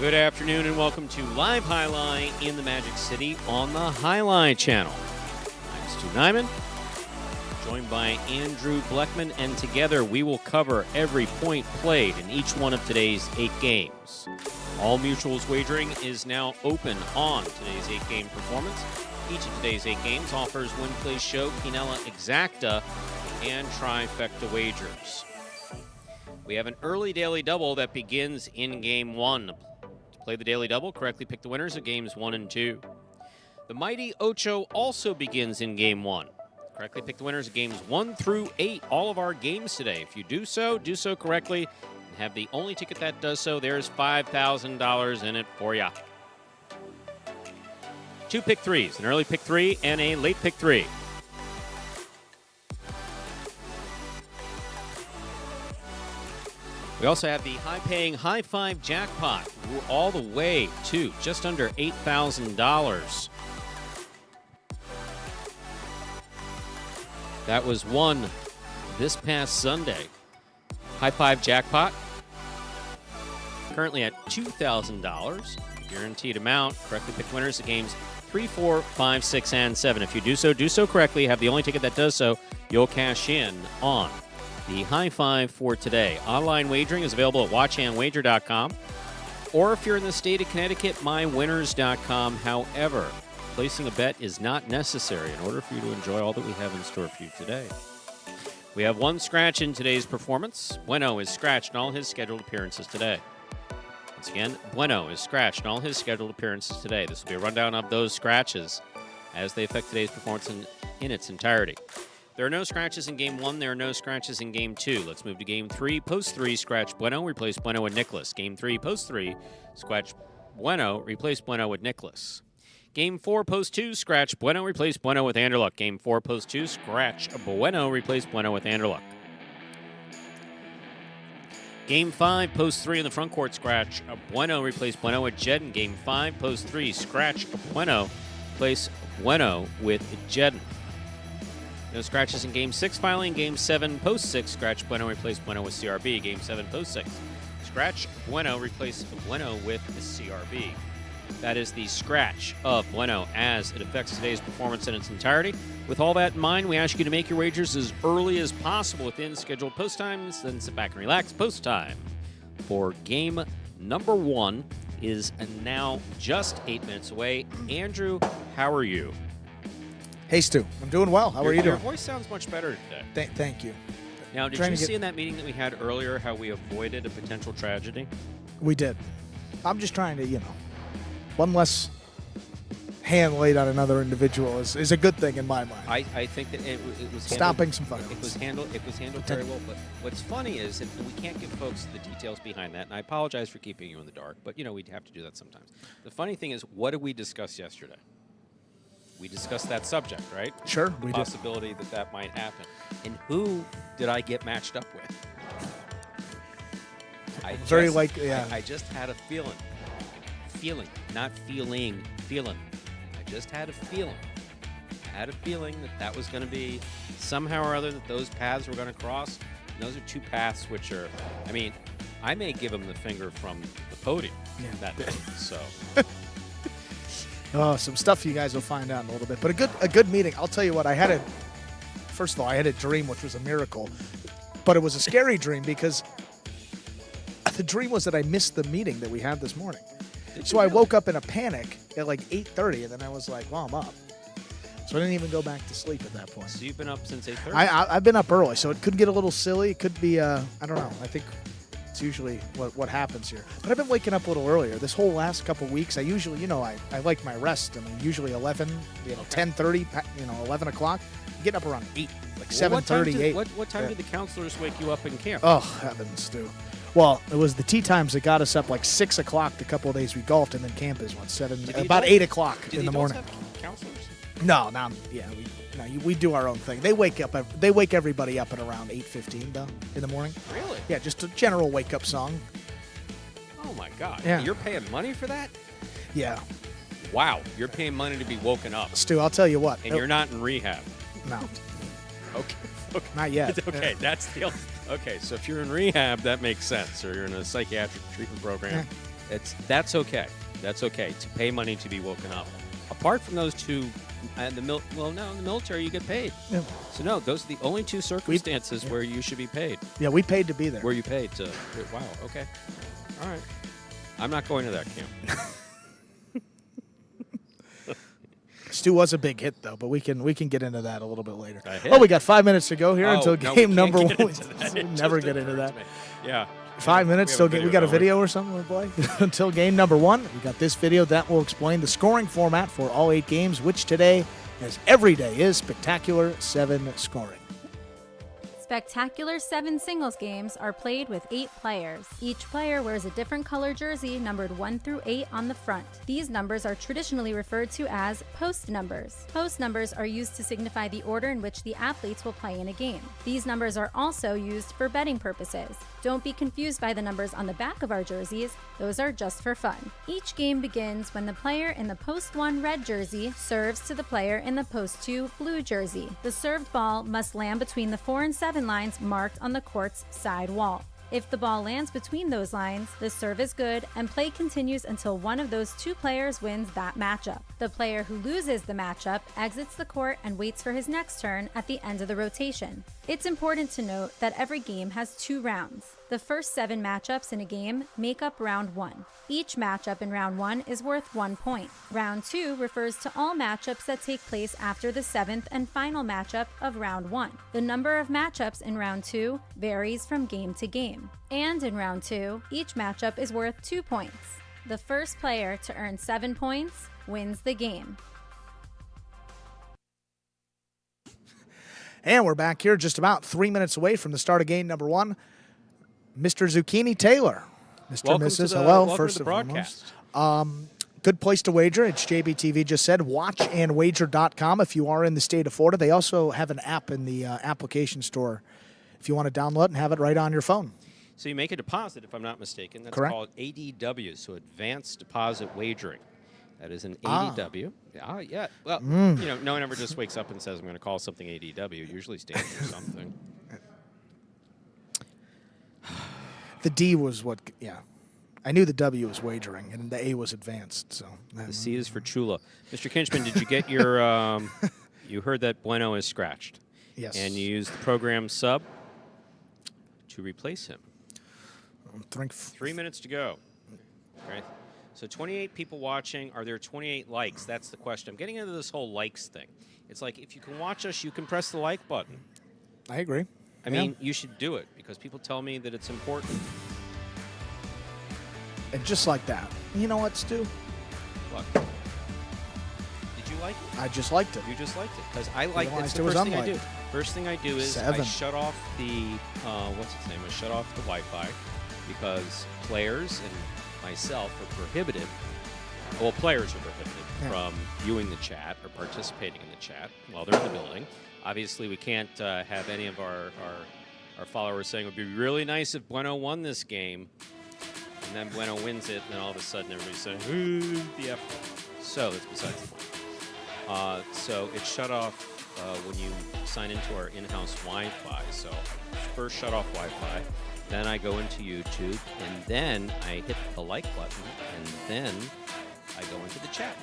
Good afternoon and welcome to Live Highline in the Magic City on the Highline channel. I'm Stu Nyman, joined by Andrew Bleckman, and together we will cover every point played in each one of today's 8 games. All Mutuals wagering is now open on today's 8-game performance. Each of today's 8 games offers Win Play Show, Quinella Exacta, and Trifecta wagers. We have an early daily double that begins in Game 1. Play the daily double, correctly pick the winners of Games 1 and 2. The Mighty Ocho also begins in Game 1. Correctly pick the winners of Games 1 through 8, all of our games today. If you do so correctly, and have the only ticket that does so, there's $5,000 in it for ya. 2 pick threes, an early pick 3 and a late pick 3. We also have the high-paying High Five jackpot, all the way to just under $8,000. That was won this past Sunday. High Five jackpot, currently at $2,000. Guaranteed amount. Correctly picked winners of games 3, 4, 5, 6, and 7. If you do so correctly, have the only ticket that does so, you'll cash in on the High Five for today. Online wagering is available at watchandwager.com, or if you're in the state of Connecticut, mywinners.com. However, placing a bet is not necessary in order for you to enjoy all that we have in store for you today. We have one scratch in today's performance. Bueno is scratched in all his scheduled appearances today. Once again, Bueno is scratched in all his scheduled appearances today. This will be a rundown of those scratches as they affect today's performance in its entirety. There are no scratches in Game 1. There are no scratches in Game 2. Let's move to Game 3. Post 3, scratch Bueno, replace Bueno with Nicholas. Game 3, Post 3, scratch Bueno, replace Bueno with Nicholas. Game 4, Post 2, scratch Bueno, replace Bueno with Anderluck. Game 4, Post 2, scratch Bueno, replace Bueno with Anderluck. Game 5, Post 3 in the front court, scratch Bueno, replace Bueno with Jedden. Game 5, Post 3, scratch Bueno, replace Bueno with Jedden. No scratches in Game 6. Finally, in Game 7, Post 6, scratch Bueno, replace Bueno with CRB. Game 7, Post 6, scratch Bueno, replace Bueno with CRB. That is the scratch of Bueno as it affects today's performance in its entirety. With all that in mind, we ask you to make your wagers as early as possible within scheduled post times. Then sit back and relax. Post time for game number 1 is now just 8 minutes away. Andrew, how are you? Hey, Stu. I'm doing well. How are you doing? Your voice sounds much better today. Thank you. Now, did you see in that meeting that we had earlier how we avoided a potential tragedy? We did. I'm just trying to, one less hand laid on another individual is a good thing in my mind. I think that it was stopping some violence. It was handled very well. But what's funny is that we can't give folks the details behind that, and I apologize for keeping you in the dark. But we'd have to do that sometimes. The funny thing is, what did we discuss yesterday? We discussed that subject, right? Sure, we did. The possibility that might happen. And who did I get matched up with? I just had a feeling. Not feeling. I just had a feeling. I had a feeling that was going to be somehow or other that those paths were going to cross. And those are two paths which are, I may give them the finger from the podium that night, so... Oh, some stuff you guys will find out in a little bit. But a good meeting. I'll tell you what, first of all, I had a dream, which was a miracle. But it was a scary dream because the dream was that I missed the meeting that we had this morning. So I woke up in a panic at like 8:30, and then I was like, well, I'm up. So I didn't even go back to sleep at that point. So you've been up since 8:30? I've been up early, so it could get a little silly. It could be, I don't know. I think It's usually what happens here. But I've been waking up a little earlier. This whole last couple weeks, I usually, I like my rest. I mean, usually 11, 10:30, 11 o'clock. Getting up around 8, like 7:30, 8. What time did the counselors wake you up in camp? Oh, heavens, Stu. Well, it was the tee times that got us up like 6 o'clock the couple of days we golfed, and then camp is about 8 o'clock in the morning. Have counselors? No, we do our own thing. They wake everybody up at around 8:15 though in the morning. Really? Yeah, just a general wake up song. Oh my God! Yeah. You're paying money for that? Yeah. Wow, you're paying money to be woken up, Stu, I'll tell you what. and you're not in rehab. No. Okay. Not yet. Okay, that's the. Okay, so if you're in rehab, that makes sense, or you're in a psychiatric treatment program. That's okay. That's okay to pay money to be woken up. Apart from those two. And in the military you get paid. Yeah. So no, those are the only two circumstances where you should be paid. Yeah, we paid to be there. Where you paid to? Wow. Okay. All right. I'm not going to that camp. Stu was a big hit though, but we can get into that a little bit later. Oh, we got 5 minutes to go here until game number 1. We never get into that. Yeah. 5 minutes till we got a video or something, boy. Until game number 1, we got this video that will explain the scoring format for all 8 games, which today, as every day, is Spectacular 7 scoring. Spectacular 7 singles games are played with 8 players. Each player wears a different color jersey numbered 1 through 8 on the front. These numbers are traditionally referred to as post numbers. Post numbers are used to signify the order in which the athletes will play in a game. These numbers are also used for betting purposes. Don't be confused by the numbers on the back of our jerseys. Those are just for fun. Each game begins when the player in the post 1 red jersey serves to the player in the post 2 blue jersey. The served ball must land between the 4 and 7 lines marked on the court's side wall. If the ball lands between those lines, the serve is good and play continues until one of those 2 players wins that matchup. The player who loses the matchup exits the court and waits for his next turn at the end of the rotation. It's important to note that every game has 2 rounds. The first 7 matchups in a game make up round 1. Each matchup in round 1 is worth 1 point. Round 2 refers to all matchups that take place after the 7th and final matchup of round 1. The number of matchups in round 2 varies from game to game. And in round 2, each matchup is worth 2 points. The first player to earn 7 points wins the game. And we're back here just about 3 minutes away from the start of game number 1. Mr. Zucchini Taylor. Mr. Welcome Mrs. To the, Hello, welcome first to the and broadcast. foremost. Good place to wager. It's JBTV just said. Watchandwager.com if you are in the state of Florida. They also have an app in the application store if you want to download and have it right on your phone. So you make a deposit, if I'm not mistaken. That's Correct. called ADW, so Advanced Deposit Wagering. That is an ADW. Yeah. Well, no one ever just wakes up and says, I'm going to call something ADW. It usually stands for something. The D was what, I knew the W was wagering, and the A was advanced. So The C is for Chula. Mr. Kinchman, did you get your, you heard that Bueno is scratched. Yes. And you used the program sub to replace him. 3 minutes to go. Right. So 28 people watching. Are there 28 likes? That's the question. I'm getting into this whole likes thing. It's like if you can watch us, you can press the like button. I agree. I mean, you should do it because people tell me that it's important. And just like that. You know what, Stu? What? Did you like it? I just liked it. You just liked it because I like it. It's realized the it was first thing I unliked. do. First thing I do is 7. I shut off the what's its name? I shut off the Wi-Fi because players and myself are prohibited. Well, players are prohibited from viewing the chat or participating in the chat while they're in the building. Obviously, we can't have any of our followers saying it would be really nice if Bueno won this game, and then Bueno wins it, and then all of a sudden everybody's saying, "Ooh, the F." So that's besides the point. So it shut off when you sign into our in-house Wi-Fi. So I first shut off Wi-Fi, then I go into YouTube, and then I hit the like button, and then I go into the chat.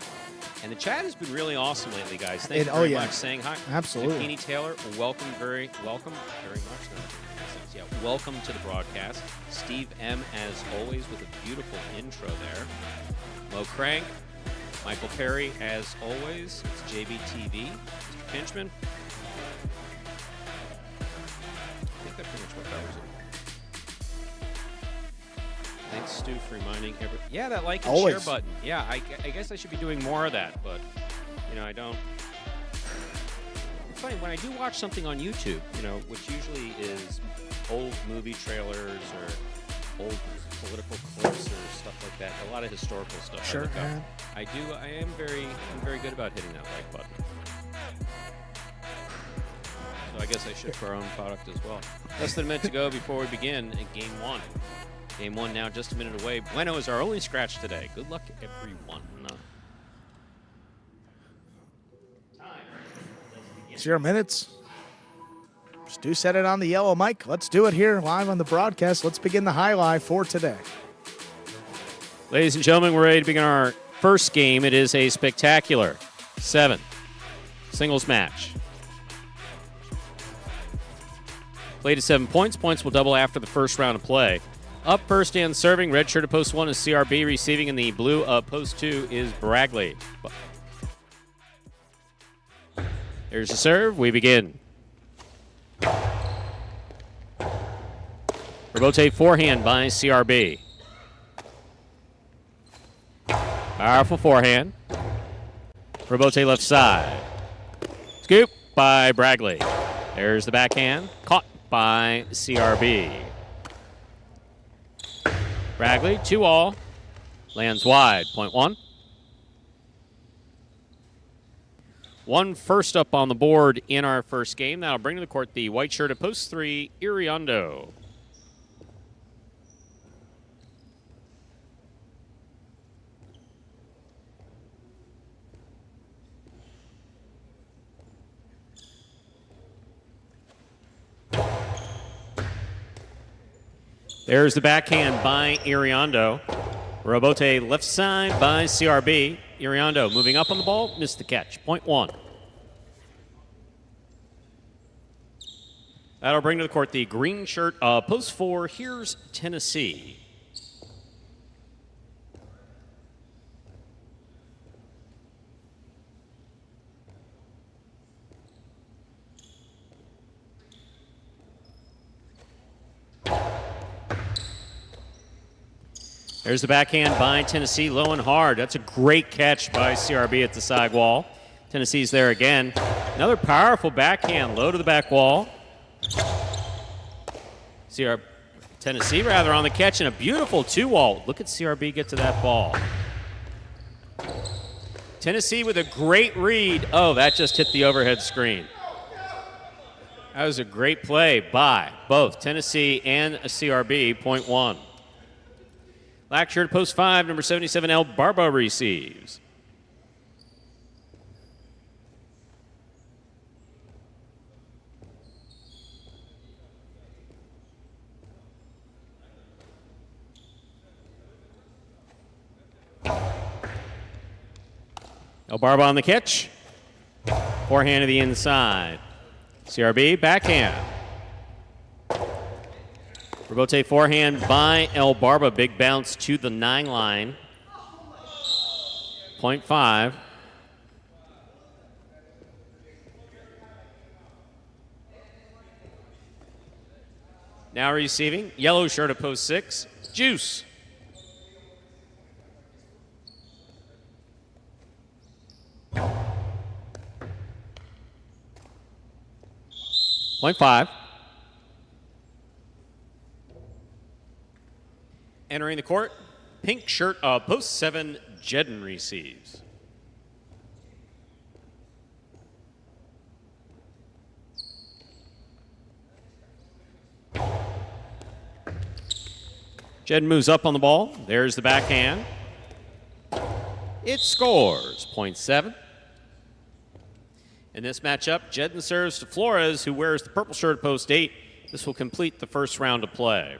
And the chat has been really awesome lately, guys. Thank you very much. Saying hi. Absolutely. Zucchini Taylor, welcome very much. Yeah, welcome to the broadcast. Steve M, as always, with a beautiful intro there. Mo Crank, Michael Perry, as always. It's JBTV. Mr. Pinchman. I think that pretty much what covers it. Thanks, Stu, for reminding everyone. Yeah, that like and Always. share button. Yeah, I guess I should be doing more of that, but, I don't. It's funny, when I do watch something on YouTube, which usually is old movie trailers or old political clips or stuff like that, a lot of historical stuff. Sure. I am very good about hitting that like button. So I guess I should for our own product as well. Less than a minute to go before we begin in Game 1. Game 1 now just a minute away. Bueno is our only scratch today. Good luck, everyone. 0 minutes. Stu said it on the yellow mic. Let's do it here live on the broadcast. Let's begin the highlight for today. Ladies and gentlemen, we're ready to begin our first game. It is a spectacular 7 singles match. Played at 7 points. Points will double after the first round of play. Up first and serving. Red shirt at post 1 is CRB. Receiving in the blue of post 2 is Bragley. Here's the serve. We begin. Rebote forehand by CRB. Powerful forehand. Rebote left side. Scoop by Bragley. There's the backhand. Caught by CRB. Bragley, 2-all. Lands wide. Point 1. 1 first up on the board in our first game. That'll bring to the court the white shirt at post 3, Iriondo. There's the backhand by Iriondo. Rebote left side by CRB. Iriondo moving up on the ball, missed the catch. Point 1. That'll bring to the court the green shirt, post 4. Here's Tennessee. There's the backhand by Tennessee, low and hard. That's a great catch by CRB at the side wall. Tennessee's there again. Another powerful backhand, low to the back wall. Tennessee rather on the catch, and a beautiful 2-wall. Look at CRB get to that ball. Tennessee with a great read. Oh, that just hit the overhead screen. That was a great play by both Tennessee and CRB. Point 1. Black shirt post 5, number 77, El Barba receives. El Barba on the catch. Forehand to the inside. CRB, backhand. Rebote forehand by El Barba. Big bounce to the 9 line. Point 5. Now receiving. Yellow shirt at post 6. Juice. Point 5. Entering the court, pink shirt, post 7, Jedden receives. Jedden moves up on the ball. There's the backhand. It scores. Point 7. In this matchup, Jedden serves to Flores, who wears the purple shirt at post 8. This will complete the first round of play.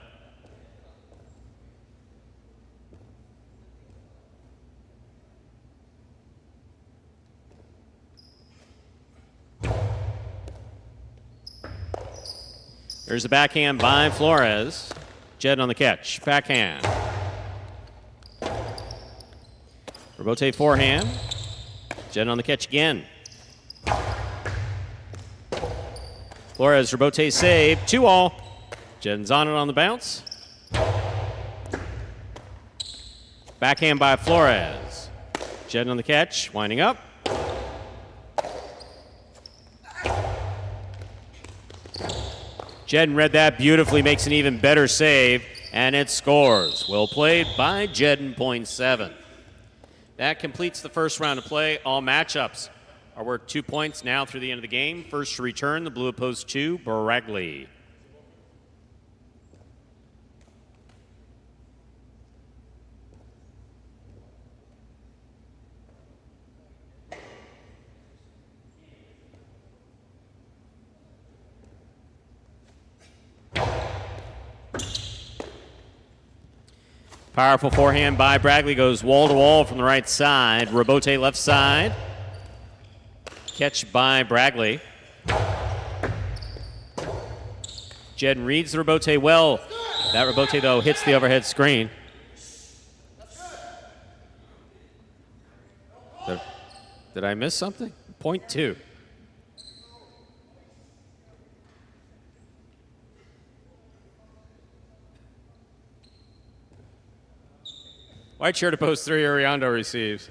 There's the backhand by Flores. Jed on the catch. Backhand. Rebote forehand. Jed on the catch again. Flores, Rebote save. 2-all. Jed's on it on the bounce. Backhand by Flores. Jed on the catch, winding up. Jed read that beautifully, makes an even better save, and it scores. Well played by Jed, point 7. That completes the first round of play. All matchups are worth 2 points now through the end of the game. First to return, the blue opposed to Baregley. Powerful forehand by Baregley, goes wall to wall from the right side. Rebote left side. Catch by Baregley. Jed reads the rebote well. That rebote, though, hits the overhead screen. Did I miss something? Point 2. White shirt to post 3, Ariando receives.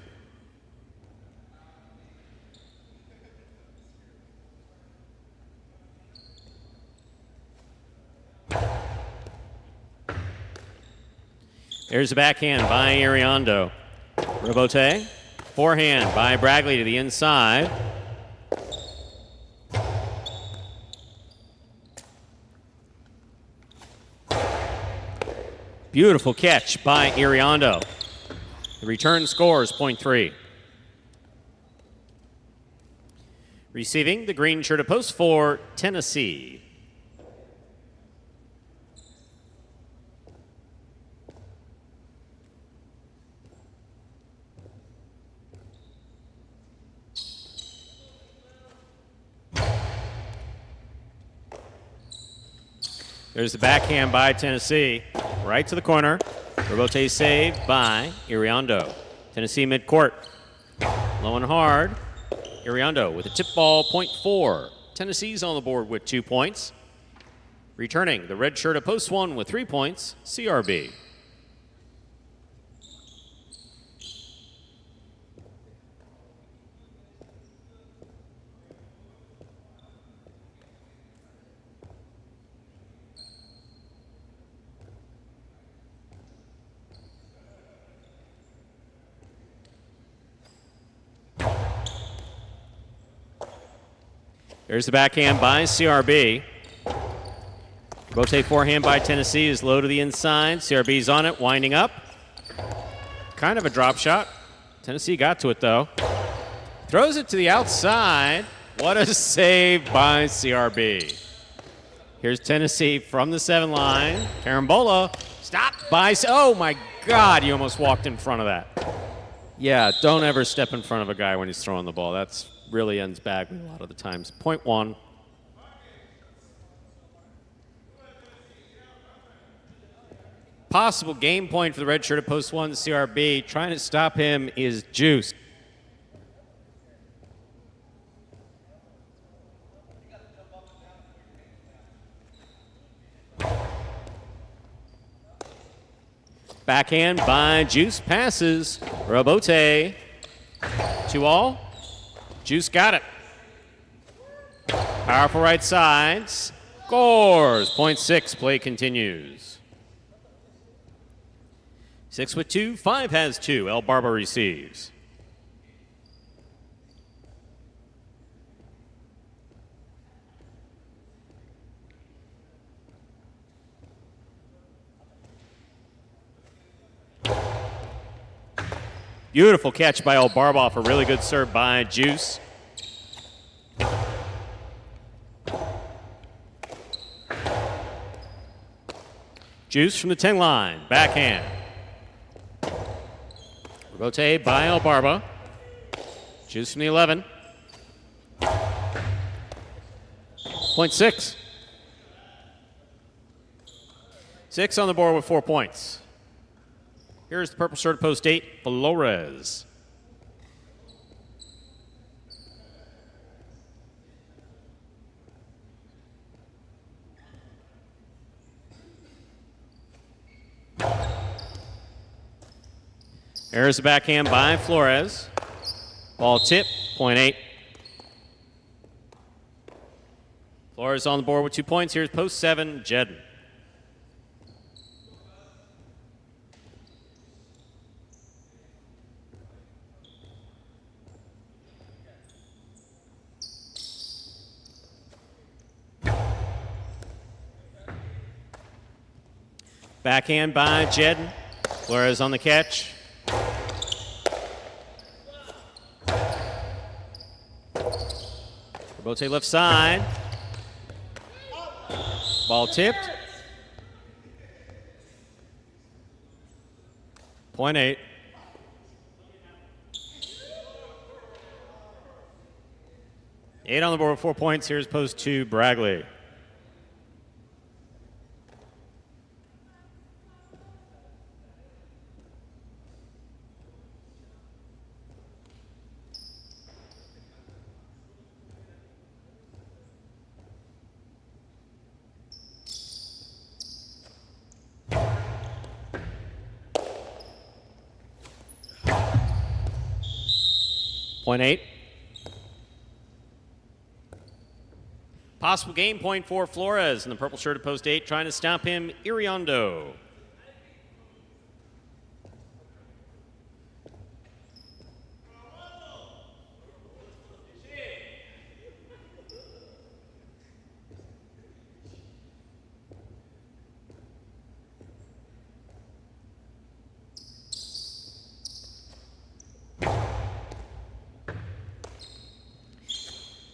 There's a backhand by Ariando. Rebote. Forehand by Baregley to the inside. Beautiful catch by Ariando. The return scores point 3. Receiving the green shirt of post for Tennessee. There's the backhand by Tennessee. Right to the corner. Rebote saved by Ariando. Tennessee midcourt. Low and hard. Ariando with a tip ball, point 4. Tennessee's on the board with 2 points. Returning the red shirt of post 1 with 3 points, CRB. There's the backhand by CRB. Rotate forehand by Tennessee is low to the inside. CRB's on it, winding up. Kind of a drop shot. Tennessee got to it, though. Throws it to the outside. What a save by CRB. Here's Tennessee from the 7 line. Carambola stopped by... Oh, my God, you almost walked in front of that. Yeah, don't ever step in front of a guy when he's throwing the ball. That's really ends badly a lot of the times. Point 1. Possible game point for the red shirt at post 1, CRB. Trying to stop him is Juice. Backhand by Juice, passes. Robote. 2-all. Juice got it. Powerful right side. Scores. Point 6. Play continues. 6 with 2. 5 has 2. El Barba receives. Beautiful catch by El Barba off a really good serve by Juice. Juice from the 10 line. Backhand. Rotate by El Barba. Juice from the 11. Point 6. 6 on the board with 4 points. Here's the purple shirt post 8, Flores. There's the backhand by Flores. Ball tip, point 8. Flores on the board with 2 points. Here's post 7, Jedden. Backhand by Jedden. Flores on the catch. Rebote left side. Ball tipped. Point 8. Eight on the board with 4 points. Here's post 2, Bragley. Point 8. Possible game point for Flores in the purple shirt at post 8, trying to stop him, Iriondo.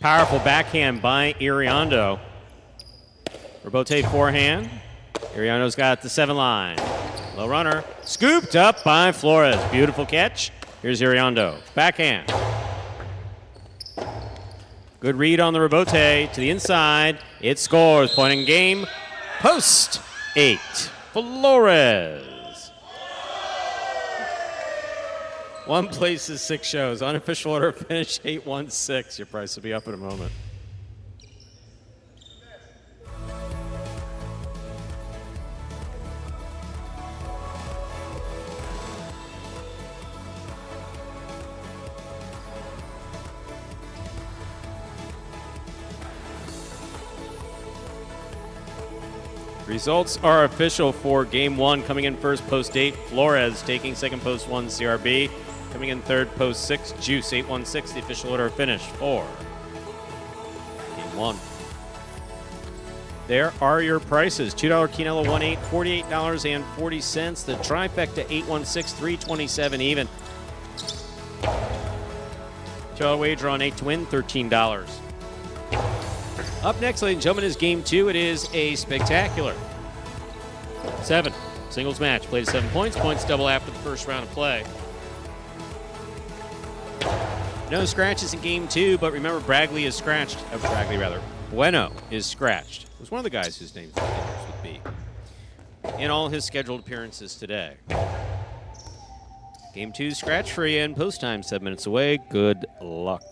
Powerful backhand by Iriondo. Rebote forehand. Iriondo's got the 7 line. Low runner. Scooped up by Flores. Beautiful catch. Here's Iriondo. Backhand. Good read on the rebote to the inside. It scores. Point in game. Post 8. Flores. One places, 6 shows. Unofficial order finish 8-1-6. Your price will be up in a moment. Results are official for game 1. Coming in first, post 8, Flores. Taking second, post 1, CRB. Coming in third, post 6, Juice. 8-1-6, the official order of finish for game 1. There are your prices. $2 Quinella 1-8, $48.40. The trifecta 8-1-6, $3.27 even. $2 wager on 8 to win, $13. Up next, ladies and gentlemen, is game 2. It is a spectacular 7 singles match. Played at 7 points. Points double after the first round of play. No scratches in game 2, but remember, Bragley is scratched. Bueno is scratched. It was one of the guys whose name begins with B. In all his scheduled appearances today. Game 2 scratch-free and post time 7 minutes away. Good luck.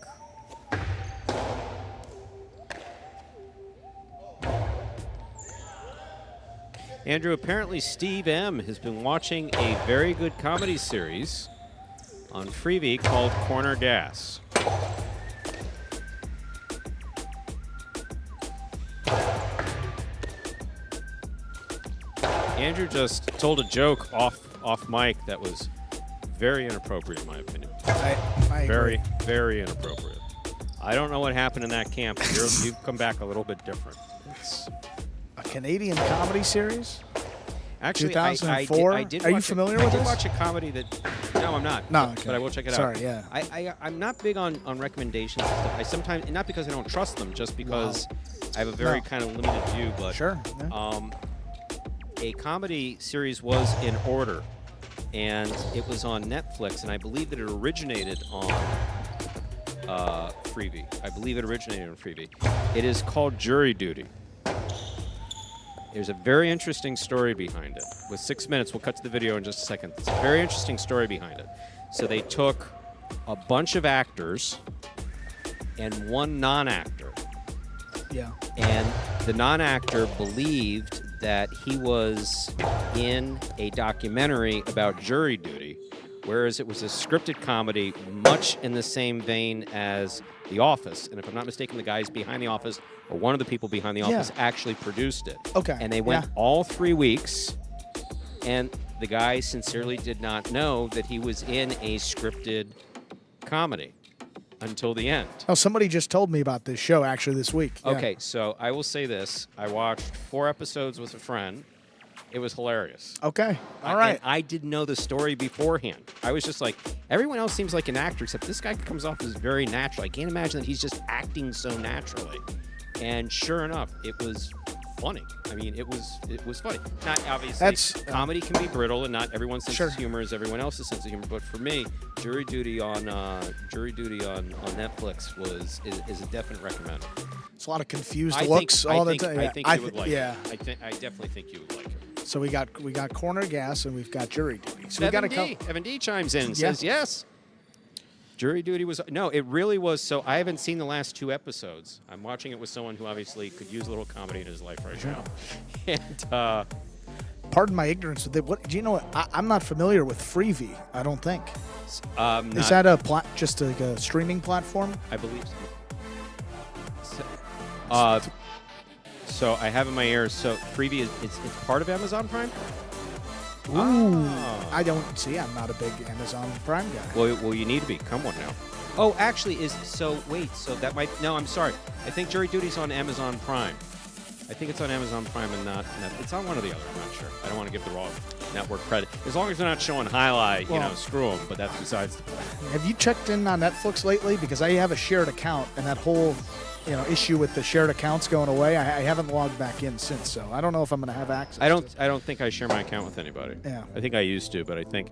Andrew, apparently Steve M. has been watching a very good comedy series on Freevee called Corner Gas. Andrew just told a joke off mic that was very inappropriate, in my opinion. I very, agree. very inappropriate. I don't know what happened in that camp. You've come back a little bit different. It's A Canadian comedy series? actually 2004? I did Are you watch familiar I with did this? watch a comedy that. No, I'm not. No, okay. But I will check it out. Sorry, yeah. I'm not big on recommendations and stuff. I sometimes, not because I don't trust them, just because I have a very kind of limited view. But Sure. Yeah. A comedy series was in order, and it was on Netflix, and I believe that it originated on Freevee. It is called Jury Duty. There's a very interesting story behind it. With 6 minutes, we'll cut to the video in just a second. It's a very interesting story behind it. So they took a bunch of actors and one non-actor. Yeah. And the non-actor believed that he was in a documentary about jury duty whereas it was a scripted comedy, much in the same vein as The Office. And if I'm not mistaken, the guys behind The Office, or one of the people behind The Office, actually produced it. Okay. And they went all 3 weeks, and the guy sincerely did not know that he was in a scripted comedy until the end. Oh, somebody just told me about this show actually this week. Yeah. Okay, so I will say this. I watched 4 episodes with a friend. It was hilarious. Okay. All right. And I didn't know the story beforehand. I was just like, everyone else seems like an actor, except this guy comes off as very natural. I can't imagine that he's just acting so naturally. And sure enough, it was funny. I mean, it was funny. Not obviously, comedy can be brittle, and not everyone's sense of humor is everyone else's sense of humor. But for me, Jury Duty on Netflix is a definite recommend. It's a lot of confused looks all the time. I think you would like it. I definitely think you would like it. So we got Corner Gas and we've got Jury Duty. So Evan D chimes in and says yes. Jury Duty was it really was. So I haven't seen the last 2 episodes. I'm watching it with someone who obviously could use a little comedy in his life right now. And pardon my ignorance. Do you know what? I'm not familiar with Freevee. I don't think. Is that just a streaming platform? I believe so. So I have in my ears. So Freevee it's part of Amazon Prime. Ooh, I don't see. I'm not a big Amazon Prime guy. Well, you need to become one now. Oh, actually, so that might. No, I'm sorry. I think Jury Duty's on Amazon Prime. I think it's on Amazon Prime and not. It's on one or the other. I'm not sure. I don't want to give the wrong network credit. As long as they're not showing Highlight, screw them. But that's besides the point. Have you checked in on Netflix lately? Because I have a shared account, and that whole issue with the shared accounts going away, I haven't logged back in since, so I don't know if I'm going to have access. I don't think I share my account with anybody. Yeah. I think I used to, but I think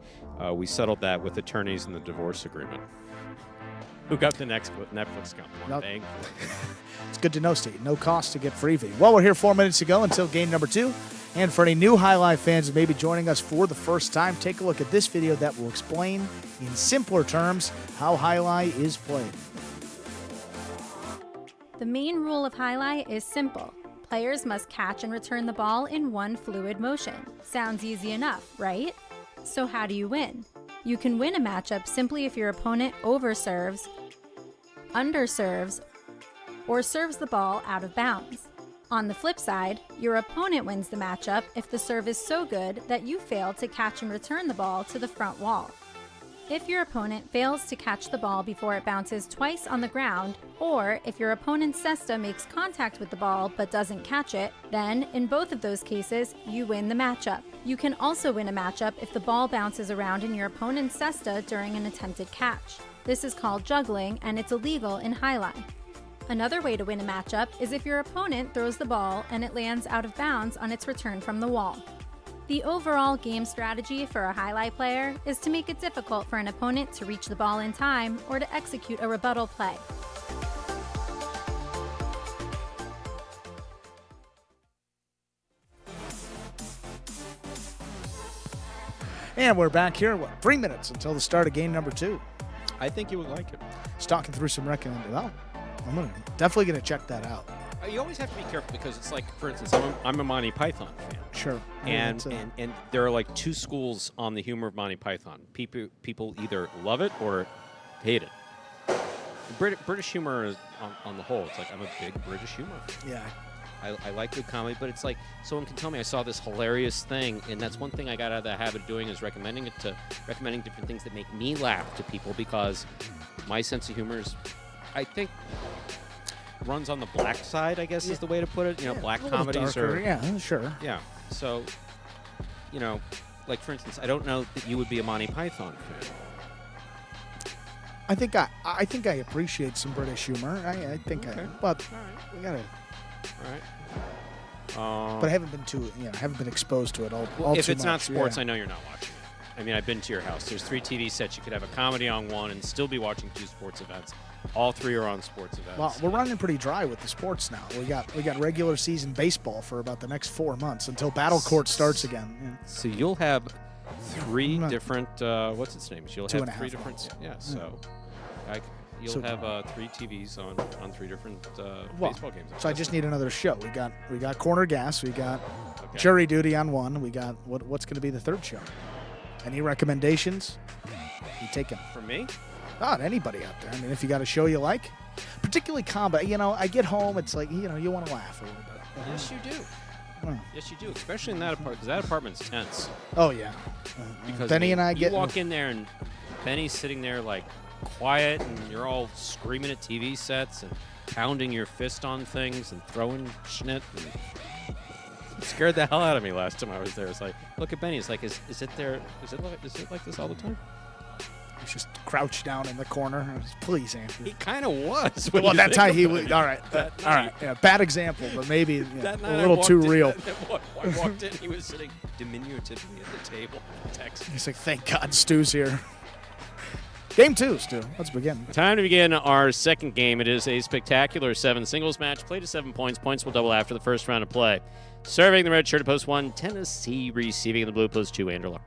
we settled that with attorneys in the divorce agreement. Who got the next Netflix account? It's good to know, Steve. No cost to get Freevee. Well, we're here 4 minutes to go until game number 2. And for any new Highline fans who may be joining us for the first time, take a look at this video that will explain in simpler terms how Highline is played. The main rule of Highlight is simple. Players must catch and return the ball in one fluid motion. Sounds easy enough, right? So how do you win? You can win a matchup simply if your opponent overserves, underserves, or serves the ball out of bounds. On the flip side, your opponent wins the matchup if the serve is so good that you fail to catch and return the ball to the front wall. If your opponent fails to catch the ball before it bounces twice on the ground, or if your opponent's cesta makes contact with the ball but doesn't catch it, then in both of those cases, you win the matchup. You can also win a matchup if the ball bounces around in your opponent's cesta during an attempted catch. This is called juggling, and it's illegal in Highline. Another way to win a matchup is if your opponent throws the ball and it lands out of bounds on its return from the wall. The overall game strategy for a Highlight player is to make it difficult for an opponent to reach the ball in time or to execute a rebuttal play. And we're back here, 3 minutes until the start of game number 2. I think you would like it. Just talking through some recommended. I'm definitely going to check that out. You always have to be careful because it's like, for instance, I'm a Monty Python fan. Sure. And there are like 2 schools on the humor of Monty Python. People either love it or hate it. British humor is, on the whole, it's like I'm a big British humor fan. Yeah. I like good comedy, but it's like someone can tell me I saw this hilarious thing, and that's one thing I got out of the habit of doing is recommending different things that make me laugh to people because my sense of humor is, I think, runs on the black side, I guess is the way to put it. Black comedies darker. are... Yeah, sure. Yeah. So, like, for instance, I don't know that you would be a Monty Python fan. I think I appreciate some British humor. I think okay. But all right. We gotta... All right. But I haven't been exposed to it all if too it's much. not sports, I know you're not watching it. I mean, I've been to your house. There's 3 TV sets. You could have a comedy on one and still be watching 2 sports events. All 3 are on sports events. Well, we're running pretty dry with the sports now. We got regular season baseball for about the next 4 months until Battle Court starts again. Yeah. So you'll have 3 different what's its name? You'll have 3 different. Months. Yeah. So you'll have 3 TVs on 3 different baseball games. So I just need another show. We got Corner Gas. We got Jury Duty on 1. We got what's going to be the 3rd show? Any recommendations? You taking? For me? Not anybody out there. I mean, if you got a show you like, particularly combat. You know, I get home, it's like, you know, you want to laugh a little bit. Yes, you do. Oh. Yes, you do, especially in that apartment, because that apartment's tense. Oh, yeah. Because Benny and I you get... walk in there, and Benny's sitting there, like, quiet, and you're all screaming at TV sets and pounding your fist on things and throwing schnit. And it scared the hell out of me last time I was there. It's like, look at Benny. It's like, is it there? Is it like this all the time? He's just crouched down in the corner. Please, Andrew. He kind of was. Well, that time he was... All right. All right. Yeah, bad example, but maybe a little too real. I walked in, he was sitting diminutively at the table. Text. He's like, thank God Stu's here. Game 2, Stu. Let's begin. Time to begin our second game. It is a spectacular 7 singles match. Play to 7 points. Points will double after the first round of play. Serving the red shirt at post 1, Tennessee. Receiving in the blue post 2, Anderluck.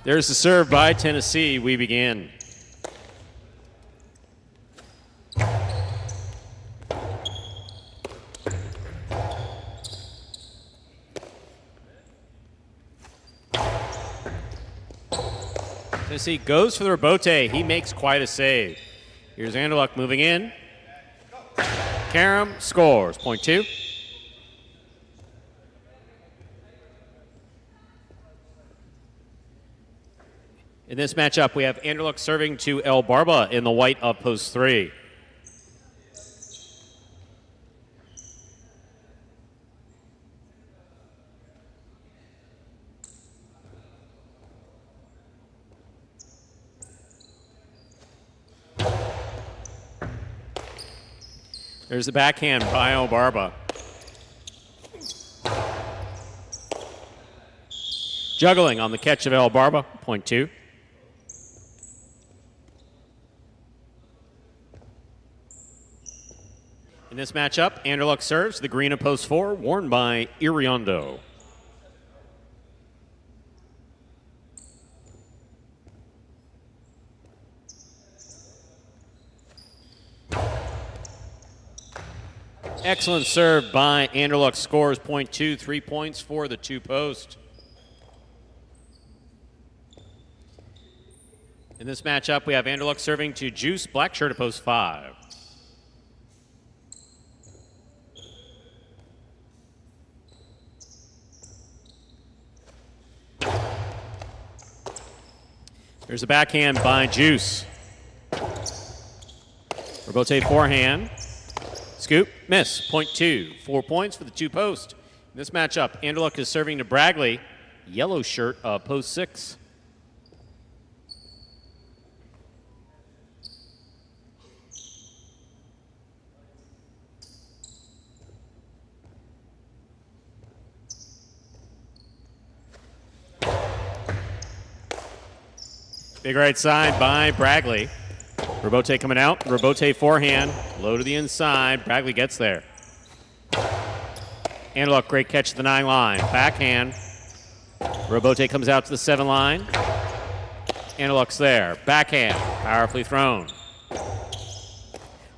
There's the serve by Tennessee. We begin. Tennessee goes for the rebote. He makes quite a save. Here's Anderluck moving in. Karam scores. Point 2. In this matchup, we have Anderluck serving to El Barba in the white of post 3. There's the backhand by El Barba. Juggling on the catch of El Barba, point 2. In this matchup, Anderluck serves the green of post 4, worn by Iriondo. Excellent serve by Anderluck, scores point 2, 3 points for the 2 post. In this matchup, we have Anderluck serving to Juice, black shirt at post 5. There's a backhand by Juice. Rebote forehand. Scoop, miss, point 2. 4 points for the 2 post. In this matchup, Anderluck is serving to Bragley, yellow shirt, post 6. Big right side by Bragley. Rebote coming out. Rebote forehand. Low to the inside. Bragley gets there. Anderluck, great catch at the 9 line. Backhand. Rebote comes out to the 7 line. Anderluck's there. Backhand. Powerfully thrown.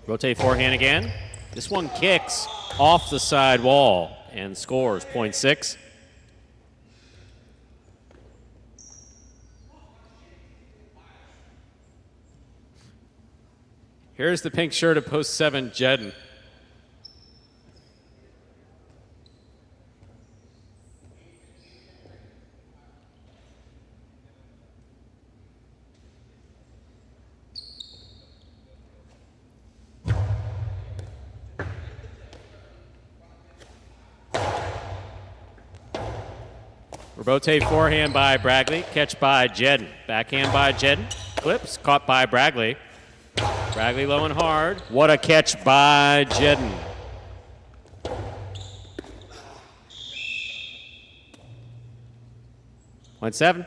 Rebote forehand again. This one kicks off the side wall and scores. Point 6. Here's the pink shirt at post 7, Jedden. Rebote forehand by Bragley, catch by Jedden. Backhand by Jedden, clips, caught by Bragley. Bragley low and hard. What a catch by Jedden. Point 7.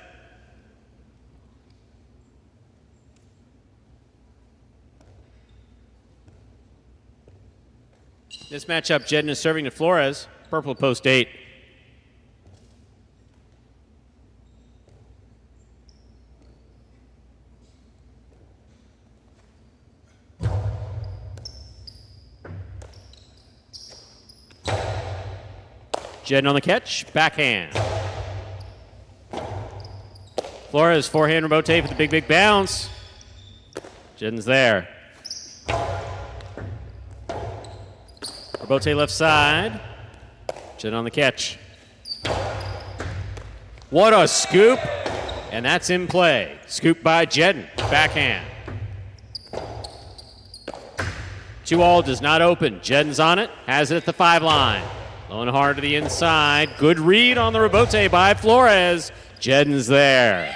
This matchup, Jedden is serving to Flores, purple post 8. Jedden on the catch, backhand. Flores, forehand rebote for the big bounce. Jedden's there. Rebote left side. Jedden on the catch. What a scoop! And that's in play. Scoop by Jedden, backhand. 2-all does not open. Jedden's on it, has it at the 5 line. Low and hard to the inside. Good read on the rebote by Flores. Jedden's there.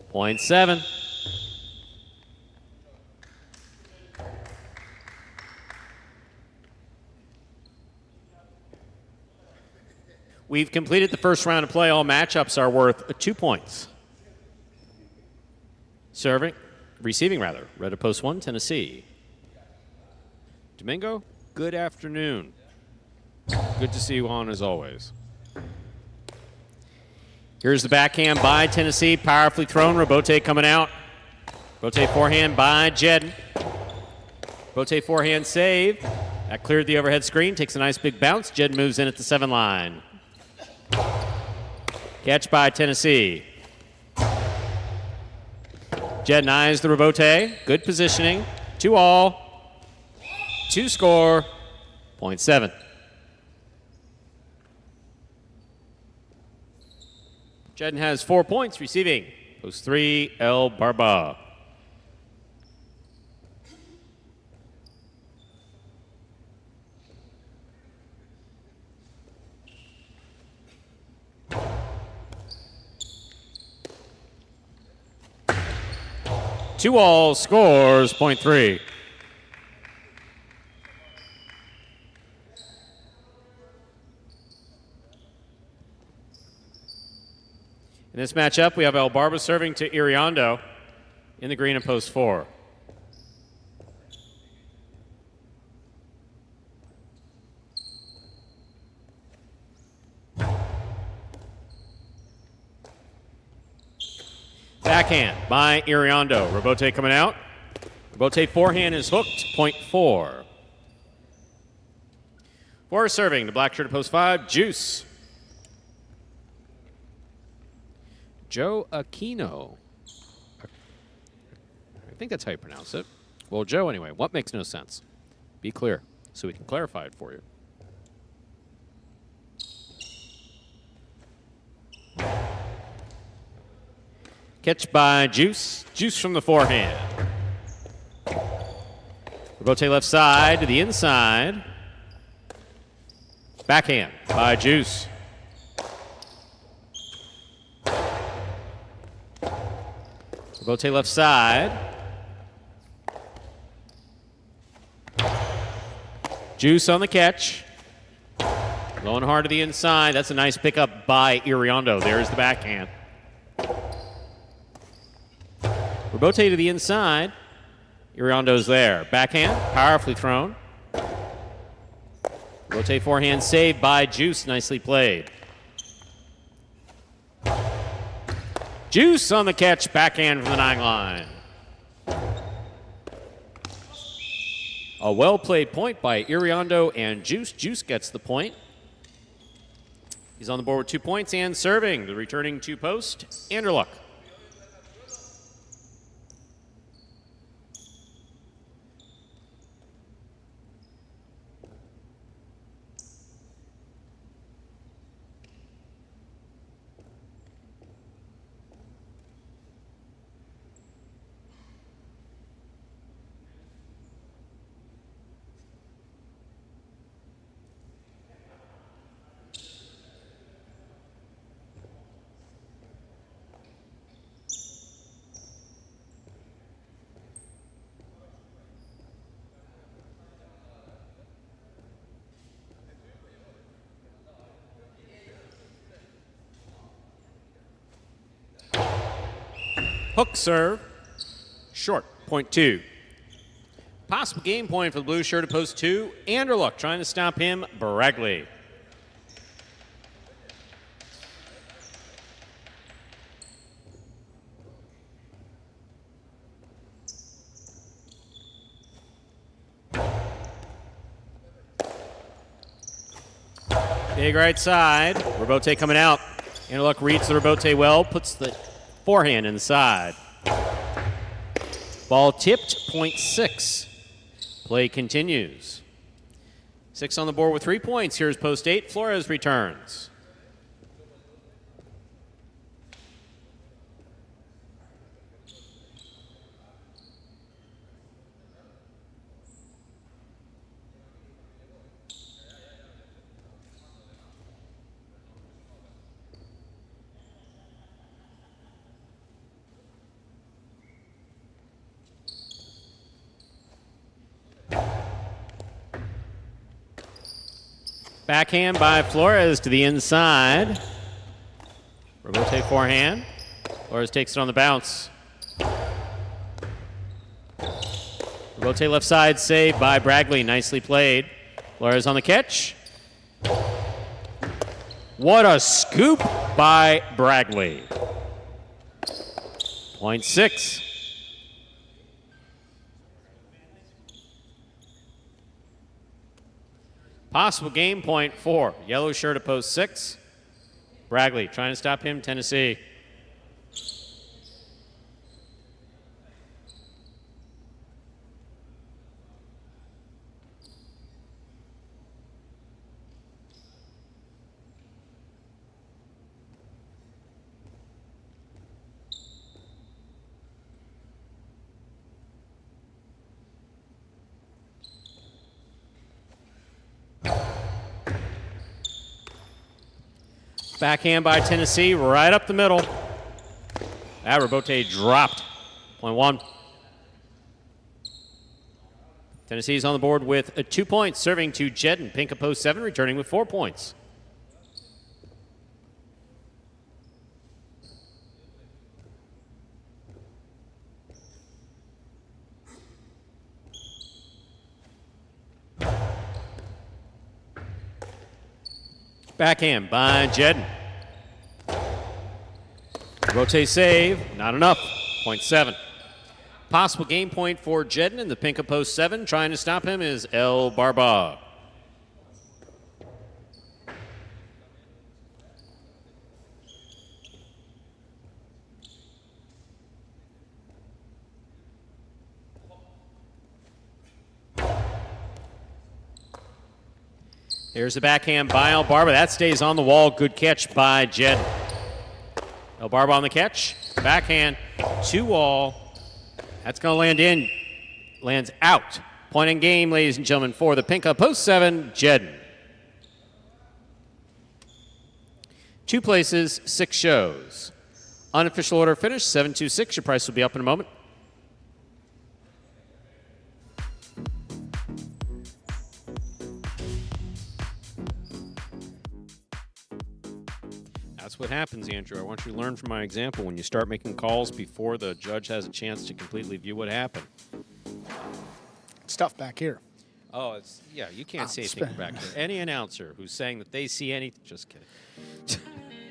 Point 7. We've completed the first round of play. All matchups are worth 2 points. Receiving, red of post 1, Tennessee. Domingo, good afternoon. Good to see you on as always. Here's the backhand by Tennessee, powerfully thrown. Rebote coming out. Rebote forehand by Jedden. Rebote forehand save. That cleared the overhead screen, takes a nice big bounce. Jedden moves in at the 7 line. Catch by Tennessee. Jedden eyes the rebote. Good positioning. 2-all. 2 score. Point 7. Jedden has 4 points receiving. Post 3, El Barba. Two all scores, point 3. In this matchup, we have El Barba serving to Iriondo in the green and post 4. Backhand by Iriondo. Rebote coming out. Rebote forehand is hooked, point 4. 4 serving, the black shirt at post 5, Juice. Joe Aquino. I think that's how you pronounce it. Well, Joe, anyway, what makes no sense? Be clear so we can clarify it for you. Catch by Juice. Juice from the forehand. Rebote left side to the inside. Backhand by Juice. Rebote left side. Juice on the catch. Low and hard to the inside. That's a nice pickup by Iriondo. There's the backhand. Rebote to the inside. Iriondo's there. Backhand, powerfully thrown. Rebote forehand saved by Juice. Nicely played. Juice on the catch. Backhand from the 9 line. A well-played point by Iriondo and Juice. Juice gets the point. He's on the board with 2 points and serving. The returning 2 post, Anderluck. Hook serve, short, point 2. Possible game point for the blue shirt at post 2. Anderluck trying to stop him, Baregley. Big right side. Robote coming out. Interluck reads the Robote well, puts the forehand inside. Ball tipped, point 6. Play continues. 6 on the board with 3 points. Here's post 8. Flores returns. Backhand by Flores to the inside. Robote forehand. Flores takes it on the bounce. Robote left side, saved by Bragley. Nicely played. Flores on the catch. What a scoop by Bragley. Point 6. Possible game, point 4. Yellow shirt at post 6. Bragley trying to stop him, Tennessee. Backhand by Tennessee, right up the middle. That Robote dropped. Point 1. Tennessee's on the board with 2 points, serving to Jedden. Pink at post 7, returning with 4 points. Backhand by Jedden. Robote save, not enough. Point 7. Possible game point for Jedden in the pink of post 7. Trying to stop him is El Barba. There's the backhand by El Barba. That stays on the wall. Good catch by Jedden. El Barba on the catch. Backhand to all. That's going to land in. Lands out. Point in game, ladies and gentlemen, for the pink up post 7, Jedden. 2 places, 6 shows. Unofficial order finish, 7-2-6. Your price will be up in a moment. That's what happens, Andrew. I want you to learn from my example. When you start making calls before the judge has a chance to completely view what happened. It's tough back here. Oh, it's you can't say anything back here. Any announcer who's saying that they see anything, just kidding.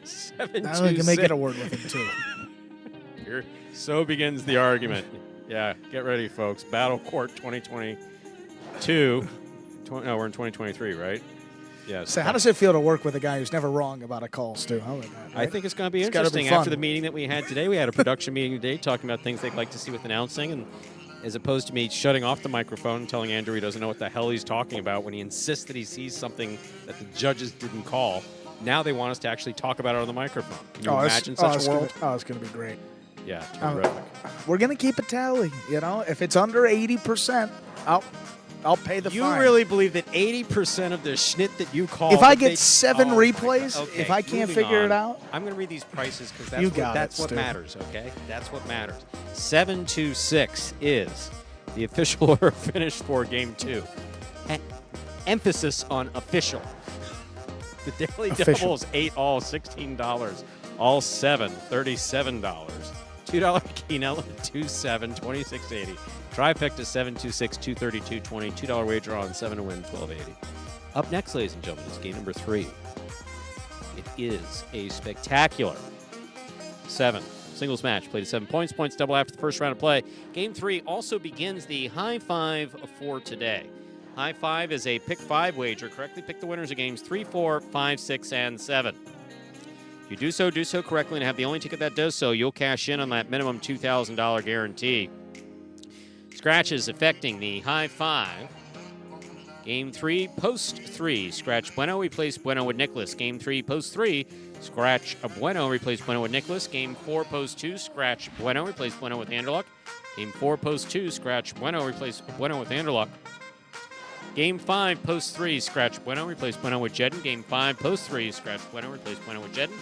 7-2-6. Now we can make it a word with him, too. Here, so begins the argument. Yeah, get ready, folks. Battle Court 2022. No, we're in 2023, right? Yeah. So how does it feel to work with a guy who's never wrong about a call, Stu? How about that, right? I think it's going to be It's gotta be interesting. fun. After the meeting that we had today, we had a production meeting today talking about things they'd like to see with announcing, and as opposed to me shutting off the microphone and telling Andrew he doesn't know what the hell he's talking about when he insists that he sees something that the judges didn't call. Now they want us to actually talk about it on the microphone. Can you imagine such a world? It's going to be great. Yeah, terrific. We're going to keep a tally. You know, if it's under 80%, I'll pay the You fine. really believe that 80% of the schnit that you call... If I that they- get 7 Oh, my replays, God. Okay, if I can't moving figure on. it out, I'm going to read these prices because You that's, got what, that's it, what Stu. matters, okay? That's what matters. 7-2-6 is the official order finish for Game 2. Emphasis on official. The Daily Official. Devils 8 all, $16. All 7, $37. $2 Quinella, 2-7, $26.80. Trifecta 7-2-6, $232.20. $2 wager on 7 to win, $12.80. Up next, ladies and gentlemen, is game number 3. It is a spectacular 7 singles match. Played at 7 points. Points double after the first round of play. Game 3 also begins the high five for today. High five is a pick 5 wager. Correctly pick the winners of games 3, 4, 5, 6, and 7. If you do so correctly and have the only ticket that does so, you'll cash in on that minimum $2,000 guarantee. Scratches affecting the high five. Game 3, post 3. Scratch Bueno, replace Bueno with Nicholas. Game 3, post 3. Scratch Bueno, replace Bueno with Nicholas. Game 4, post 2. Scratch Bueno, replace Bueno with Anderluck. Game 4, post 2. Scratch Bueno, replace Bueno with Anderluck. Game 5, post 3. Scratch Bueno, replace Bueno with Jedden. Game 5, post 3. Scratch Bueno, replace Bueno with Jedden.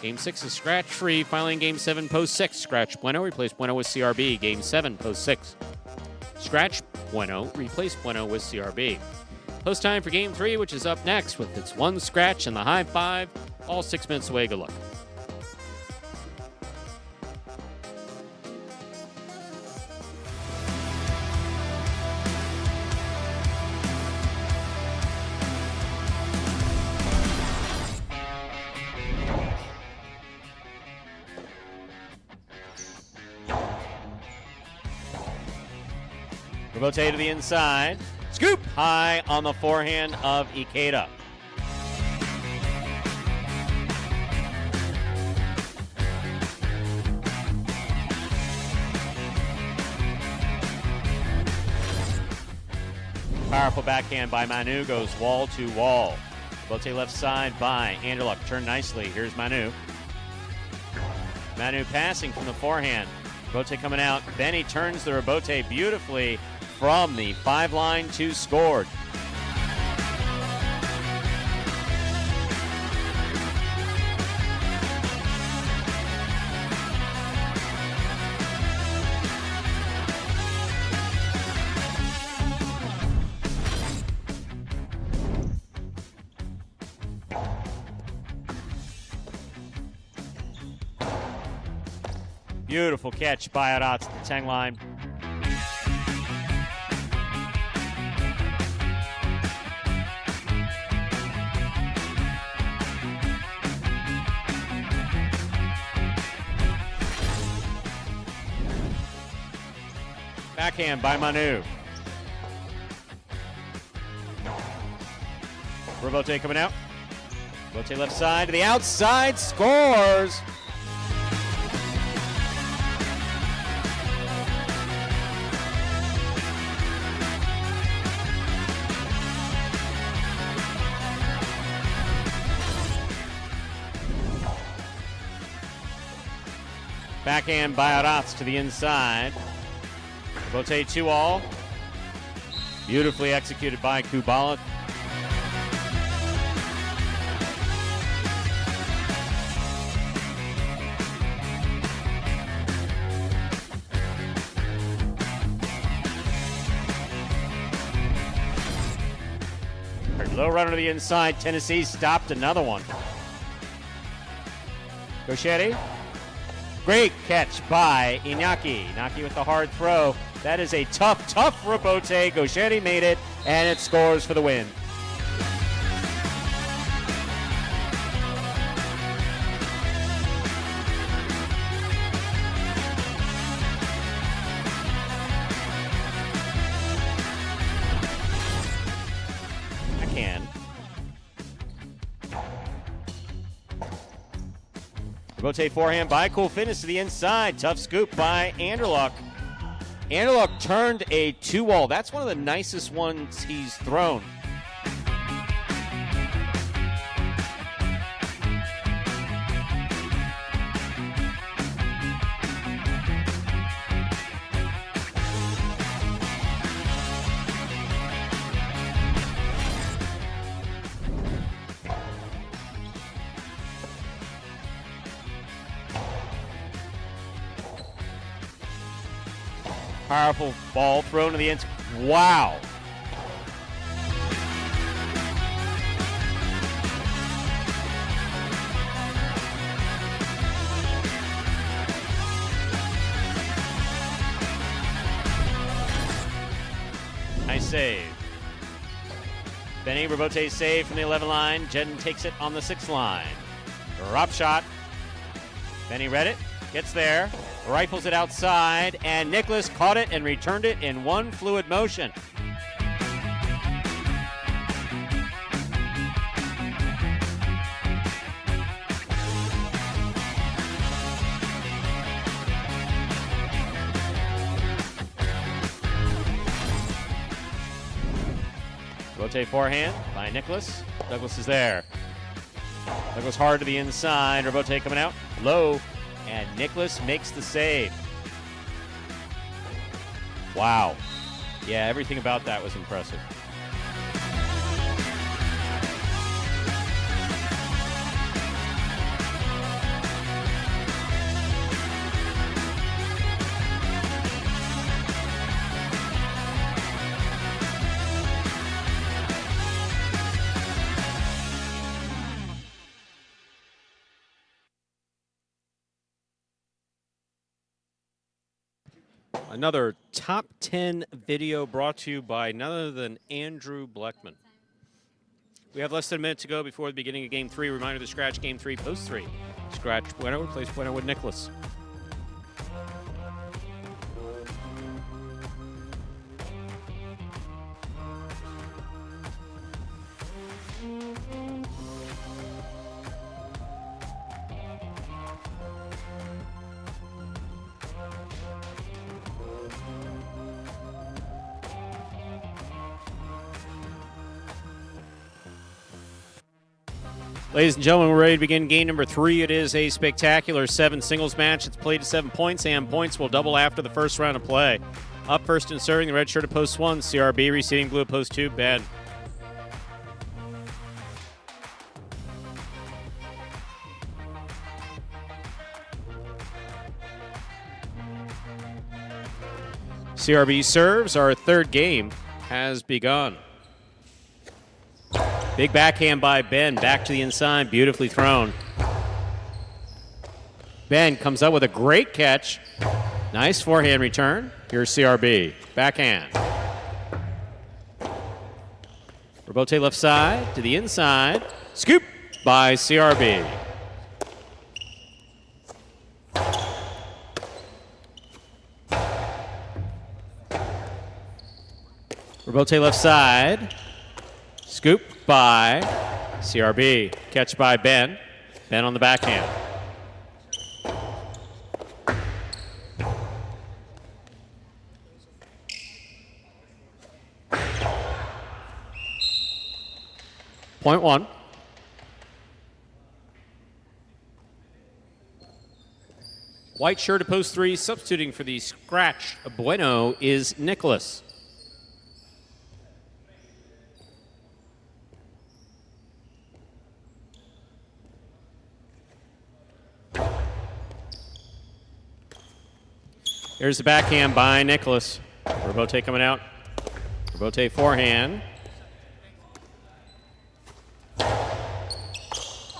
Game 6 is scratch free. Finally, in Game 7, post 6. Scratch Bueno, replace Bueno with CRB. Game 7, post 6. Scratch Bueno, replace Bueno with CRB. Post time for Game 3, which is up next with its one scratch and the high five. All 6 minutes away. Good luck. Rotate to the inside. Scoop high on the forehand of Ikeda. Powerful backhand by Manu goes wall to wall. Rotate left side by Anderluck. Turn nicely. Here's Manu. Manu passing from the forehand. Rotate coming out. Benny turns the rebote beautifully from the 5 line to scored. Beautiful catch by Arats at the 10 line. Backhand by Manu. Rebote coming out. Rebote left side to the outside. Scores! Backhand by Arats to the inside. Rotate 2-all. Beautifully executed by Kubala. Low runner to the inside. Tennessee stopped another one. Gauchetti. Great catch by Iñaki. Iñaki with the hard throw. That is a tough rebote. Gauchetti made it, and it scores for the win. Backhand. Rebote forehand by Cool Fitness to the inside. Tough scoop by Anderluck. Anderluck turned a 2-all. That's one of the nicest ones he's thrown. Powerful ball thrown to the end. Wow. Nice save. Benny Rebote save from the 11 line. Jedden takes it on the 6 line. Drop shot. Benny read it. Gets there. Rifles it outside, and Nicholas caught it and returned it in one fluid motion. Rotate forehand by Nicholas. Douglas is there. Douglas hard to the inside. Rotate coming out. Low. And Nicholas makes the save. Wow. Yeah, everything about that was impressive. Another top 10 video brought to you by none other than Andrew Bleckman. We have less than a minute to go before the beginning of Game 3. Reminder to scratch Game 3, Post 3. Scratch Bueno, replace Bueno with Nicholas. Ladies and gentlemen, we're ready to begin game number 3. It is a spectacular 7 singles match. It's played to 7 points, and points will double after the first round of play. Up first and serving, the red shirt at post 1, CRB, receiving blue at post 2, Ben. CRB serves. Our third game has begun. Big backhand by Ben, back to the inside, beautifully thrown. Ben comes up with a great catch. Nice forehand return. Here's CRB, backhand. Rebote left side to the inside. Scoop by CRB. Rebote left side. Scoop by CRB. Catch by Ben. Ben on the backhand. Point 1. White shirt at post 3, substituting for the scratch Bueno is Nicholas. Here's the backhand by Nicholas. Rebote coming out. Rebote forehand.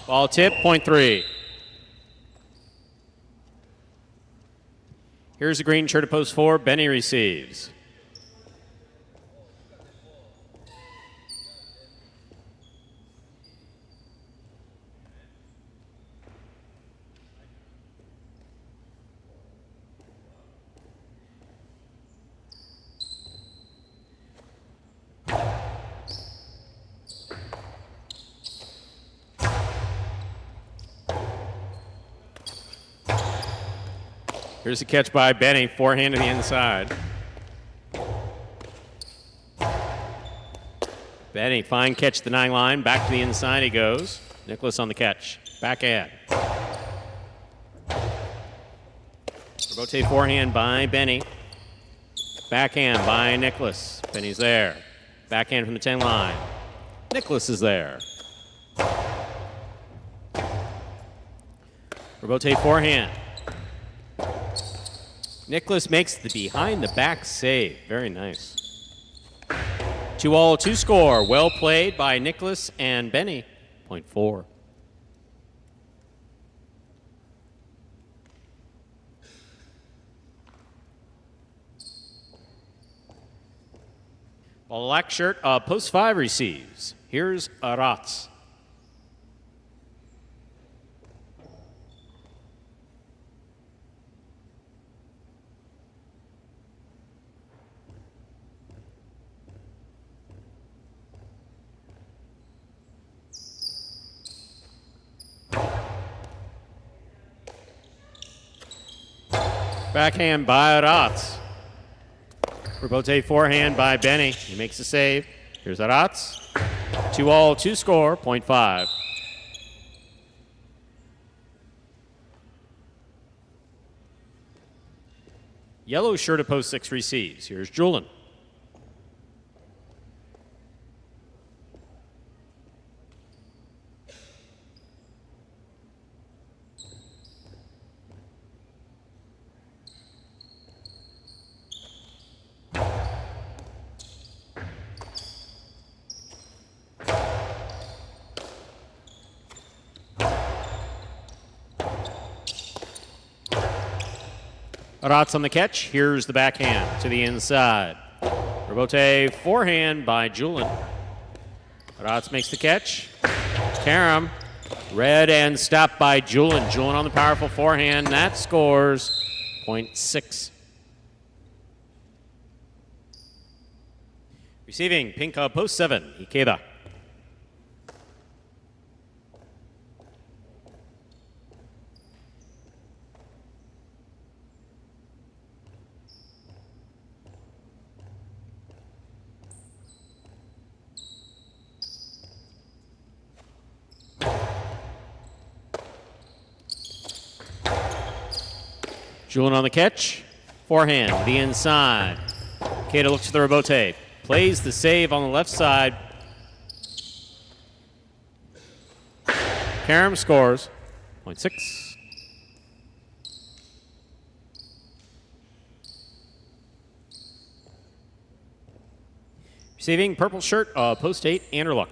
Ball tip, point 3. Here's the green shirt at post 4. Benny receives. Here's the catch by Benny, forehand to the inside. Benny, fine catch to the 9 line, back to the inside he goes. Nicholas on the catch, backhand. Rebote forehand by Benny. Backhand by Nicholas. Benny's there. Backhand from the 10 line. Nicholas is there. Rebote forehand. Nicholas makes the behind-the-back save. Very nice. 2-all, 2 score. Well played by Nicholas and Benny. Point 4. Black shirt, post 5 receives. Here's Aratz. Backhand by Aratz. Rebote forehand by Benny. He makes the save. Here's Aratz. 2-all, 2-score, 0.5. Yellow shirt at post 6 receives. Here's Julian. Aratz on the catch. Here's the backhand to the inside. Robote forehand by Julian. Aratz makes the catch. Karam read and stopped by Julian. Julian on the powerful forehand. That scores 0.6. Receiving pink post 7, Ikeda. Julian on the catch. Forehand to the inside. Ikeda looks to the Robote. Plays the save on the left side. Karam scores 0.6. Receiving purple shirt, post 8, Anderluck.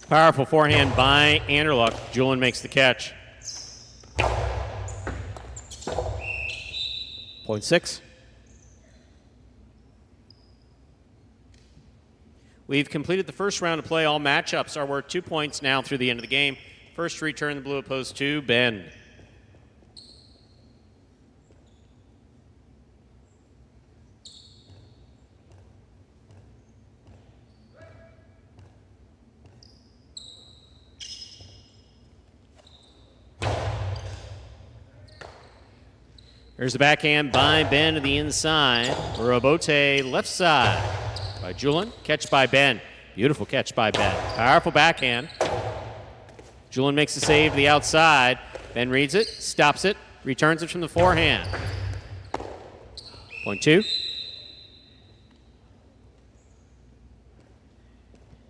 Powerful forehand by Anderluck. Julian makes the catch. 0.6. We've completed the first round of play. All matchups are worth 2 points now through the end of the game. First to return the blue at post 2, Ben. Here's the backhand by Ben to the inside. Robote left side by Julian. Catch by Ben. Beautiful catch by Ben. Powerful backhand. Julian makes the save to the outside. Ben reads it, stops it, returns it from the forehand. 0.2.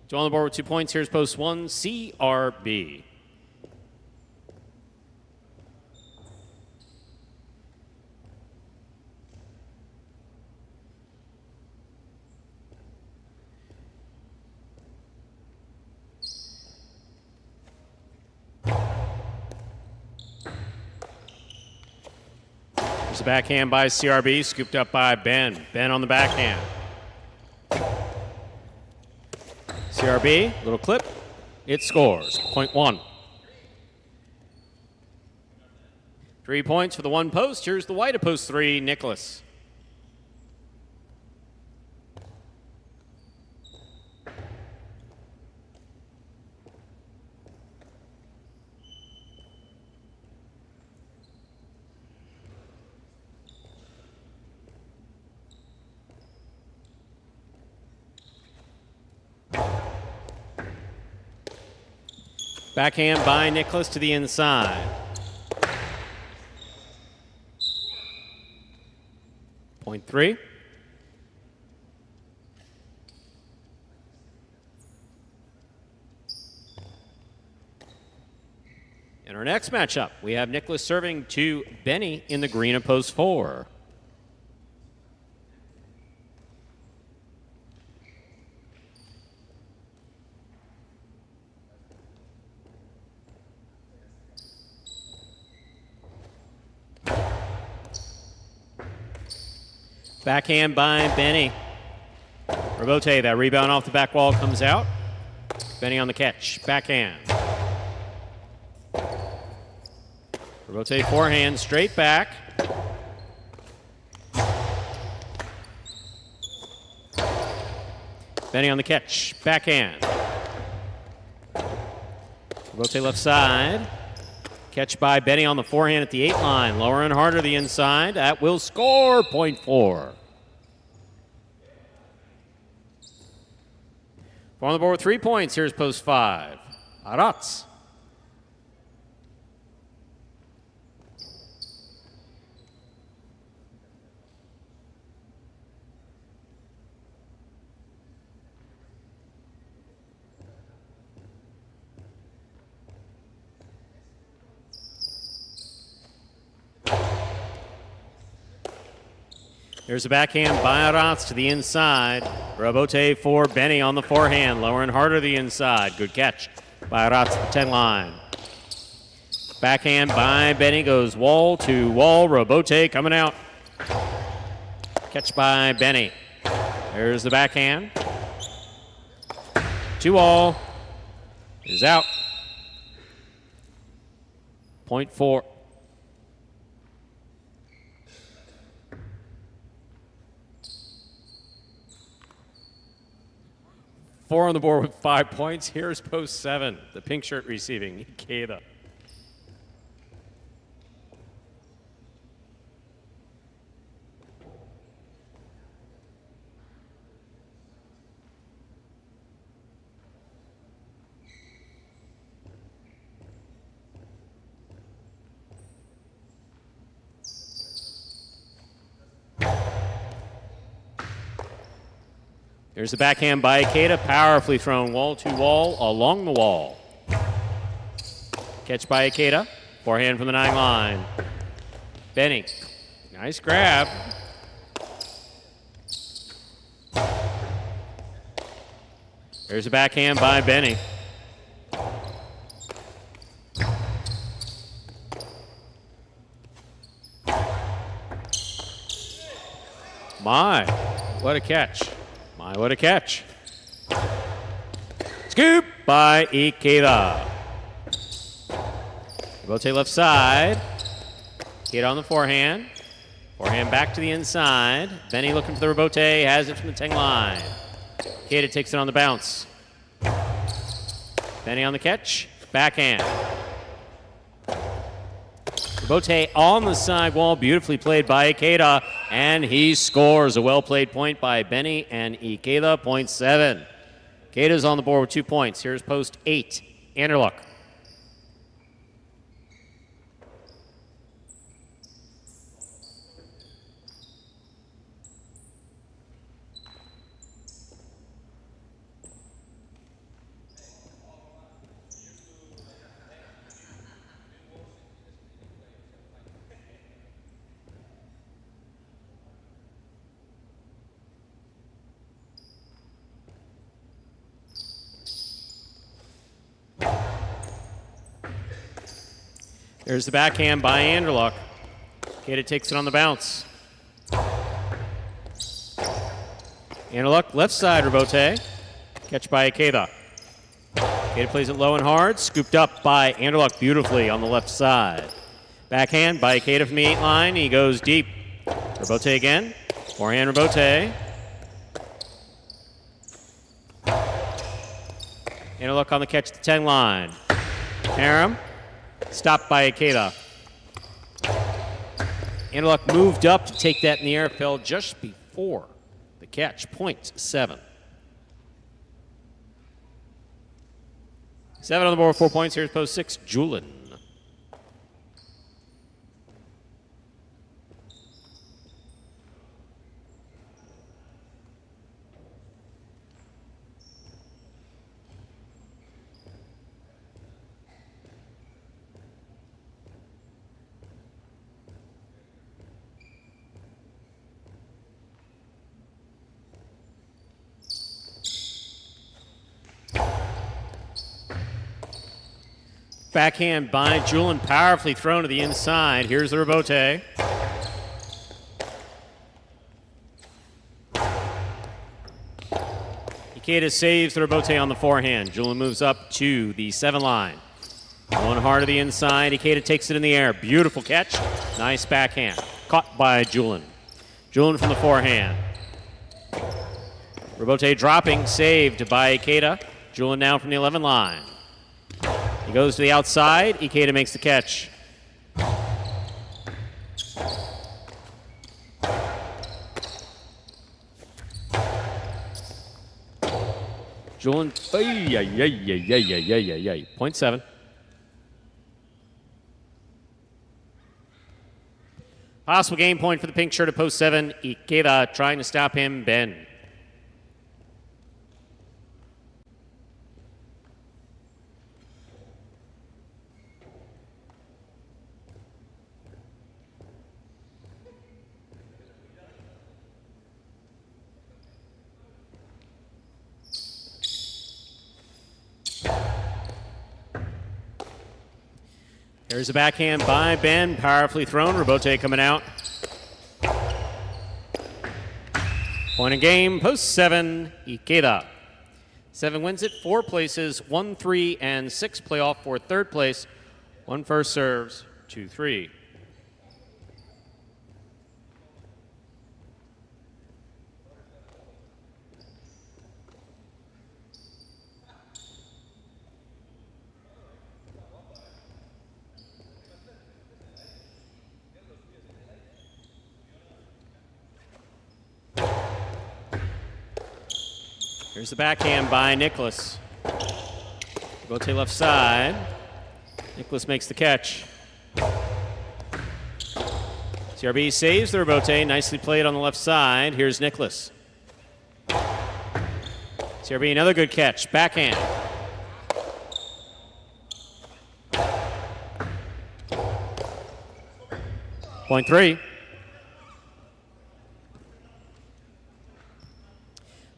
So on the board with 2 points. Here's post 1, CRB. There's a backhand by CRB, scooped up by Ben. Ben on the backhand. CRB, little clip. It scores, 0.1. 3 points for the one post. Here's the white at post 3, Nicholas. Backhand by Nicholas to the inside. 0.3. In our next matchup, we have Nicholas serving to Benny in the green at post 4. Backhand by Benny. Robote, that rebound off the back wall comes out. Benny on the catch. Backhand. Rotate forehand, straight back. Benny on the catch, backhand. Rotate left side. Catch by Benny on the forehand at the 8 line. Lower and harder the inside. That will score, point 4. 4 on the board with 3 points. Here's post 5. Arats. Here's a backhand by Arats to the inside. Robote for Benny on the forehand. Lower and harder the inside. Good catch by Arats at the 10 line. Backhand by Benny goes wall to wall. Robote coming out. Catch by Benny. There's the backhand. 2 all. Is out. Point 4. Four on the board with 5 points. Here's post 7. The pink shirt receiving, Ikeda. There's the backhand by Ikeda, powerfully thrown wall to wall, along the wall. Catch by Ikeda, forehand from the 9 line. Benny, nice grab. There's a backhand by Benny. My, what a catch. My, what a catch. Scoop by Ikeda. Rotate left side. Ikeda on the forehand. Forehand back to the inside. Benny looking for the rebote, has it from the 10 line. Ikeda takes it on the bounce. Benny on the catch. Backhand. Rebote on the sidewall, beautifully played by Ikeda, and he scores. A well-played point by Benny and Ikeda, point 7. Ikeda's on the board with 2 points. Here's post 8, Anderluck. There's the backhand by Anderluck. Ikeda takes it on the bounce. Anderluck, left side rebote. Catch by Ikeda. Ikeda plays it low and hard. Scooped up by Anderluck beautifully on the left side. Backhand by Ikeda from the 8 line. He goes deep. Rebote again. Forehand rebote. Anderluck on the catch at the 10 line. Harem. Stopped by Ikeda. Anderluck moved up to take that in the air, fell just before the catch, point 7. 7 on the board with 4 points. Here's post 6, Julin. Backhand by Julin, powerfully thrown to the inside. Here's the rebote. Ikeda saves the rebote on the forehand. Julin moves up to the 7 line. Going hard to the inside. Ikeda takes it in the air. Beautiful catch. Nice backhand. Caught by Julin. Julin from the forehand. Robote dropping. Saved by Ikeda. Julin now from the 11 line. He goes to the outside. Ikeda makes the catch. Julin, 0.7. Possible game point for the pink shirt at post 7. Ikeda trying to stop him. Ben. Here's a backhand by Ben, powerfully thrown. Robote coming out. Point of game, post 7, Ikeda. 7 wins it, 4 places, 1, 3, and 6 playoff for third place. 1 first serves, 2, 3. Here's the backhand by Nicholas. Robote left side. Nicholas makes the catch. CRB saves the Robote. Nicely played on the left side. Here's Nicholas. CRB, another good catch. Backhand. Point 3.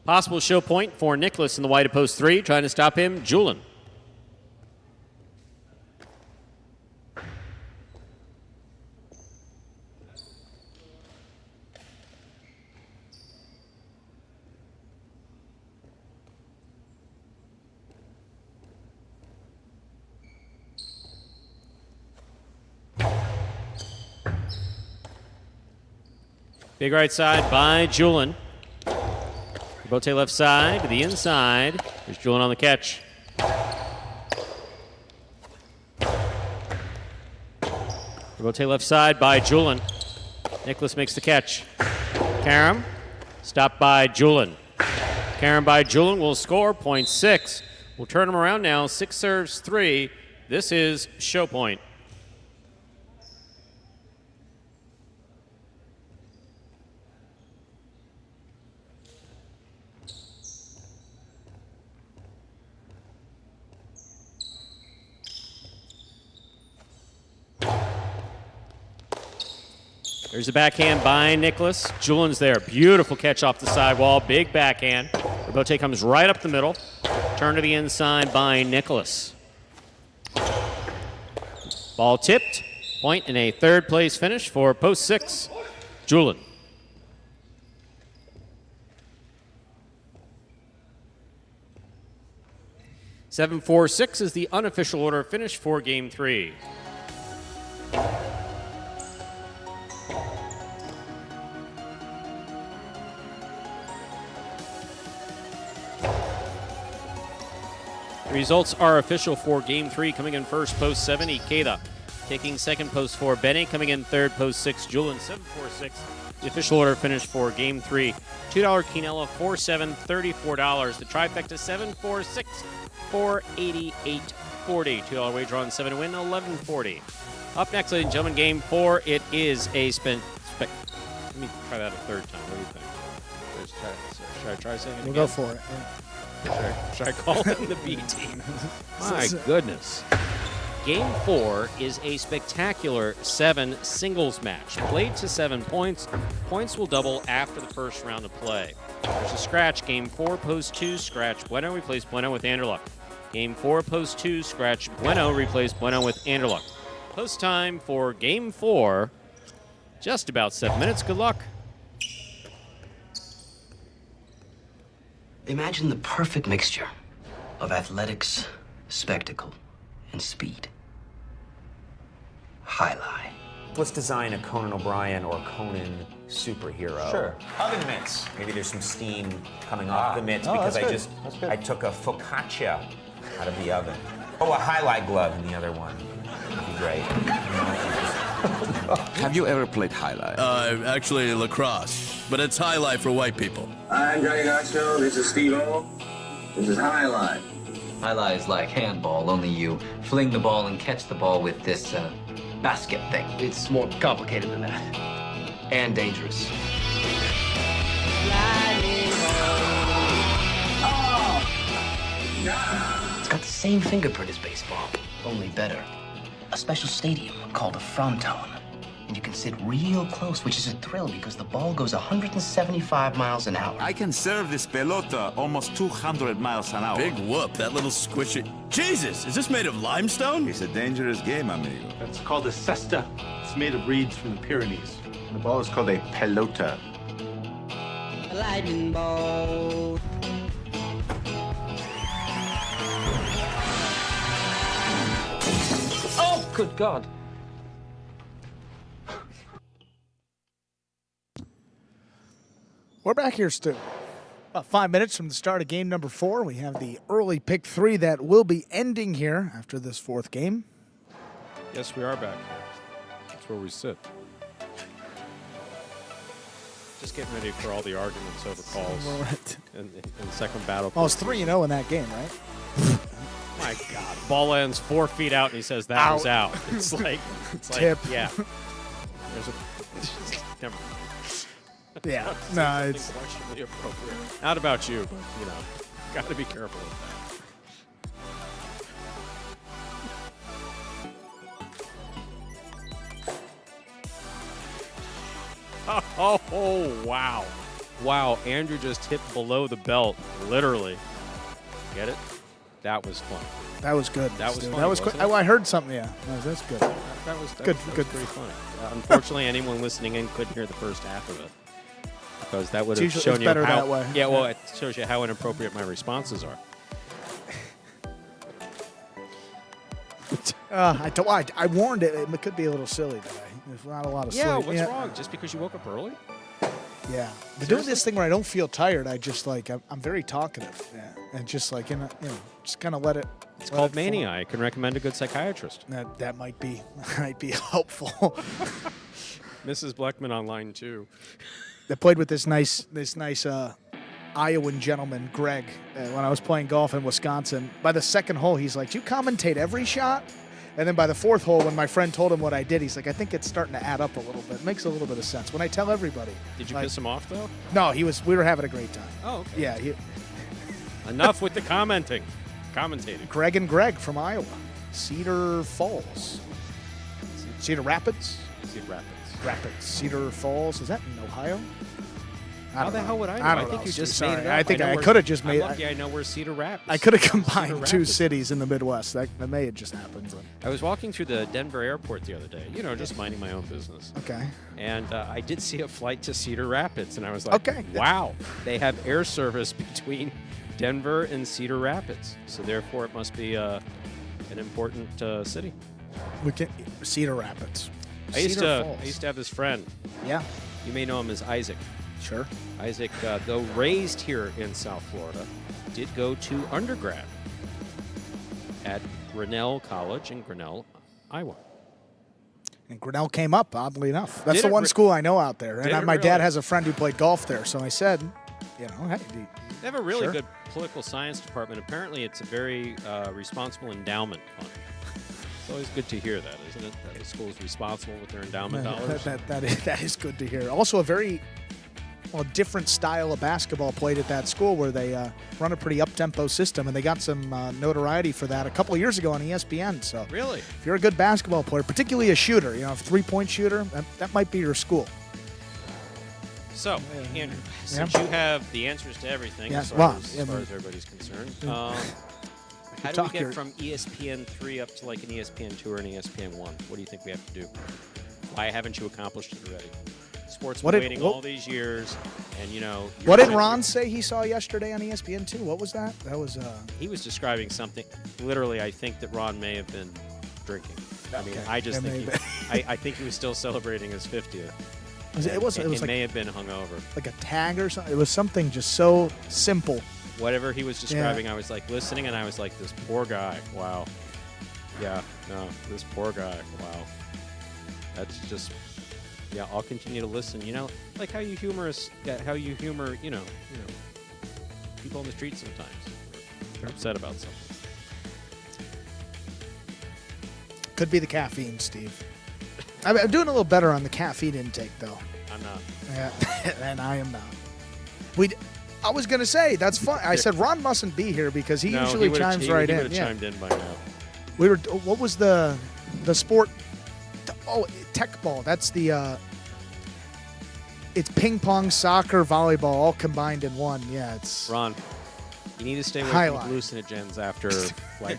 Possible show point for Nicholas in the white of post 3. Trying to stop him, Julin. Big right side by Julin. Robote left side to the inside. There's Julin on the catch. Robote left side by Julin. Nicholas makes the catch. Karam, stopped by Julin. Karam by Julin will score, point 6. We'll turn him around now, 6 serves 3. This is show point. There's a backhand by Nicholas. Julin's there. Beautiful catch off the sidewall. Big backhand. Robote comes right up the middle. Turn to the inside by Nicholas. Ball tipped. Point in a third place finish for post 6. Julin. Seven, 4, 6 is the unofficial order of finish for game 3. Results are official for game 3. Coming in first, post 7, Ikeda. Taking second, post 4, Benny. Coming in third, post 6, Julin. 7, 4, 6. The official order finish for game 3. $2 quinella, 4, 7, $34. The trifecta, 7, 4, 6, 488.40. $2 wager on 7 to win, $11.40. Up next, ladies and gentlemen, game 4. It is a let me try that a third time. What do you think? Should I try saying it again? We'll go for it. Should I call them the B team? My goodness. Game 4 is a spectacular 7 singles match. Played to 7 points. Points will double after the first round of play. There's a scratch. Game 4, post 2, scratch Bueno. Replace Bueno with Anderluck. Game 4, post 2, scratch Bueno. Replace Bueno with Anderluck. Post time for Game 4. Just about 7 minutes. Good luck. Imagine the perfect mixture of athletics, spectacle, and speed. Highline. Let's design a Conan O'Brien or Conan superhero. Sure. Oven mitts. Maybe there's some steam coming off the mitts because I took a focaccia out of the oven. Oh, a highlight glove in the other one. That'd be great. Have you ever played Highline? Actually lacrosse, but it's Highlight for white people. I'm Johnny Garcho. This is Steve-O. This is Highline. Highlight is like handball, only you fling the ball and catch the ball with this basket thing. It's more complicated than that. And dangerous. It's got the same fingerprint as baseball, only better. A special stadium called a fronton. And you can sit real close, which is a thrill because the ball goes 175 miles an hour. I can serve this pelota almost 200 miles an hour. Big whoop, that little squishy. Jesus, is this made of limestone? It's a dangerous game, amigo. It's called a cesta. It's made of reeds from the Pyrenees. The ball is called a pelota. A lightning ball. Oh, good God. We're back here, Stu. About 5 minutes from the start of game number 4. We have the early pick 3 that will be ending here after this 4th game. Yes, we are back. That's where we sit. Just getting ready for all the arguments over calls Right. in second battle. Well, it's 3-0 in that game, right? My God. Ball ends 4 feet out, and he says that was out. It's like Tip. yeah. There's a never. Yeah. No, it's Questionably appropriate. Not about you, but got to be careful with that. Oh, wow. Wow, Andrew just hit below the belt, literally. Get it? That was fun. that was good. That was Stu. funny, That was wasn't quick. it? Oh, I heard something. Yeah, that's good. That was Good, that good. was pretty funny. Unfortunately, anyone listening in couldn't hear the first half of it because that would have It's shown you better how. that way. Yeah, well, it shows you how inappropriate my responses are. I warned it. It could be a little silly today. There's not a lot of Yeah, sleep. what's wrong? Just because you woke up early? Yeah, but doing this thing where I don't feel tired, I just I'm very talkative. Yeah, and just just kind of let it. It's called mania. I can recommend a good psychiatrist. That might be helpful. Mrs. Bleckman on line 2. I played with this nice Iowan gentleman, Greg, when I was playing golf in Wisconsin. By the second hole, he's like, "Do you commentate every shot?" And then by the 4th hole, when my friend told him what I did, he's like, "I think it's starting to add up a little bit. It makes a little bit of sense." When I tell everybody. Did you piss him off, though? No, we were having a great time. Oh, okay. Yeah, Enough with the commentating. Greg and Greg from Iowa. Cedar Falls. Cedar Rapids? Cedar Falls. Is that in Ohio? How the hell would I know? I don't think know. you just Sorry. made it up. I think know I where- could have just made I'm it. lucky I know where Cedar Rapids. I could have Cedar combined 2 Rapids. cities in the Midwest. That may have just happened. But. I was walking through the Denver airport the other day, just minding my own business. Okay. And I did see a flight to Cedar Rapids, and I was like, Okay. wow, they have air service between Denver and Cedar Rapids. So therefore, it must be an important city. We can Cedar Rapids. I used Cedar to Falls. have this friend. Yeah. You may know him as Isaac. Sure. Isaac, though raised here in South Florida, did go to undergrad at Grinnell College in Grinnell, Iowa. And Grinnell came up, oddly enough. That's Did the it one re- school I know out there. Did And it my dad really? has a friend who played golf there. So I said, hey, They have a really Sure. good political science department. Apparently, it's a very responsible endowment fund. It's always good to hear that, isn't it? That the school is responsible with their endowment dollars. that is good to hear. Also, a very different style of basketball played at that school where they run a pretty up-tempo system, and they got some notoriety for that a couple of years ago on ESPN. So Really? if you're a good basketball player, particularly a shooter, a three-point shooter, that might be your school. So, Andrew, since you have the answers to everything, Yeah, as far, well, as, yeah, far but- as everybody's concerned, how do we talk get your- from ESPN 3 up to like an ESPN 2 or an ESPN 1? What do you think we have to do? Why haven't you accomplished it already? Sports been waiting all these years, and What did Ron say he saw yesterday on ESPN 2? What was that? That was He was describing something. Literally, I think that Ron may have been drinking. I mean, Okay. I just That think may I think he was still celebrating his 50th. It was It like, may have been hungover. like a tag or something. It was something just so simple. Whatever he was describing, I was like listening, and I was like, this poor guy. Wow. Yeah, no, this poor guy. Wow. That's just, yeah, I'll continue to listen. You know, like how you humor, you know, people on the street sometimes. They're upset about something. Could be the caffeine, Steve. I'm doing a little better on the caffeine intake, though. I'm not. Yeah, and I am not. I was going to say, that's fun. I said Ron mustn't be here because he usually chimes right in. He would have chimed in by now. What was the sport? Oh, tech ball. That's the, it's ping pong, soccer, volleyball, all combined in one. Yeah, it's. Ron, you need to stay away Highline. from hallucinogens after like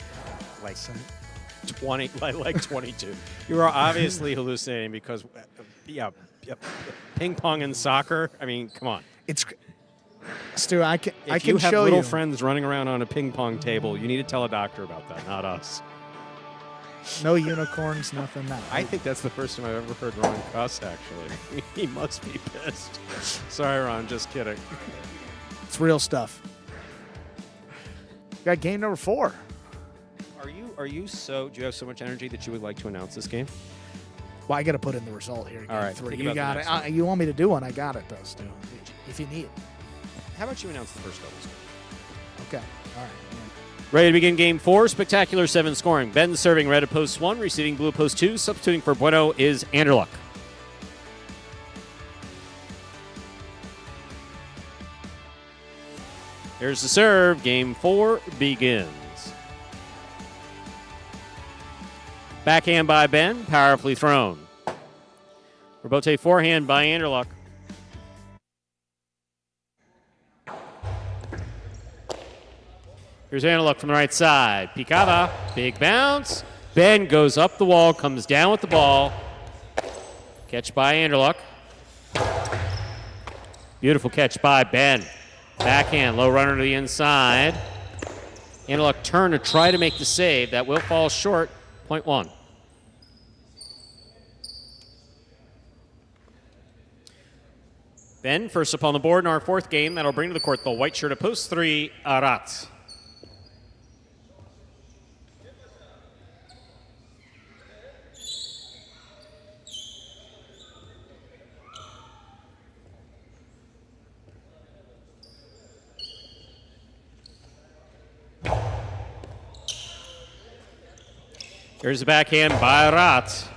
20, like 22. You are obviously hallucinating because, ping pong and soccer. I mean, come on. It's. Stu, I can If show you have little you. friends running around on a ping pong table, you need to tell a doctor about that, not us. No unicorns, nothing. No. I think that's the first time I've ever heard Ron cuss, actually. He must be pissed. Sorry, Ron, just kidding. It's real stuff. Got game number 4. Do you have so much energy that you would like to announce this game? Well, I got to put in the result here. All right, 3. think You about got the it. next one. You want me to do one? I got it, though, Stu. If you need. How about you announce the first doubles game? Okay. All right. Ready to begin game 4. Spectacular 7 scoring. Ben serving red at post 1, receiving blue at post 2. Substituting for Bueno is Anderluck. Here's the serve. Game 4 begins. Backhand by Ben. Powerfully thrown. Rebote forehand by Anderluck. Here's Anderluck from the right side. Picada, big bounce. Ben goes up the wall, comes down with the ball. Catch by Anderluck. Beautiful catch by Ben. Backhand, low runner to the inside. Anderluck turn to try to make the save. That will fall short. Point 1. Ben, first up on the board in our 4th game. That'll bring to the court the white shirt at post 3, Arat. Here's the backhand by Arat.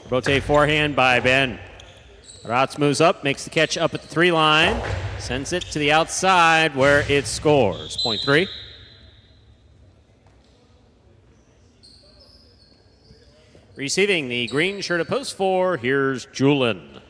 Rotate forehand by Ben. Arat moves up, makes the catch up at the 3 line, sends it to the outside where it scores. Point 3. Receiving the green shirt at post 4, here's Julin.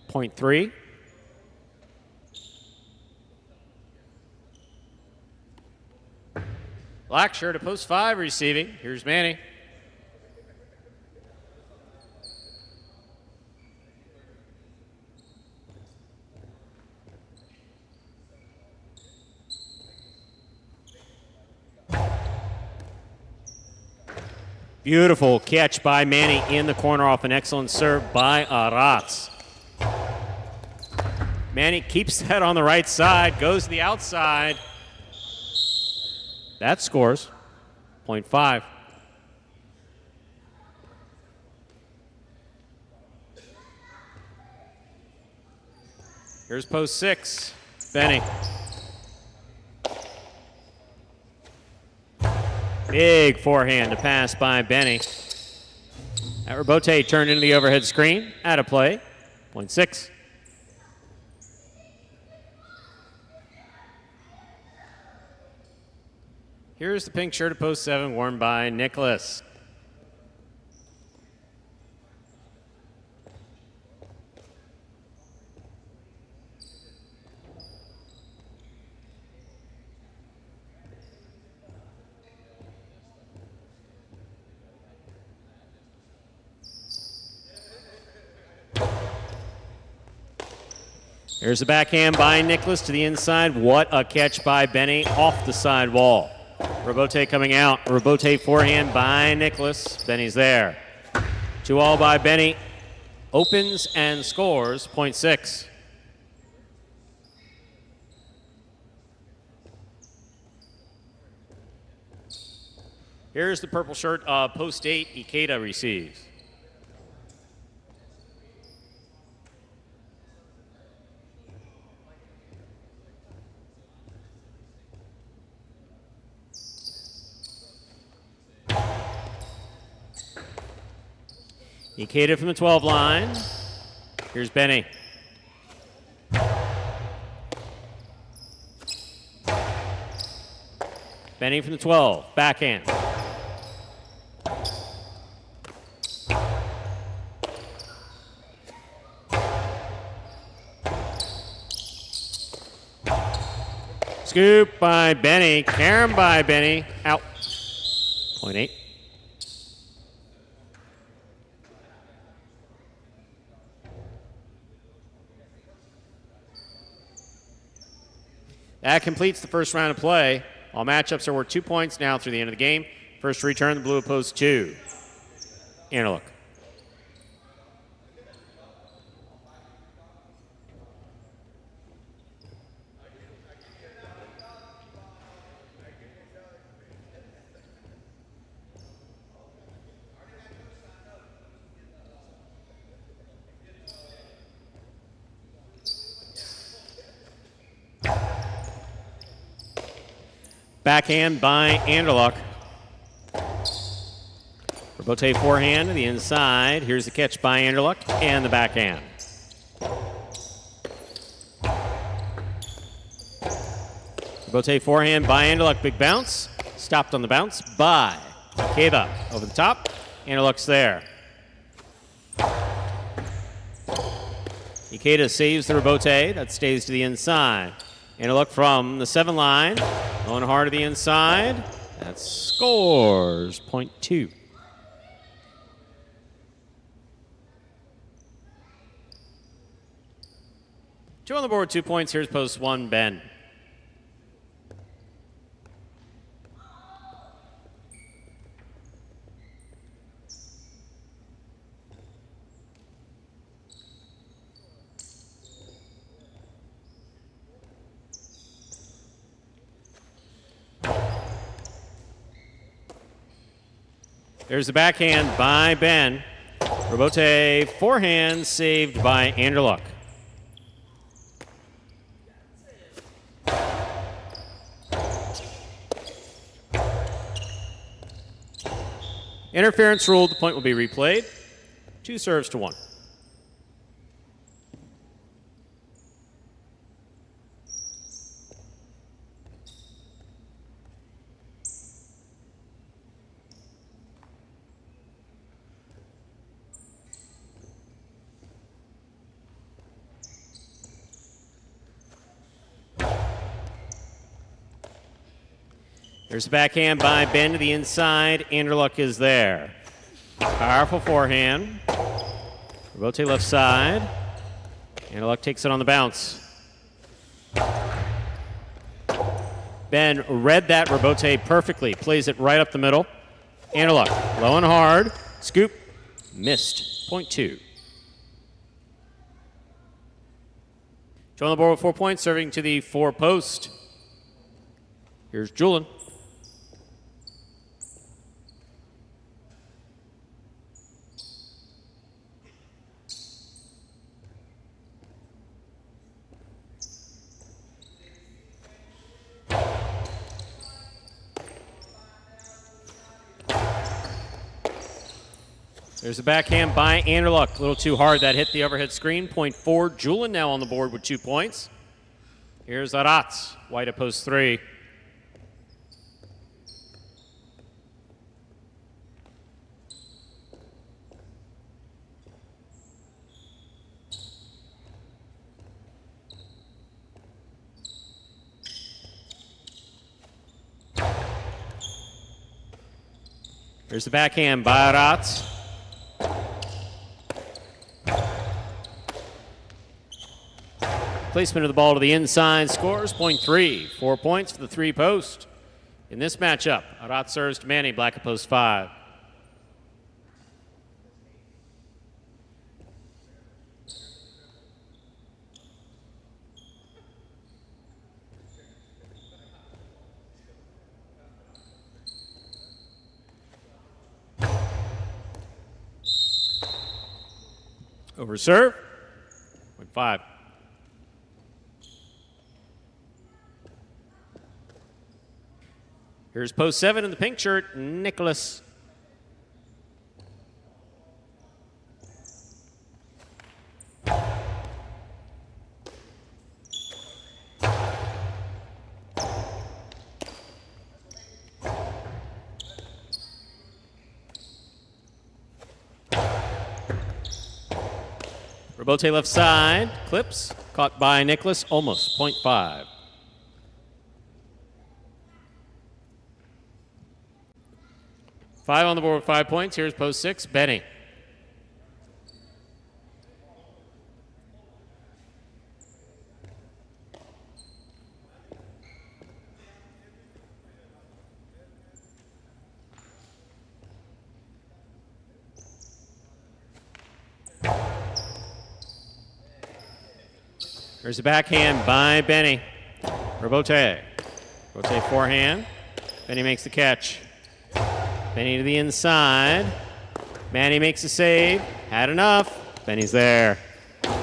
Point 3. Black shirt at post 5 receiving. Here's Manny. Beautiful catch by Manny in the corner off an excellent serve by Arat. Manny keeps that on the right side, goes to the outside. That scores. Point 5. Here's post 6. Benny. Big forehand to pass by Benny. That Rebote turned into the overhead screen. Out of play. Point 6. Here's the pink shirt at post 7 worn by Nicholas. Here's the backhand by Nicholas to the inside. What a catch by Benny off the side wall. Robote coming out. Robote forehand by Nicholas. Benny's there. 2-all by Benny. Opens and scores point 6. Here's the purple shirt. Post 8, Ikeda receives. Ikeda from the 12 line. Here's Benny. Benny from the 12, backhand. Scoop by Benny, carom by Benny, out. Point 8. That completes the first round of play. All matchups are worth 2 points now through the end of the game. First return, the blue opposed 2. Interlook. Backhand by Anderluck. Robote forehand to the inside. Here's the catch by Anderluck and the backhand. Robote forehand by Anderluck. Big bounce. Stopped on the bounce by Ikeda. Over the top. Anderluck's there. Ikeda saves the Robote. That stays to the inside. Anderluck from the 7 line. Going hard to the inside. That scores point 2. Two on the board, 2 points. Here's post 1, Ben. There's the backhand by Ben. Robote forehand saved by Anderluck. Interference ruled. The point will be replayed. 2 serves to 1. There's the backhand by Ben to the inside. Anderluck is there. Powerful forehand. Robote left side. Anderluck takes it on the bounce. Ben read that Robote perfectly. Plays it right up the middle. Anderluck low and hard. Scoop. Missed. Point 2. Joe on the board with 4 points, serving to the 4 post. Here's Julian. There's a backhand by Anderluck. A little too hard. That hit the overhead screen. Point 4. Julian now on the board with 2 points. Here's Aratz. White at post 3. There's the backhand by Aratz. Placement of the ball to the inside scores, point 3. 4 points for the 3-post. In this matchup, Arat serves to Manny, black at post 5. Over serve, point 5. Here's post 7 in the pink shirt, Nicholas. Robote left side, clips, caught by Nicholas, almost, point 5. Five on the board with 5 points. Here's post 6, Benny. There's a backhand by Benny. Robote. Robote forehand. Benny makes the catch. Benny to the inside. Manny makes a save. Had enough. Benny's there.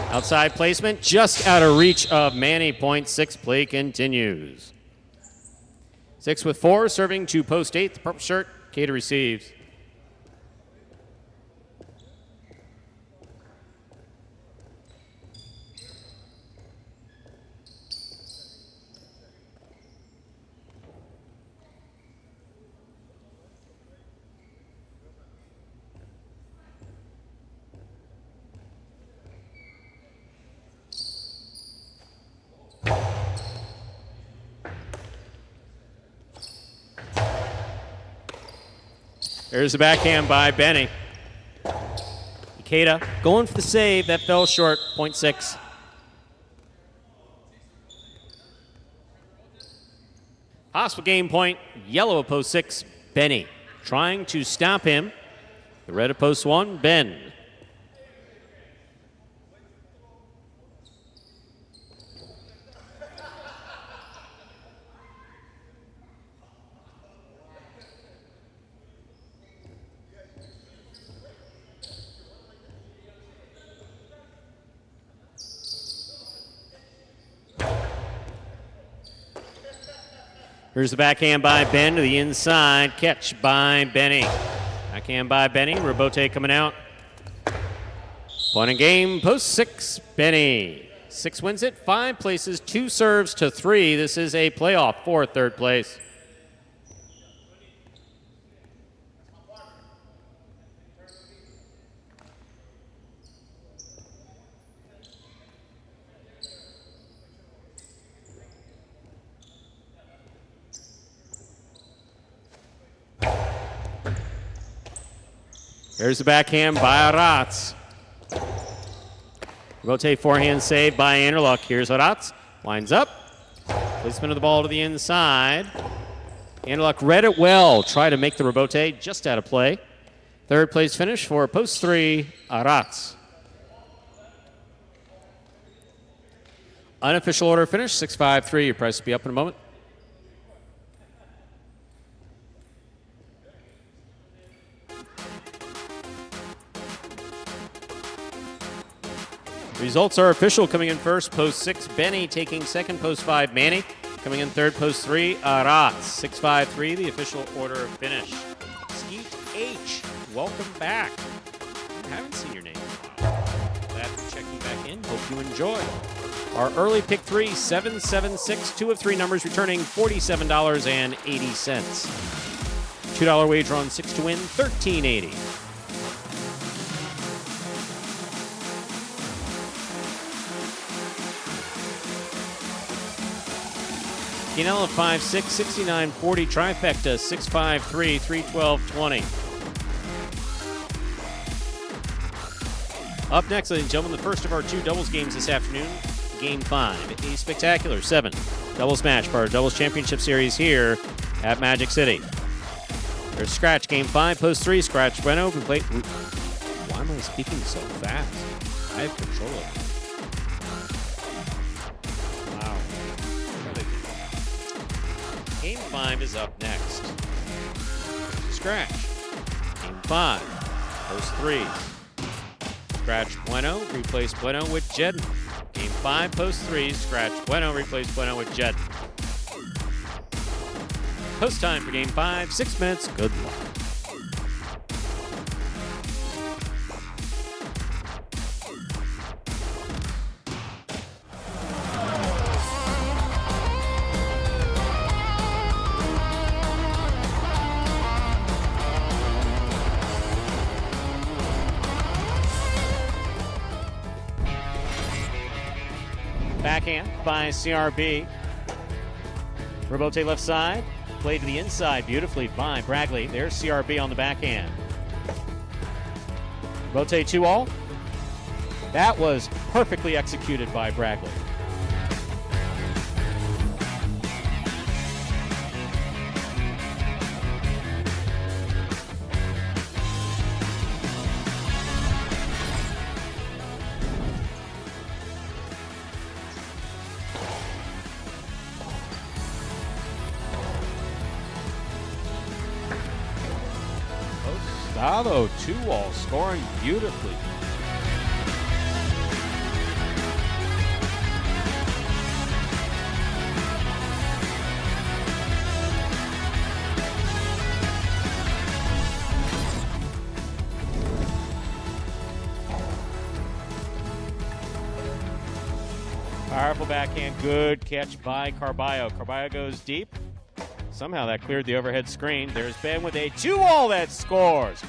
Outside placement, just out of reach of Manny. Point 6, play continues. 6 with 4, serving to post 8, the purple shirt. Cater receives. There's the backhand by Benny. Ikeda going for the save. That fell short. Point 6. Possible game point. Yellow at post 6. Benny trying to stop him. The red at post 1. Ben. Here's the backhand by Ben to the inside. Catch by Benny. Backhand by Benny. Robote coming out. Point in game. Post 6. Benny. 6 wins it. 5 places. 2 serves to 3. This is a playoff for third place. Here's the backhand by Aratz. Rotate forehand save by Anderluck. Here's Aratz. Winds up. Placement of the ball to the inside. Anderluck read it well. Try to make the Robote just out of play. Third place finish for post 3, Aratz. Unofficial order finish, 6-5-3. Your price will be up in a moment. Results are official. Coming in first, post 6, Benny. Taking second, post 5, Manny. Coming in third, post 3, Aratz. 6-5-3, the official order of finish. Skeet H, welcome back. I haven't seen your name in a while. Glad for checking back in. Hope you enjoy. Our early pick 3, 7-7-6. 2 of 3 numbers returning $47.80. $2 wager on 6 to win, $13.80. Quinella 5-6, 69-40, trifecta 6-5-3, 3-12-20. Up next, ladies and gentlemen, the first of our 2 doubles games this afternoon. Game 5, a spectacular 7 doubles match for our doubles championship series here at Magic City. There's scratch Game 5, post 3, scratch Bueno. We play. Why am I speaking so fast? I have control of it. Wow. Game 5 is up next. Scratch. Game 5, post 3. Scratch Bueno, replace Bueno with Jedden. Game 5, post 3, scratch Bueno, replace Bueno with Jedden. Post time for Game 5, 6 minutes. Good luck. Backhand by CRB. Rebote left side. Played to the inside beautifully by Bragley. There's CRB on the backhand. Rebote 2-all. That was perfectly executed by Bragley. Gustavo 2-all, scoring beautifully. Powerful backhand, good catch by Carballo. Carballo goes deep. Somehow that cleared the overhead screen. There's Ben with a 2-all that scores.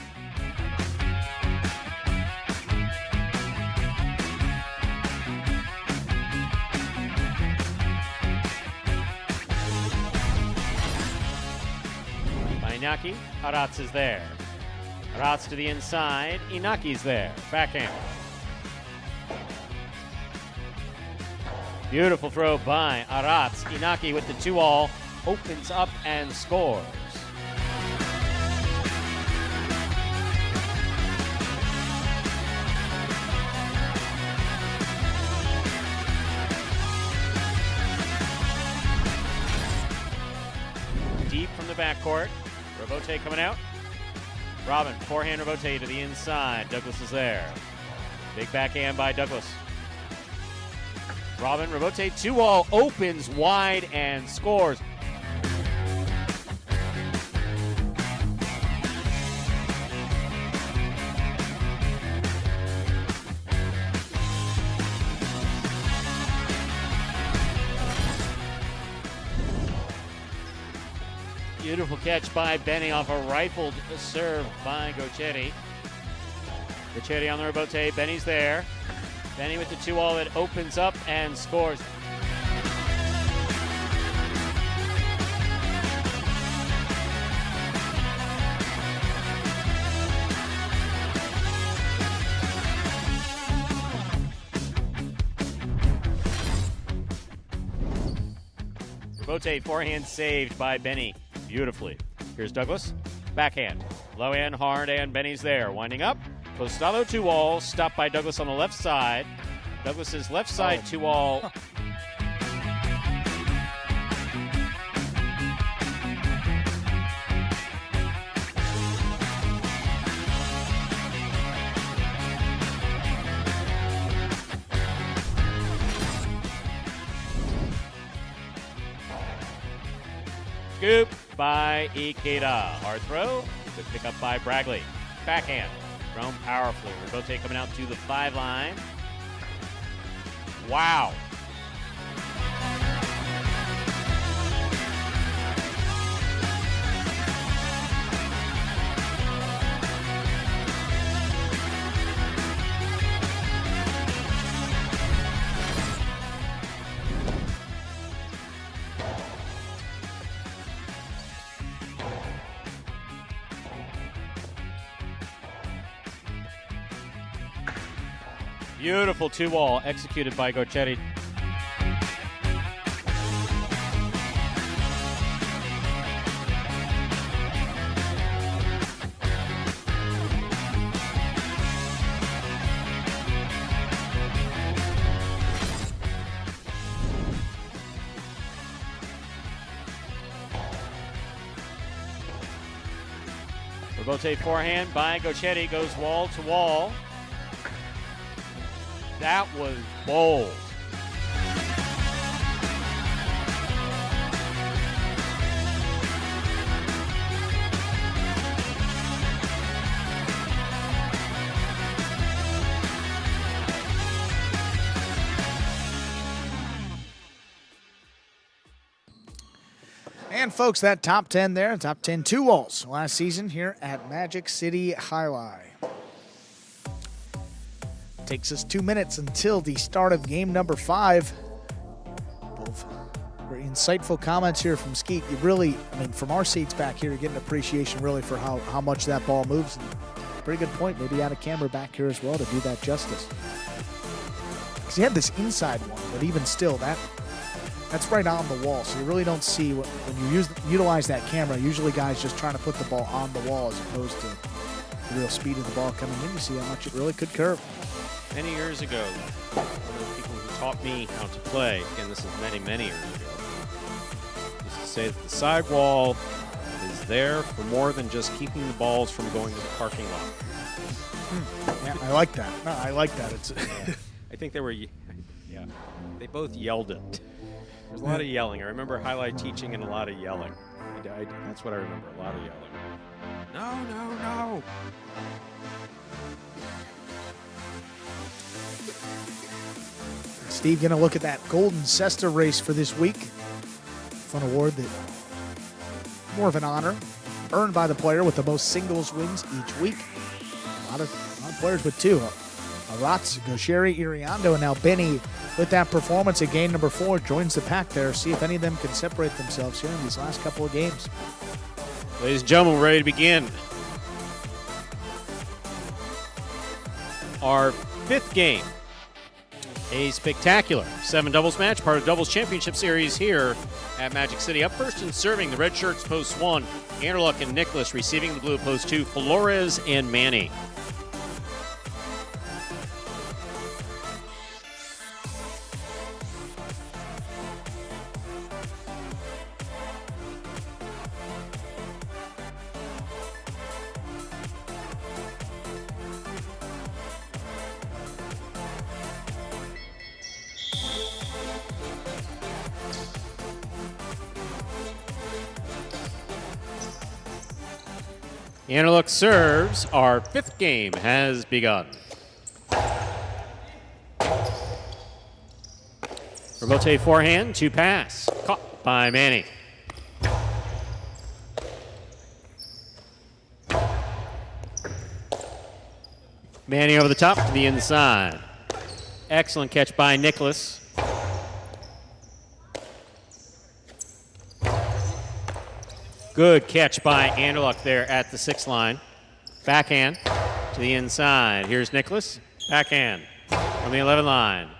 By Inaki, Aratz is there. Aratz to the inside, Inaki's there. Backhand. Beautiful throw by Aratz. Inaki with the 2-all. Opens up and scores. Deep from the backcourt. Rebote coming out. Robin, forehand Rebote to the inside. Douglas is there. Big backhand by Douglas. Robin, Rebote 2-all, opens wide and scores. Beautiful catch by Benny off a rifled serve by Gochetti. Gochetti on the Rebote. Benny's there. Benny with the 2-all that opens up and scores. Rebote forehand saved by Benny beautifully. Here's Douglas. Backhand. Low end, hard and Benny's there. Winding up. Postalo 2-all. Stopped by Douglas on the left side. Douglas's left side 2-all. Scoop by Ikeda. Hard throw. Good pick up by Bragley. Backhand. Thrown powerfully. Rebote coming out to the 5 line. Wow. Beautiful 2-all executed by Gochetti. Robote forehand by Gochetti goes wall to wall. That was bold. And folks, that top 10 there, top 10 two walls last season here at Magic City Highline. Takes us 2 minutes until the start of game number 5. Both very insightful comments here from Skeet. You really, from our seats back here, you get an appreciation really for how much that ball moves. And pretty good point. Maybe add a camera back here as well to do that justice. Because you had this inside one, but even still, that's right on the wall, so you really don't see when you utilize that camera. Usually guys just trying to put the ball on the wall as opposed to the real speed of the ball coming in. You see how much it really could curve. Many years ago, one of the people who taught me how to play, again, this is many, many years ago, used to say that the sidewall is there for more than just keeping the balls from going to the parking lot. Yeah, I like that. No, I like that. It's. I think they were, they both yelled it. There's a lot of yelling. I remember highlight teaching and a lot of yelling. That's what I remember, a lot of yelling. No, no, no. Steve going to look at that Golden Cesta race for this week. Fun award that more of an honor earned by the player with the most singles wins each week. A lot of players with two. Aratz, Gosheri, Iriando, and now Benny with that performance at game number 4 joins the pack there. See if any of them can separate themselves here in these last couple of games. Ladies and gentlemen, we're ready to begin. Our 5th game. A spectacular 7 doubles match, part of Doubles Championship Series here at Magic City. Up first and serving, the red shirts, post 1. Anderluck and Nicholas receiving the blue, post 2. Flores and Manny. Anderluck serves. Our 5th game has begun. Robote forehand, 2 pass. Caught by Manny. Manny over the top to the inside. Excellent catch by Nicholas. Good catch by Anderluck there at the 6th line. Backhand to the inside. Here's Nicholas. Backhand on the 11 line.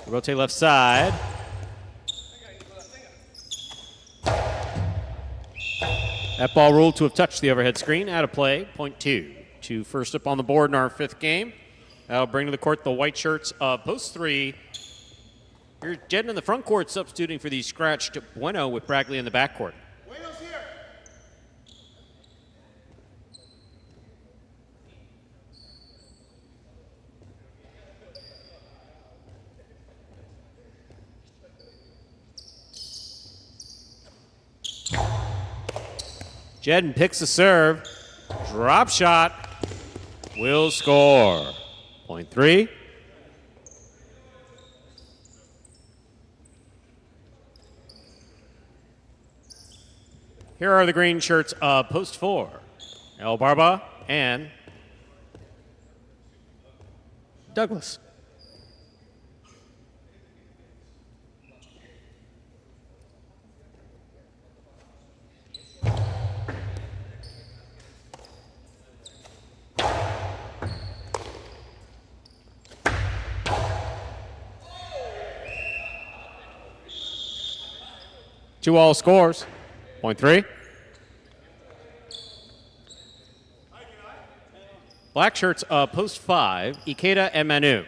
Rotate left side. That ball ruled to have touched the overhead screen. Out of play. Point 2. 2 first up on the board in our 5th game. That'll bring to the court the white shirts of post 3. Here's Jedden in the front court substituting for the scratched Bueno with Brackley in the backcourt. Bueno's here. Jedden picks the serve. Drop shot. Will score. Point 3. Here are the green shirts of post 4. El Barba and Douglas. Two all scores. Point 3. Black shirts post 5, Ikeda and Manu.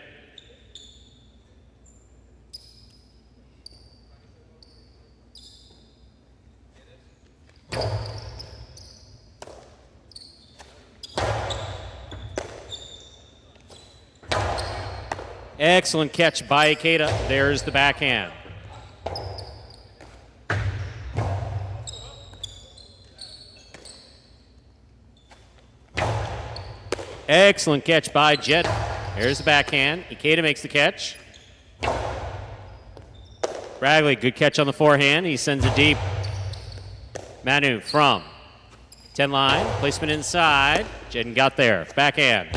Excellent catch by Ikeda. There's the backhand. Excellent catch by Jet. There's the backhand. Ikeda makes the catch. Bradley, good catch on the forehand. He sends it deep. Manu from 10 line. Placement inside. Jedden got there. Backhand.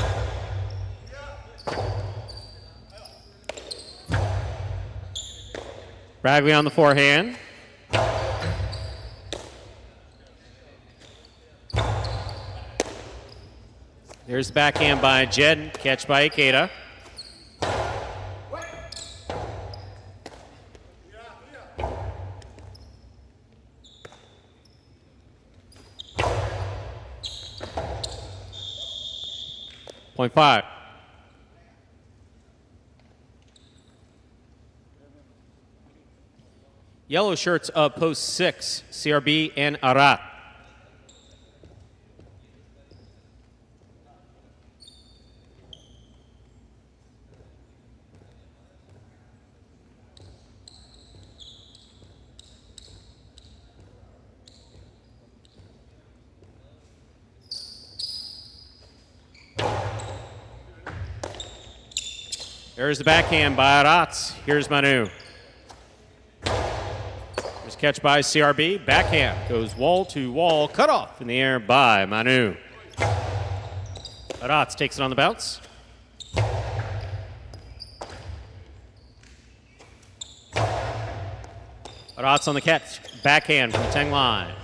Bradley on the forehand. There's the backhand by Jedden. Catch by Ikeda. Point 5. Yellow shirts of post 6, CRB and Arat. There's the backhand by Aratz. Here's Manu. There's a catch by CRB. Backhand goes wall to wall. Cut off in the air by Manu. Aratz takes it on the bounce. Aratz on the catch. Backhand from the 10 line.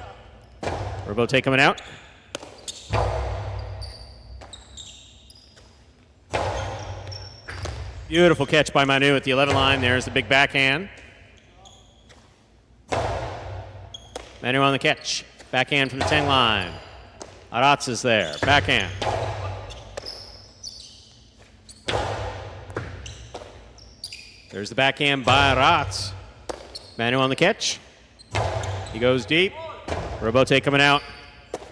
Robote coming out. Beautiful catch by Manu at the 11 line. There's the big backhand. Manu on the catch. Backhand from the 10 line. Aratz is there. Backhand. There's the backhand by Aratz. Manu on the catch. He goes deep. Robote coming out.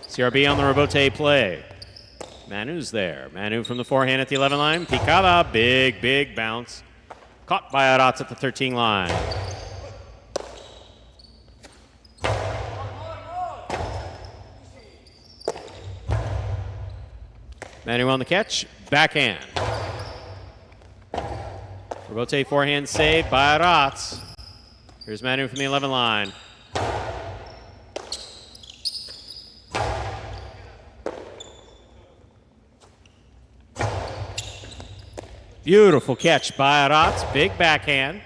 CRB on the Robote play. Manu's there. Manu from the forehand at the 11 line. Picada, big bounce. Caught by Aratz at the 13 line. Manu on the catch. Backhand. Robote forehand saved by Aratz. Here's Manu from the 11 line. Beautiful catch by Aratz. Big backhand.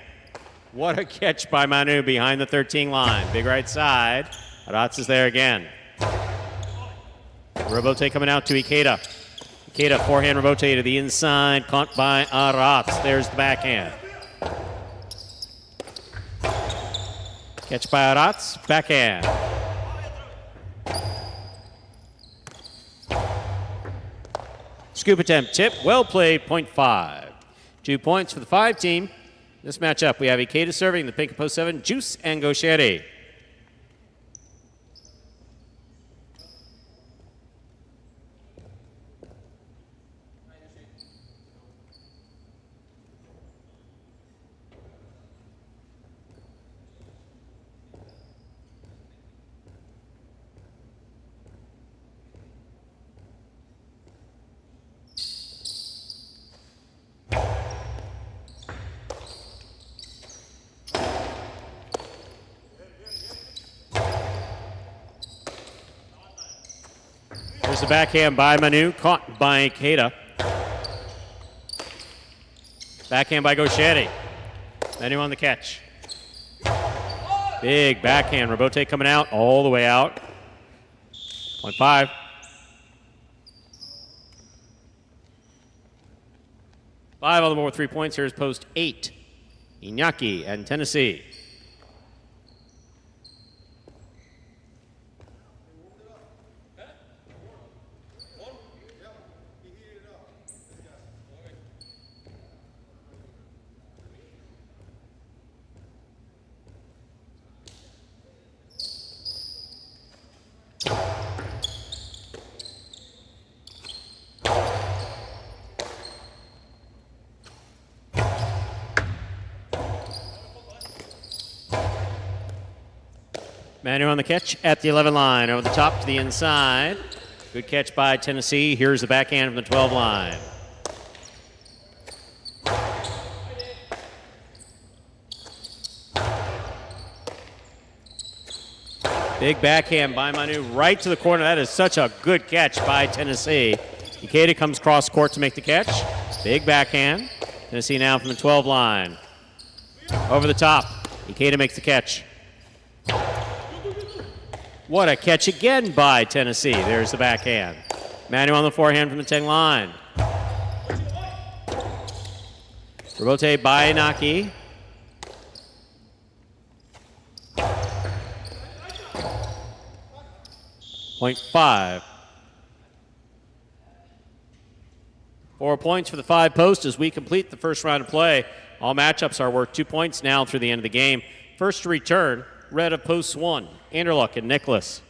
What a catch by Manu behind the 13 line. Big right side. Aratz is there again. Robote coming out to Ikeda. Ikeda forehand Robote to the inside. Caught by Aratz. There's the backhand. Catch by Aratz. Backhand. Scoop attempt tip. Well played. 0.5. 2 points for the 5 team. This matchup, we have Ikeda serving the pink post 7, Juice and Gaucheri. There's the backhand by Manu, caught by Ikeda. Backhand by Gaucheri. Manu on the catch. Big backhand. Robote coming out, all the way out. 0.5. Five on the board with 3 points. Here's post 8. Iñaki and Tennessee. Manu on the catch at the 11 line. Over the top to the inside. Good catch by Tennessee. Here's the backhand from the 12 line. Big backhand by Manu right to the corner. That is such a good catch by Tennessee. Ikeda comes cross court to make the catch. Big backhand. Tennessee now from the 12 line. Over the top. Ikeda makes the catch. What a catch again by Tennessee. There's the backhand. Manu on the forehand from the 10 line. Rebote by Inaki. .5. 4 points for the 5 post as we complete the first round of play. All matchups are worth 2 points now through the end of the game. First to return, red of posts 1, Anderluck and Nicholas.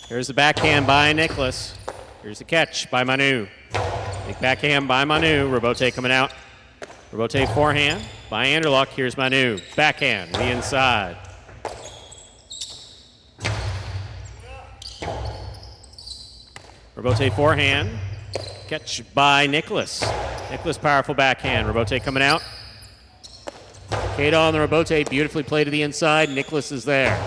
Here's the backhand by Nicholas. Here's the catch by Manu. Big backhand by Manu. Rebote coming out. Rebote forehand by Anderluck. Here's Manu. Backhand, the inside. Rebote forehand. Catch by Nicholas. Nicholas, powerful backhand. Rebote coming out. Ikeda on the Rebote. Beautifully played to the inside. Nicholas is there.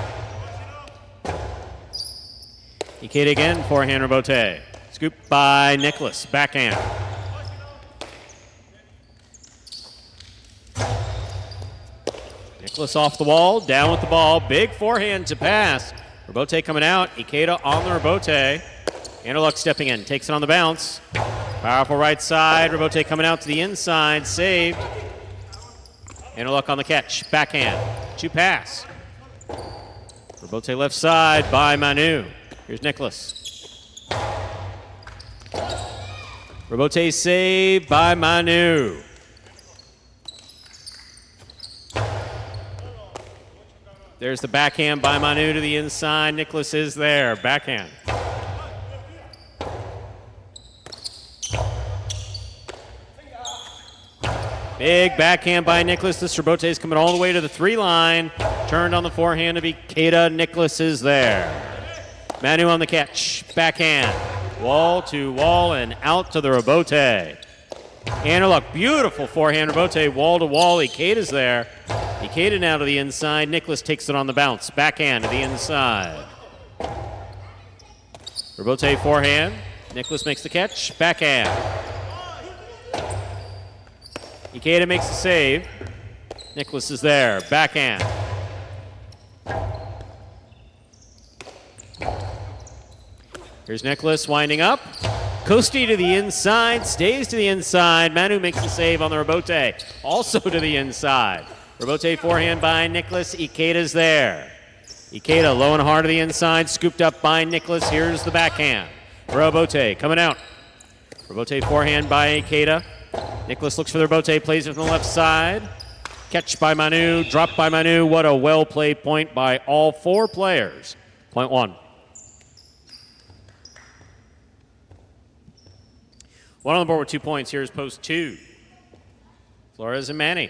Ikeda again, forehand Rebote. Scoop by Nicholas, backhand. Nicholas off the wall, down with the ball. Big forehand to pass. Rebote coming out. Ikeda on the Rebote. Anderluck stepping in, takes it on the bounce. Powerful right side. Rebote coming out to the inside, saved. Anderluck on the catch, backhand. 2 pass. Rebote left side by Manu. Here's Nicholas. Rebote saved by Manu. There's the backhand by Manu to the inside. Nicholas is there. Backhand. Big backhand by Nicholas. This Rebote is coming all the way to the 3 line. Turned on the forehand of Ikeda. Nicholas is there. Manu on the catch, backhand, wall to wall and out to the Rebote. Anderluck, beautiful forehand Rebote, wall to wall. Ikeda's there. Ikeda now to the inside. Nicholas takes it on the bounce, backhand to the inside. Rebote forehand. Nicholas makes the catch, backhand. Ikeda makes the save. Nicholas is there, backhand. Here's Nicholas winding up. Costi to the inside, stays to the inside. Manu makes the save on the Rebote, also to the inside. Rebote forehand by Nicholas. Ikeda's there. Ikeda low and hard to the inside, scooped up by Nicholas. Here's the backhand. Rebote coming out. Rebote forehand by Ikeda. Nicholas looks for the Rebote, plays it from the left side. Catch by Manu, drop by Manu. What a well-played point by all 4 players. Point 1. One on the board with 2 points. Here's post 2. Flores and Manny.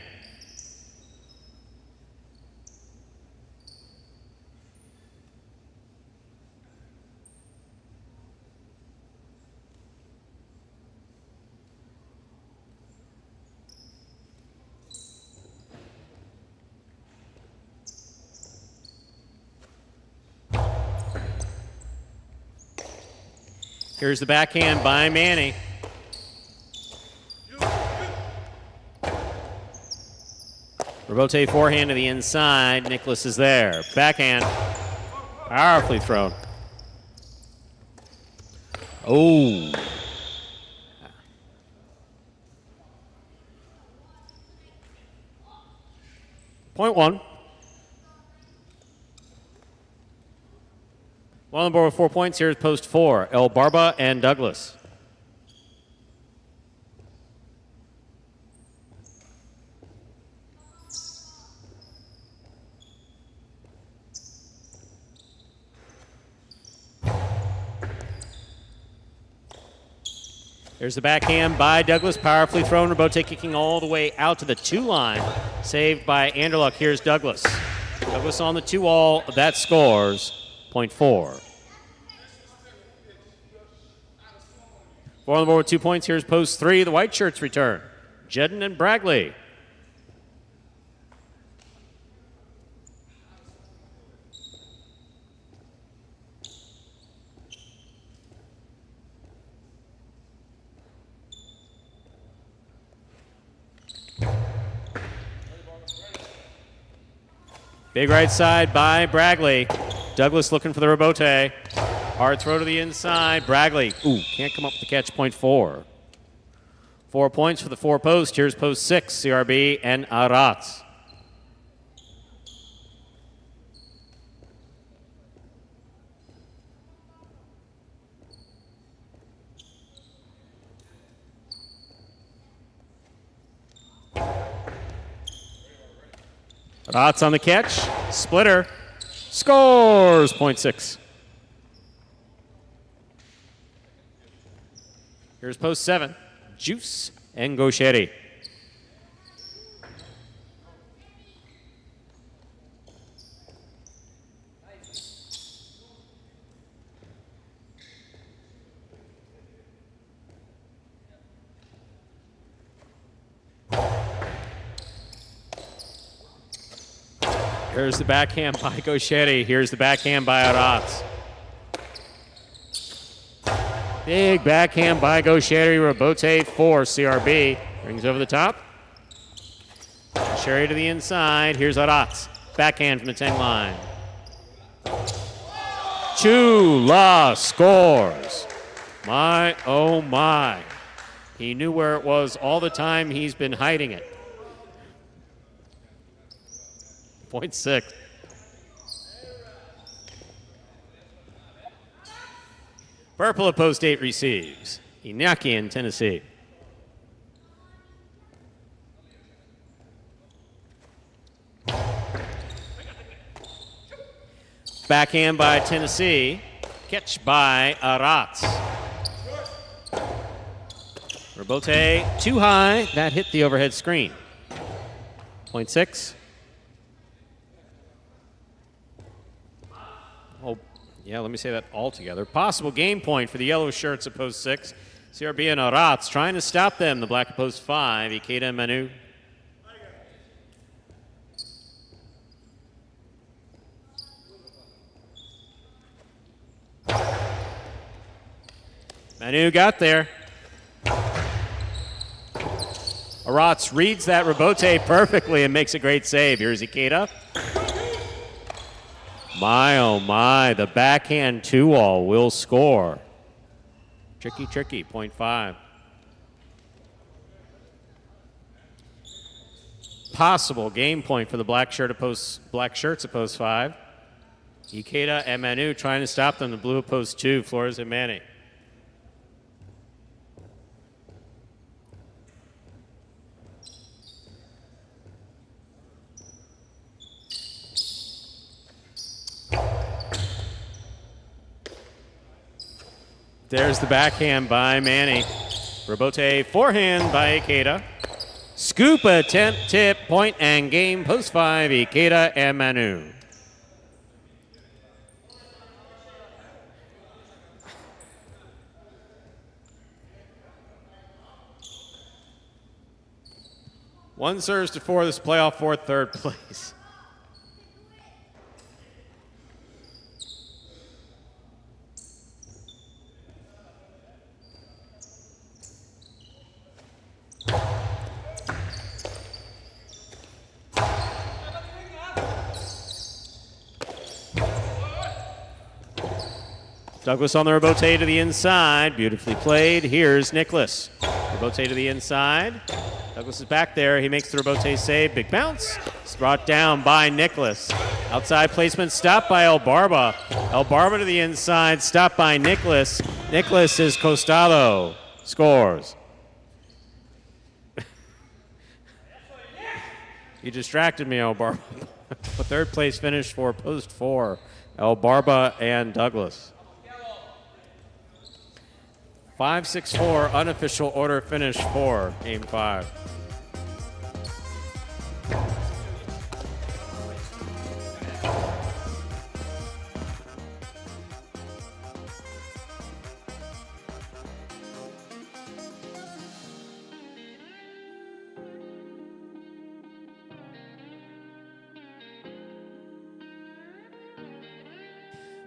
Here's the backhand by Manny. Rebote forehand to the inside. Nicholas is there. Backhand. Powerfully thrown. Oh. Point 1. One on the board with 4 points. Here's post 4. El Barba and Douglas. There's the backhand by Douglas. Powerfully thrown. Rebote kicking all the way out to the 2 line. Saved by Anderluck. Here's Douglas. Douglas on the 2-all. That scores point 4. 4 on the board with 2 points. Here's post 3. The white shirts return. Jedden and Bragley. Big right side by Bragley. Douglas looking for the rebote. Hard throw to the inside. Bragley, can't come up with the catch. Point 4. 4 points for the 4 post. Here's post 6, CRB and Aratz. Aratz on the catch. Splitter. Scores. Point 6. Here's post 7. Juice and Gauchetti. Here's the backhand by Gauchetti. Here's the backhand by Aratz. Big backhand by Gauchetti. Rebote for CRB. Brings over the top. Sherry to the inside. Here's Aratz. Backhand from the 10 line. Chula scores. My, oh my. He knew where it was all the time. He's been hiding it. Point 6. Purple at post 8 receives. Inaki in Tennessee. Backhand by Tennessee. Catch by Aratz. Rebote too high. That hit the overhead screen. Point 6. Oh, yeah, let me say that all together. Possible game point for the yellow shirts at post 6. CRB and Aratz trying to stop them. The black at post 5. Ikeda and Manu. Manu got there. Aratz reads that rebote perfectly and makes a great save. Here's Ikeda. My, oh my, the backhand 2-all will score. Tricky, tricky, point 5. Possible game point for the black shirts at post 5. Ikeda and Manu trying to stop them. The blue at post 2, Flores and Manny. There's the backhand by Manny. Rebote forehand by Ikeda. Scoop attempt, tip, point, and game. Post 5, Ikeda and Manu. One serves to 4. This playoff for 3rd place. Douglas on the rebote to the inside. Beautifully played. Here's Nicholas. Rebote to the inside. Douglas is back there. He makes the rebote save. Big bounce. It's brought down by Nicholas. Outside placement stopped by El Barba. El Barba to the inside. Stopped by Nicholas. Nicholas is Costado. Scores. You distracted me, El Barba. The 3rd place finish for post 4. El Barba and Douglas. 5-6-4, unofficial order finish for Game 5.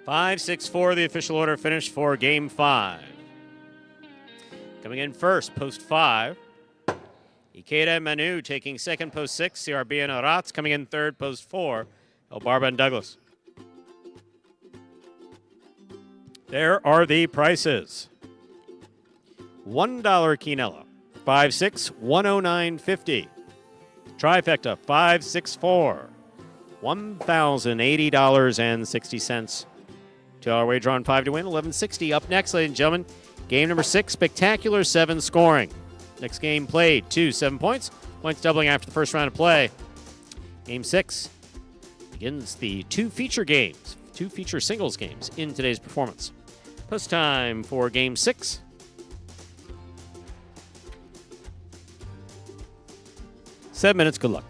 Five, 6-4, the official order finish for Game 5. Coming in first, post 5. Ikeda Manu taking second, post 6. CRB and Arats coming in third, post 4. El Barba and Douglas. There are the prices. $1 Quinella, 5-6, $109.50. Trifecta, 5-6-4, $1,080.60. $2 wager on 5 to win, $11.60. Up next, ladies and gentlemen, game number 6, Spectacular 7 scoring. Next game played, 2, 7 points. Points doubling after the first round of play. Game 6 begins the 2 feature games, 2 feature singles games in today's performance. Post time for Game 6. Seven minutes, good luck.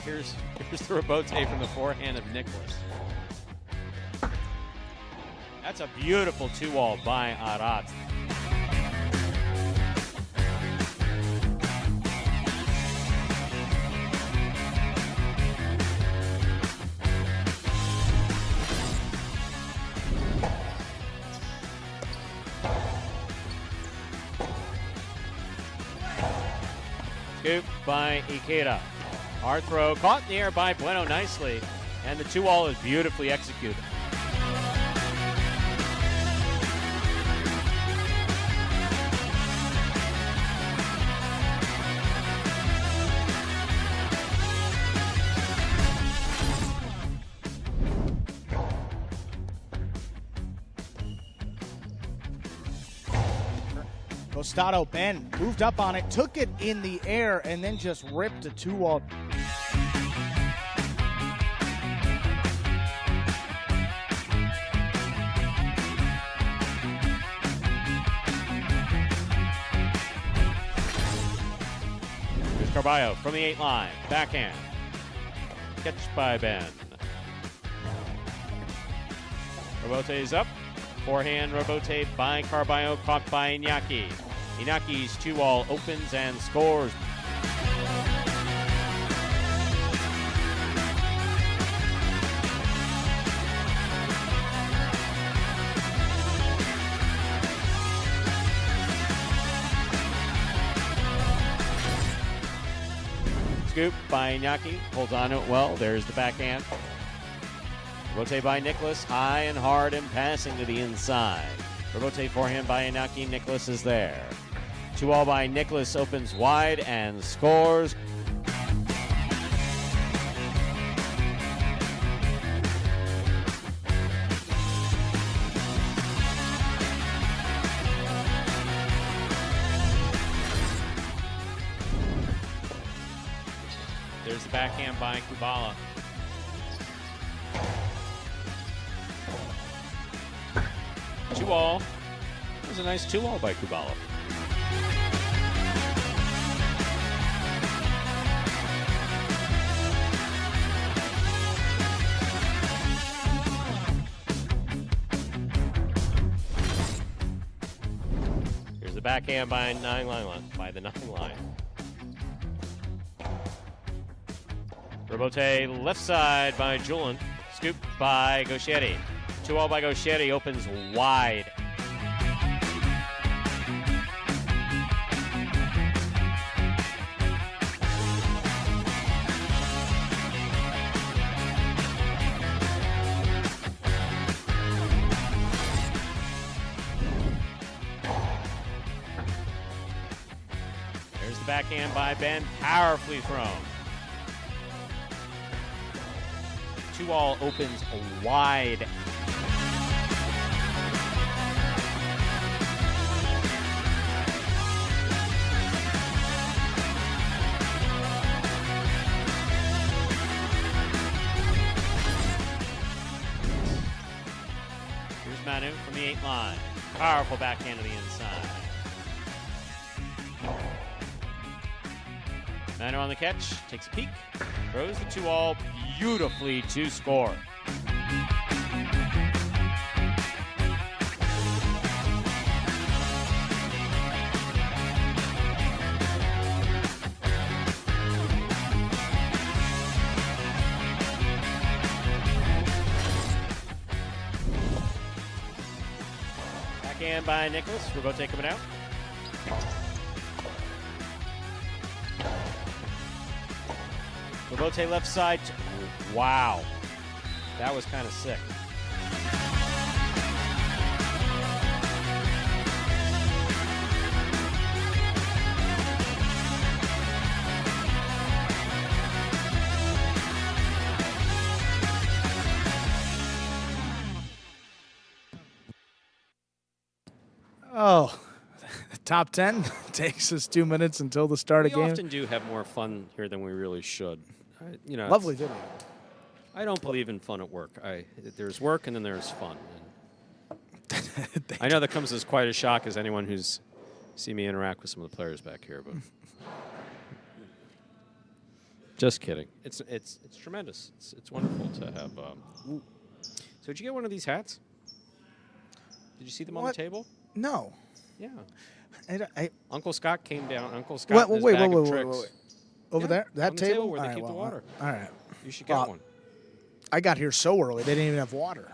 Here's the rebote from the forehand of Nicholas. That's a beautiful 2-wall by Arad. Scoop by Ikeda. Hard throw, caught in the air by Bueno nicely, and the 2-wall is beautifully executed. Costado Ben moved up on it, took it in the air, and then just ripped a 2-wall. Here's Carballo from the 8 line, backhand. Catch by Ben. Robote is up. Forehand Robote by Carballo, caught by Iñaki. Iñaki's 2-wall opens and scores. Scoop by Iñaki, holds on to it well. There's the backhand. Robote by Nicholas, high and hard and passing to the inside. Robote forehand by Inaki, Nicholas is there. 2-all by Nicholas, opens wide and scores. There's the backhand by Kubala. Two-all. That was a nice 2-all by Kubala. Here's the backhand by the 9 line. Robote left side by Julian. Scoop by Gauchetti. 2-all by Gauchetti, opens wide. There's the backhand by Ben, powerfully thrown. 2-all opens wide. Here's Manu from the 8 line. Powerful backhand to the inside. Manu on the catch, takes a peek, throws the 2-all beautifully to score. Backhand by Nicholas. Robote coming out. Robote left side. Wow. That was kind of sick. Oh, top 10 takes us 2 minutes until the start of We game. often do have more fun here than we really should. Lovely video. I don't believe in fun at work. There's work and then there's fun. I know that comes as quite a shock as anyone who's seen me interact with some of the players back here, but just kidding. It's tremendous. It's wonderful to have. So did you get one of these hats? Did you see them on the table? No. Yeah. Uncle Scott came down. Uncle Scott. Wait. Tricks. Over there? That on the table? where they keep the water. All right. You should get one. I got here so early, they didn't even have water,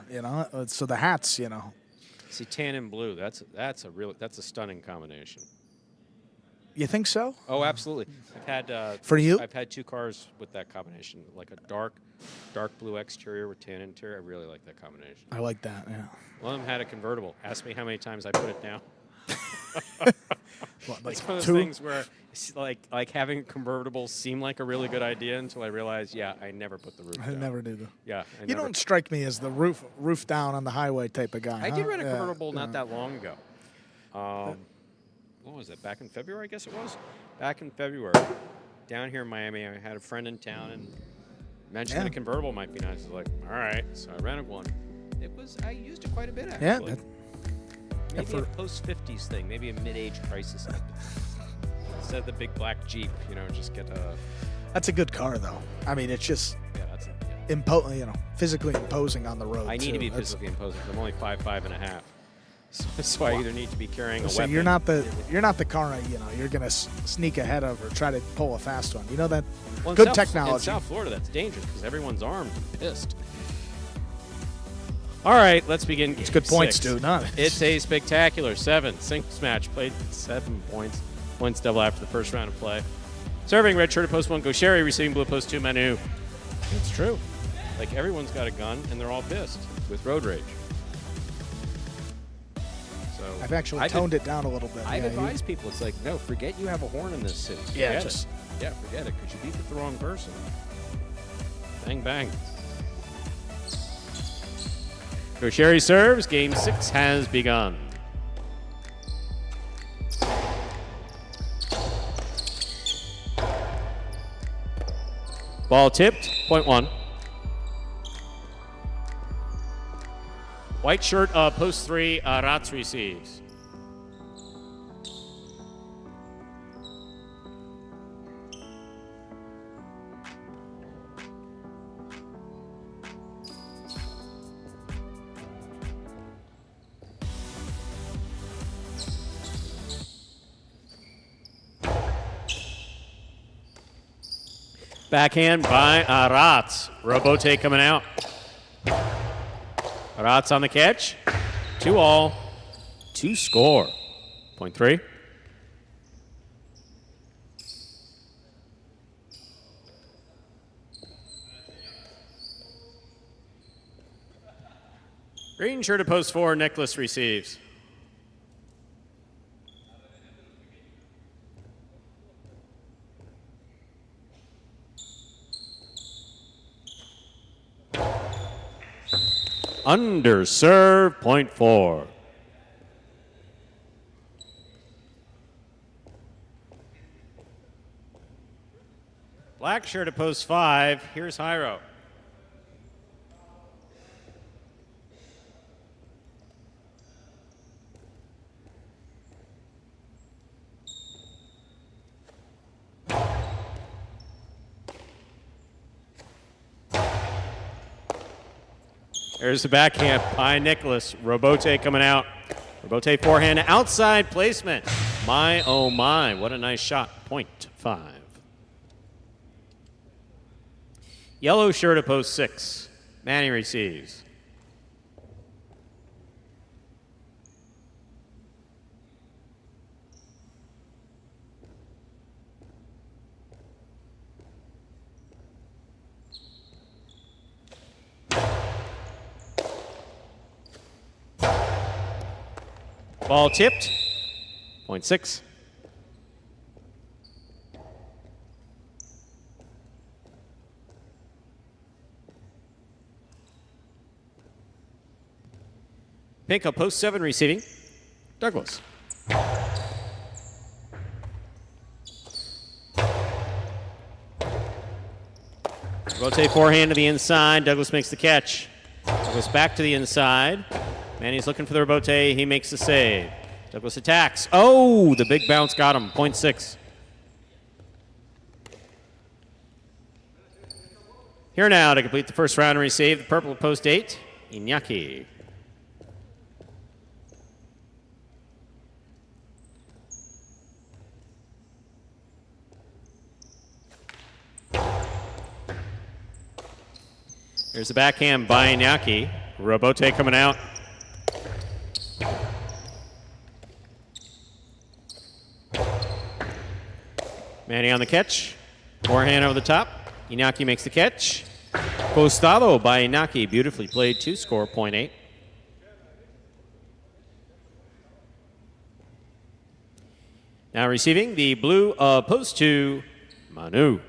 So the hats, See, tan and blue. That's a stunning combination. You think so? Oh, absolutely. I've had for you. I've had 2 cars with that combination, like a dark blue exterior with tan interior. I really like that combination. I like that. Yeah. One of them had a convertible. Ask me how many times I put it down. What, like it's one of those 2? things where it's like having a convertible seemed like a really good idea until I realized, I never put the roof down. I never do that. Yeah. You don't strike me as the roof down on the highway type of guy. I did rent a convertible not that long ago. What was it? Back in February, I guess it was? Back in February, down here in Miami, I had a friend in town and mentioned that a convertible might be nice. I was like, all right. So I rented one. I used it quite a bit, actually. Yeah. Maybe a post-50s thing, maybe a mid-age crisis thing. Instead of the big black Jeep, just get a... That's a good car, though. I mean, it's just that's physically imposing on the road. I need to be physically imposing. I'm only 5'5" and a half. So I either need to be carrying a weapon. You're not the car, you're going to sneak ahead of or try to pull a fast one. You know that good technology. In South Florida, that's dangerous because everyone's armed and pissed. All right, let's begin. It's good points, dude. It's a spectacular 7 singles match played 7 points. Points double after the first round of play. Serving red shirt at post 1 goes Sherry, receiving blue post 2 Manu. It's true. Like everyone's got a gun and they're all pissed with road rage. So I've actually toned it down a little bit. I've advised people. It's like, no, forget you have a horn in this city. Forget it because you beat with the wrong person. Bang bang. So Sherry serves. Game 6 has begun. Ball tipped. Point 1. White shirt, post 3. Rats receives. Backhand by Rats. Robote coming out. Rats on the catch. 2-all. 2 score. Point 3. Green shirt at post 4. Nicholas receives. under serve, point 4. Black shirt at post 5. Here's Hyro. There's the backhand by Nicholas. Robote coming out. Robote forehand outside placement. My, oh my, what a nice shot. Point 5. Yellow shirt at post 6. Manny receives. Ball tipped. Point 6. Pink up post 7 receiving. Douglas. Rotate forehand to the inside. Douglas makes the catch. Douglas back to the inside. Manny's looking for the rebote. He makes the save. Douglas attacks. Oh, the big bounce got him. Point 6. Here now to complete the first round and receive the purple at post 8. Iñaki. Here's the backhand by Iñaki. Robote coming out. Manny on the catch. Forehand over the top. Iñaki makes the catch. Postado by Iñaki. Beautifully played to score, point 8. Now receiving the blue of post 2, Manu.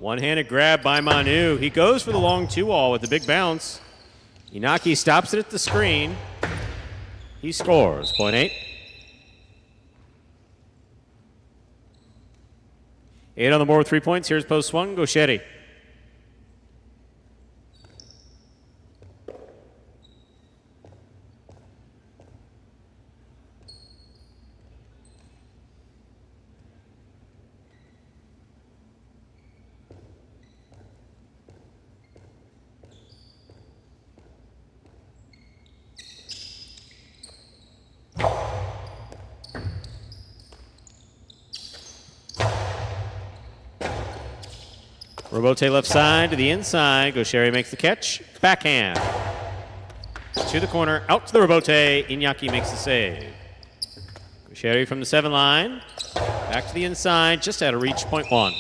One-handed grab by Manu. He goes for the long 2-all with the big bounce. Iñaki stops it at the screen. He scores. Point 8. 8 on the board with 3 points. Here's post 1, Gauchetti. Robote left side to the inside. Gauchetti makes the catch. Backhand. To the corner. Out to the Robote. Iñaki makes the save. Gauchetti from the 7 line. Back to the inside. Just out of reach. Point 1.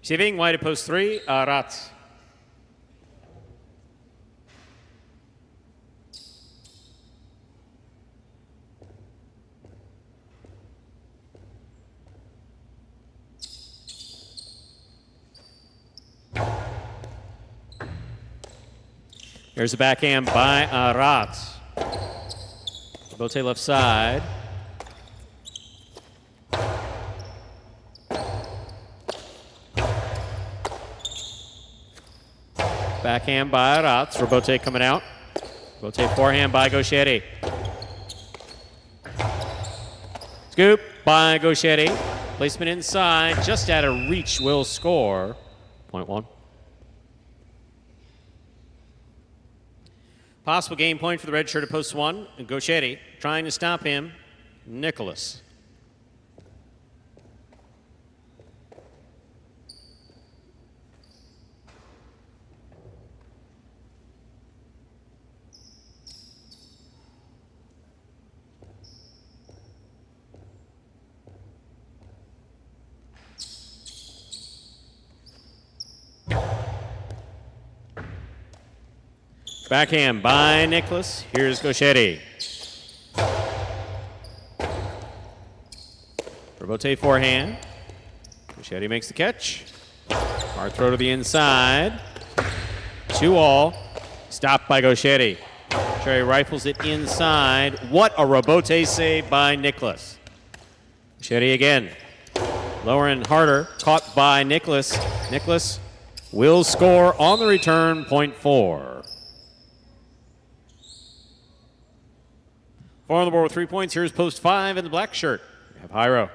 Receiving wide at post 3. Arat. Here's the backhand by Arat. Bote left side. Backhand by Arat. Robote coming out. Robote forehand by Gauchetti. Scoop by Gauchetti. Placement inside. Just out of reach will score. Point 1. Possible game point for the red shirt at post 1. Gauchetti trying to stop him. Nicholas. Backhand by Nicholas. Here's Gauchetti. Robote forehand. Gauchetti makes the catch. Hard throw to the inside. 2-all. Stopped by Gauchetti. Cherry rifles it inside. What a Robote save by Nicholas. Gauchetti again. Lower and harder. Caught by Nicholas. Nicholas will score on the return, point 4. 4 on the board with 3 points. Here's post 5 in the black shirt. We have Hyro.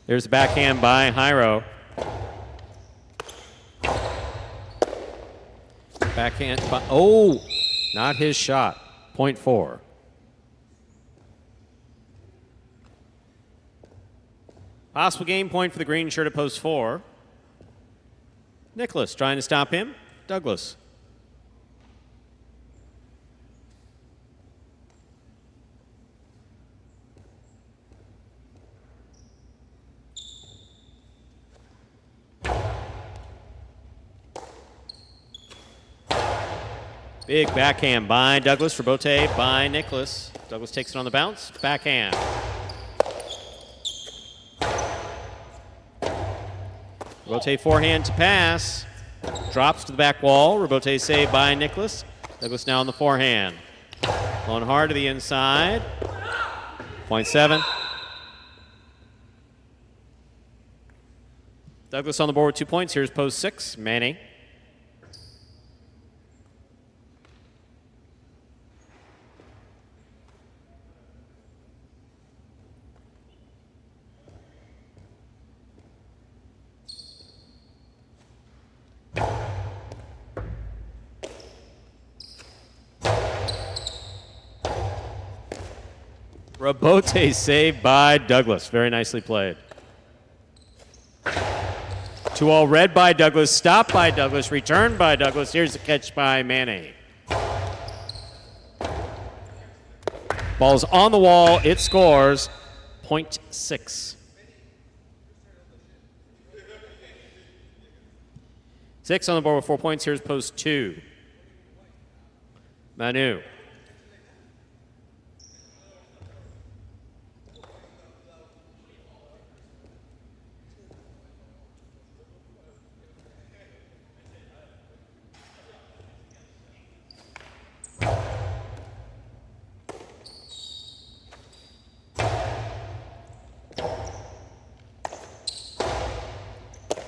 There's the backhand by Hyro. Backhand by, oh, not his shot. Point 4. Possible game point for the green shirt at post 4. Nicholas trying to stop him. Douglas. Big backhand by Douglas. Robote by Nicholas. Douglas takes it on the bounce. Backhand. Robote forehand to pass. Drops to the back wall. Robote saved by Nicholas. Douglas now on the forehand. Going hard to the inside. Point 7. Douglas on the board with 2 points. Here's post 6. Manny. Robote saved by Douglas. Very nicely played. 2-all red by Douglas. Stopped by Douglas. Returned by Douglas. Here's the catch by Manny. Ball's on the wall. It scores. Point 6. 6 on the board with 4 points. Here's post 2. Manu.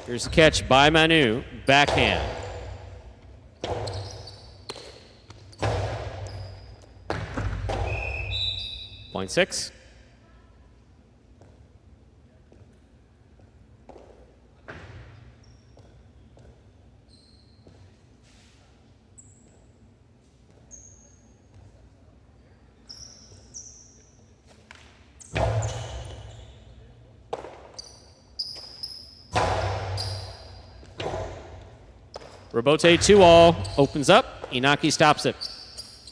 Here's the catch by Manu. Backhand. Point 6. Robote 2-all, opens up. Inaki stops it.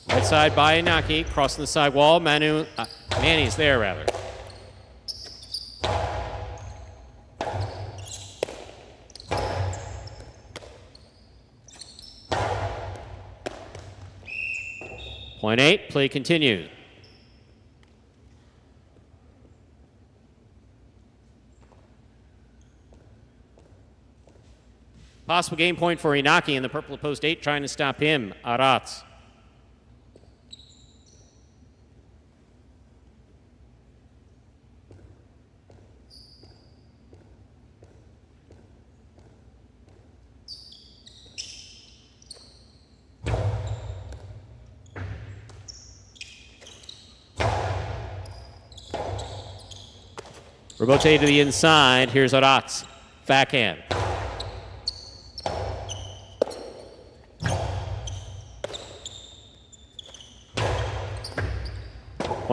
Right side by Inaki, crossing the side wall. Manny's there, rather. Point 8, play continued. Possible game point for Inaki in the purple at post 8, trying to stop him. Aratz. Robote to the inside. Here's Aratz. Backhand.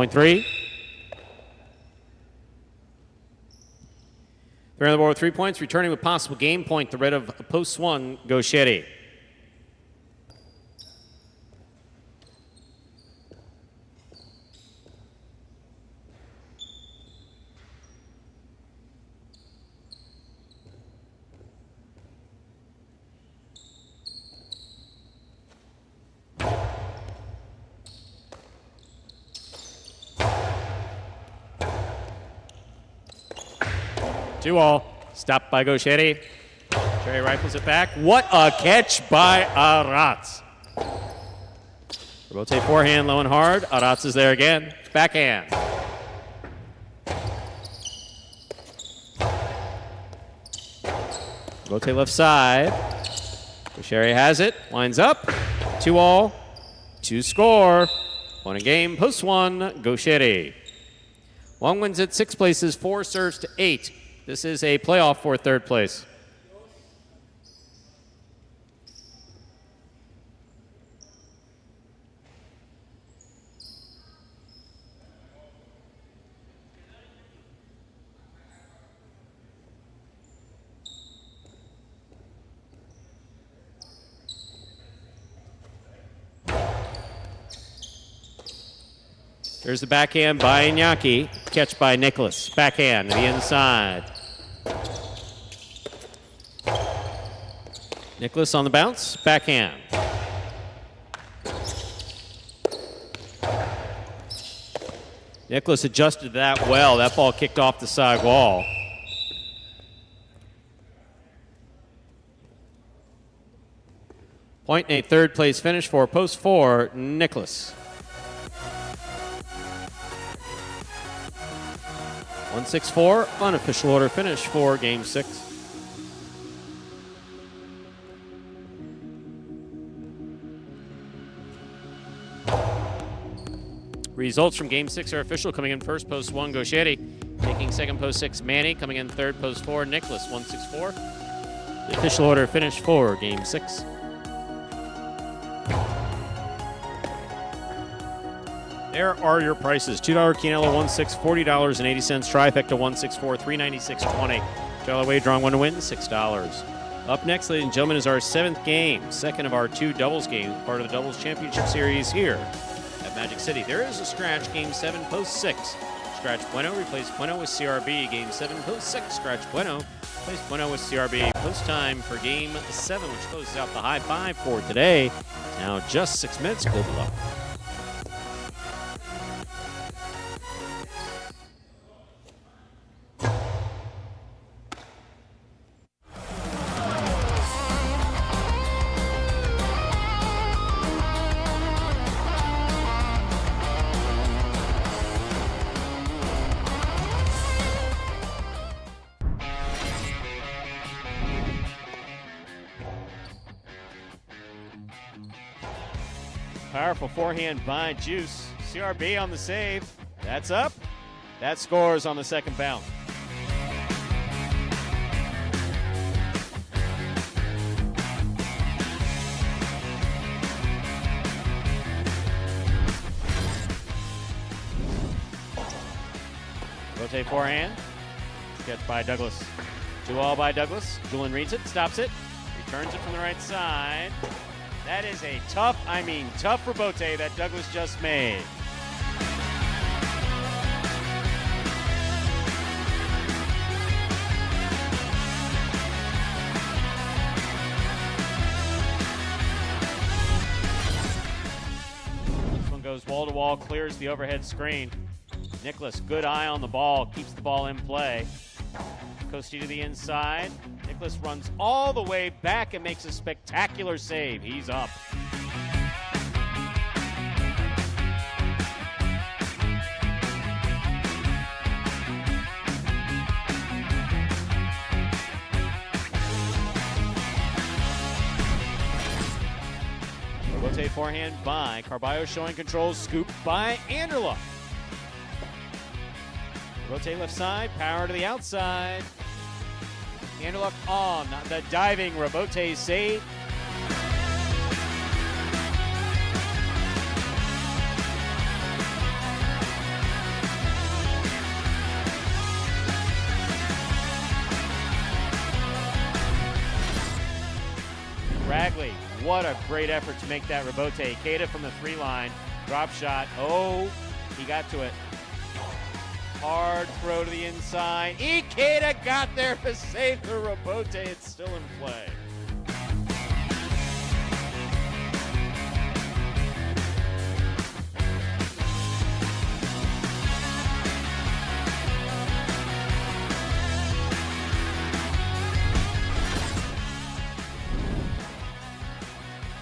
Point 3. They're on the board with 3 points, returning with possible game point, the red of post 1, Gauchetti. Two all. Stopped by Gauchetti. Cherry rifles it back. What a catch by Aratz. Rotate forehand, low and hard. Aratz is there again. Backhand. Rotate left side. Gauchetti has it. Lines up. 2 all. 2 score. 1 a game. Post 1. Gauchetti. Wang wins at 6 places. 4 serves to 8. This is a playoff for 3rd place. There's the backhand by Iñaki. Catch by Nicholas. Backhand to the inside. Nicholas on the bounce. Backhand. Nicholas adjusted that well. That ball kicked off the side wall. Point and a 3rd place finish for post 4, Nicholas. 1-6-4, unofficial order finish for Game 6. Results from Game 6 are official. Coming in first, post 1, Gauchetti. Taking second, post 6, Manny. Coming in third, post 4, Nicholas. 1-6-4. The official order finish for Game 6. There are your prices. $2 Quinella, 1-6, $40.80. Trifecta, 1-6-4, $396.20. $1 way drawing 1 to win, $6. Up next, ladies and gentlemen, is our 7th game, second of our 2 doubles games, part of the Doubles Championship Series here at Magic City. There is a scratch, Game 7, post 6. Scratch Bueno, replace Bueno with CRB. Game 7, post 6. Scratch Bueno, replace Bueno with CRB. Post time for Game 7, which closes out the high 5 for today. Now just 6 minutes. Good luck. Powerful forehand by Juice. CRB on the save. That's up. That scores on the second bounce. Rotate forehand. Catch by Douglas. 2-all by Douglas. Julian reads it, stops it, returns it from the right side. That is a tough rebote that Douglas just made. This one goes wall to wall, clears the overhead screen. Nicholas, good eye on the ball, keeps the ball in play. Costi to the inside. Nicholas runs all the way back and makes a spectacular save. He's up. Rotate forehand by Carballo, showing control. Scoop by Anderluck. Rotate left side, power to the outside. Anderluck on the diving rebote save. Ragley, what a great effort to make that rebote. Ikeda from the 3 line. Drop shot. Oh, he got to it. Hard throw to the inside. Ikeda got there to save the rebote. It's still in play.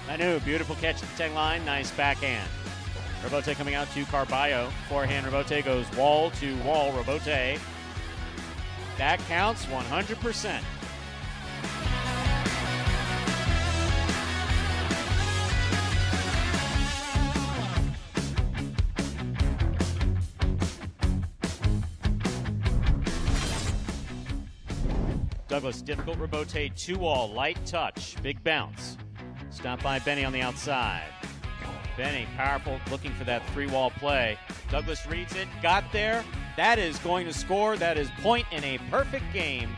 Manu, beautiful catch at the 10 line. Nice backhand. Rebote coming out to Carballo. Forehand Rebote goes wall to wall. Rebote. That counts 100%. Douglas, difficult Rebote, 2-wall, light touch, big bounce. Stopped by Benny on the outside. Benny, powerful, looking for that 3-wall play. Douglas reads it, got there. That is going to score. That is point in a perfect game.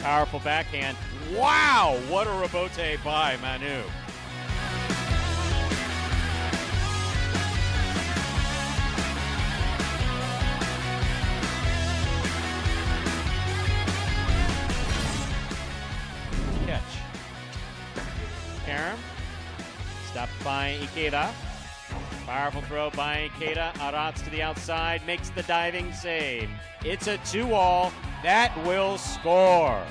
Powerful backhand. Wow, what a rebote by Manu. Catch. Karam. Stopped by Ikeda. Powerful throw by Ikeda. Arats to the outside. Makes the diving save. It's a 2-wall. That will score.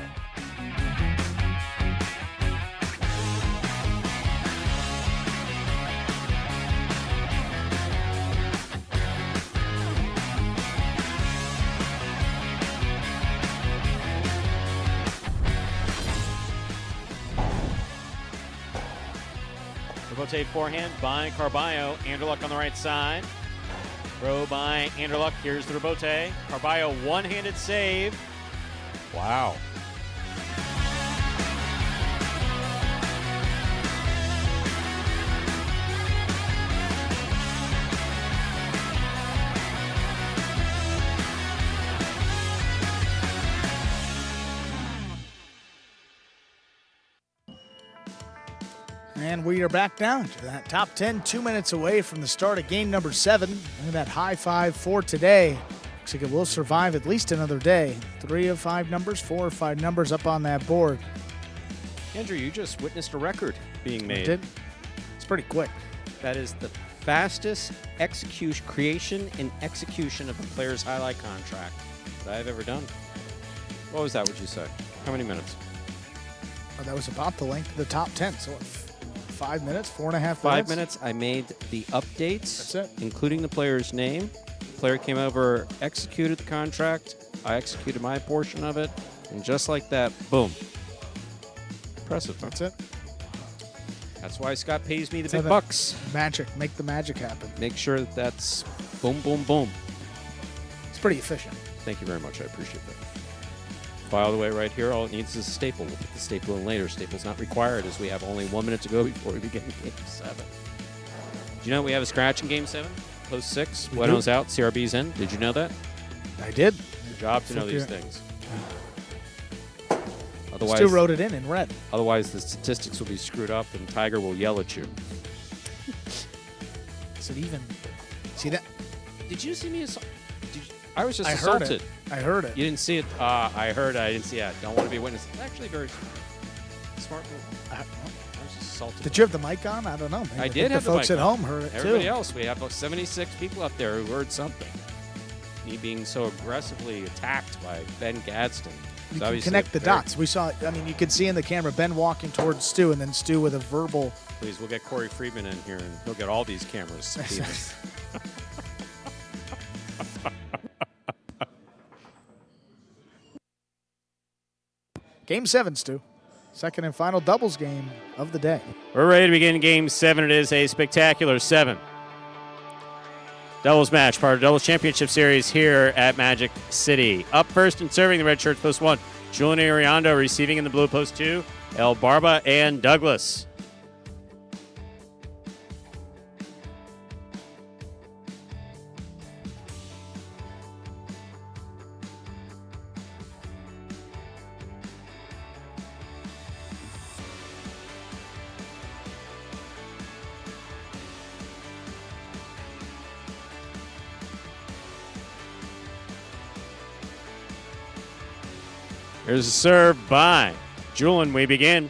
Rebote forehand by Carballo. Anderluck on the right side. Throw by Anderluck. Here's the rebote. Carballo, one-handed save. Wow. And we are back down to that top 10, 2 minutes away from the start of game number 7. Look at that high five for today. Looks like it will survive at least another day. 3 of 5 numbers, 4 or 5 numbers up on that board. Andrew, you just witnessed a record being made. I did. It's pretty quick. That is the fastest creation and execution of a player's highlight contract that I've ever done. What was that, would you say? How many minutes? Oh, that was about the length of the top 10. So 5 minutes, 4.5 minutes? 5 minutes. I made the updates, That's it. including the player's name. The player came over, executed the contract. I executed my portion of it. And just like that, boom. Impressive, huh? That's it. That's why Scott pays me the big bucks. Magic. Make the magic happen. Make sure that that's boom, boom, boom. It's pretty efficient. Thank you very much. I appreciate that. File away right here. All it needs is a staple. We'll put the staple in later. Staple's not required as we have only 1 minute to go before we begin Game 7. Do you know we have a scratch in Game 7? Post 6. Bueno's out. CRB's in. Did you know that? I did. Your job to know these things. Otherwise, Stu wrote it in red. Otherwise, the statistics will be screwed up and Tiger will yell at you. Is it even? See that? Did you see me? I was just assaulted. assaulted. I heard it. You didn't see it? I heard it. I didn't see it. Don't want to be a witness. It's actually very smart move. I was just assaulted. Did you have the mic on? I don't know. Maybe I did have the folks mic at on. home heard it Everybody too. else, we have about 76 people up there who heard something. Me being so aggressively attacked by Ben Gadsden. You can connect the dots. We saw, I mean, you could see in the camera Ben walking towards Stu and then Stu with a verbal. Please, we'll get Corey Friedman in here and he'll get all these cameras. Game 7, Stu. Second and final doubles game of the day. We're ready to begin Game 7. It is a spectacular 7. Doubles match, part of Doubles Championship Series here at Magic City. Up first and serving the red shirts, post 1. Julian Ariando receiving in the blue, post 2. El Barba and Douglas. Here's a serve by Julian. We begin.